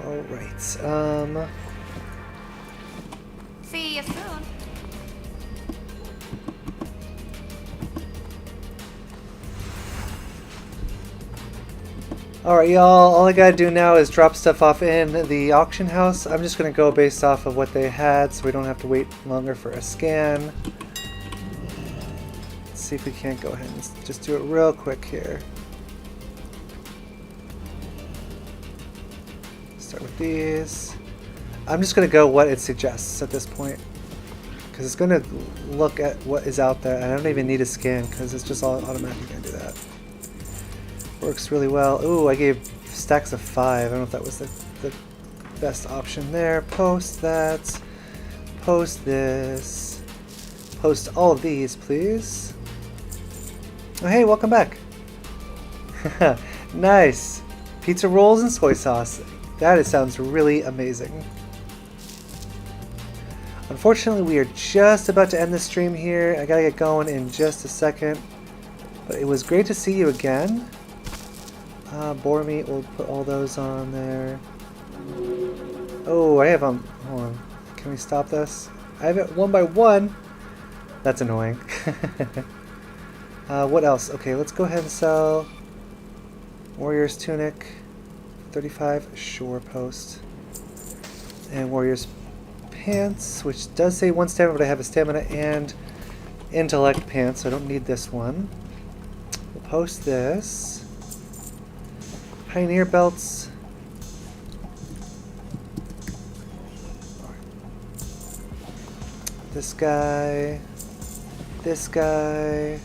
Alright, See you soon. Alright y'all, all I gotta do now is drop stuff off in the auction house. I'm just gonna go based off of what they had so we don't have to wait longer for a scan. Let's see if we can't go ahead and just do it real quick here. Start with these. I'm just gonna go what it suggests at this point, because it's gonna look at what is out there and I don't even need a scan because it's just all automatically gonna do that. Works really well. Ooh, I gave stacks of 5. I don't know if that was the best option there. Post that. Post this. Post all of these, please. Oh, hey, welcome back. Nice. Pizza rolls and soy sauce. That sounds really amazing. Unfortunately, we are just about to end the stream here. I gotta get going in just a second. But it was great to see you again. Boar meat, we'll put all those on there. Oh, I have hold on. Can we stop this? I have it 1 by 1. That's annoying. What else? Okay, let's go ahead and sell Warrior's Tunic. 35, sure, post. And Warrior's Pants, which does say 1 stamina, but I have a stamina and intellect pants, so I don't need this one. We'll post this. Pioneer belts. This guy. This guy.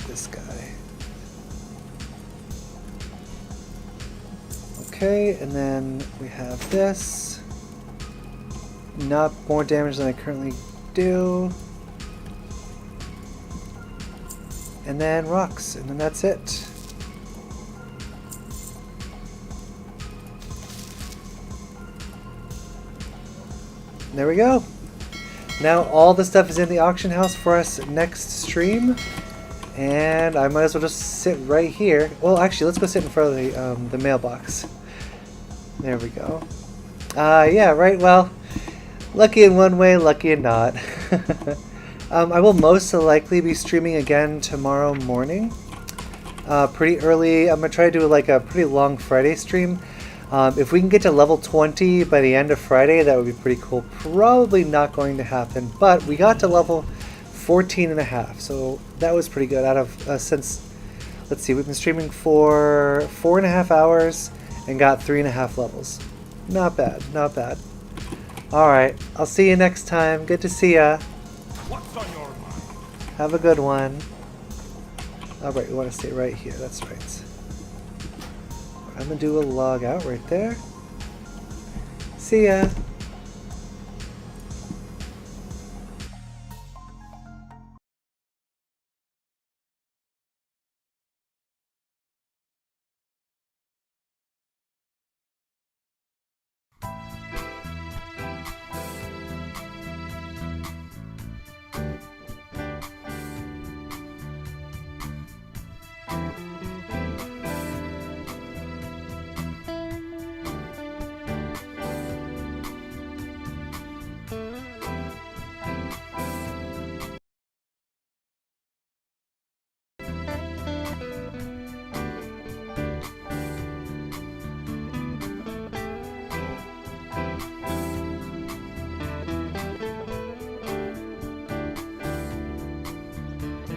This guy. Okay, and then we have this. Not more damage than I currently do. And then rocks, and then that's it. There we go. Now all the stuff is in the auction house for us next stream. And I might as well just sit right here. Well, actually, let's go sit in front of the mailbox. There we go. Yeah, right, well, lucky in one way, lucky in not. I will most likely be streaming again tomorrow morning. Pretty early. I'm going to try to do like a pretty long Friday stream. If we can get to level 20 by the end of Friday, that would be pretty cool. Probably not going to happen, but we got to level 14 and a half, so that was pretty good. Out of since, let's see, we've been streaming for 4.5 hours and got 3.5 levels. Not bad, not bad. Alright, I'll see you next time. Good to see ya. What's on your mind? Have a good one. Alright, we want to stay right here, that's right. I'm gonna do a log out right there. See ya.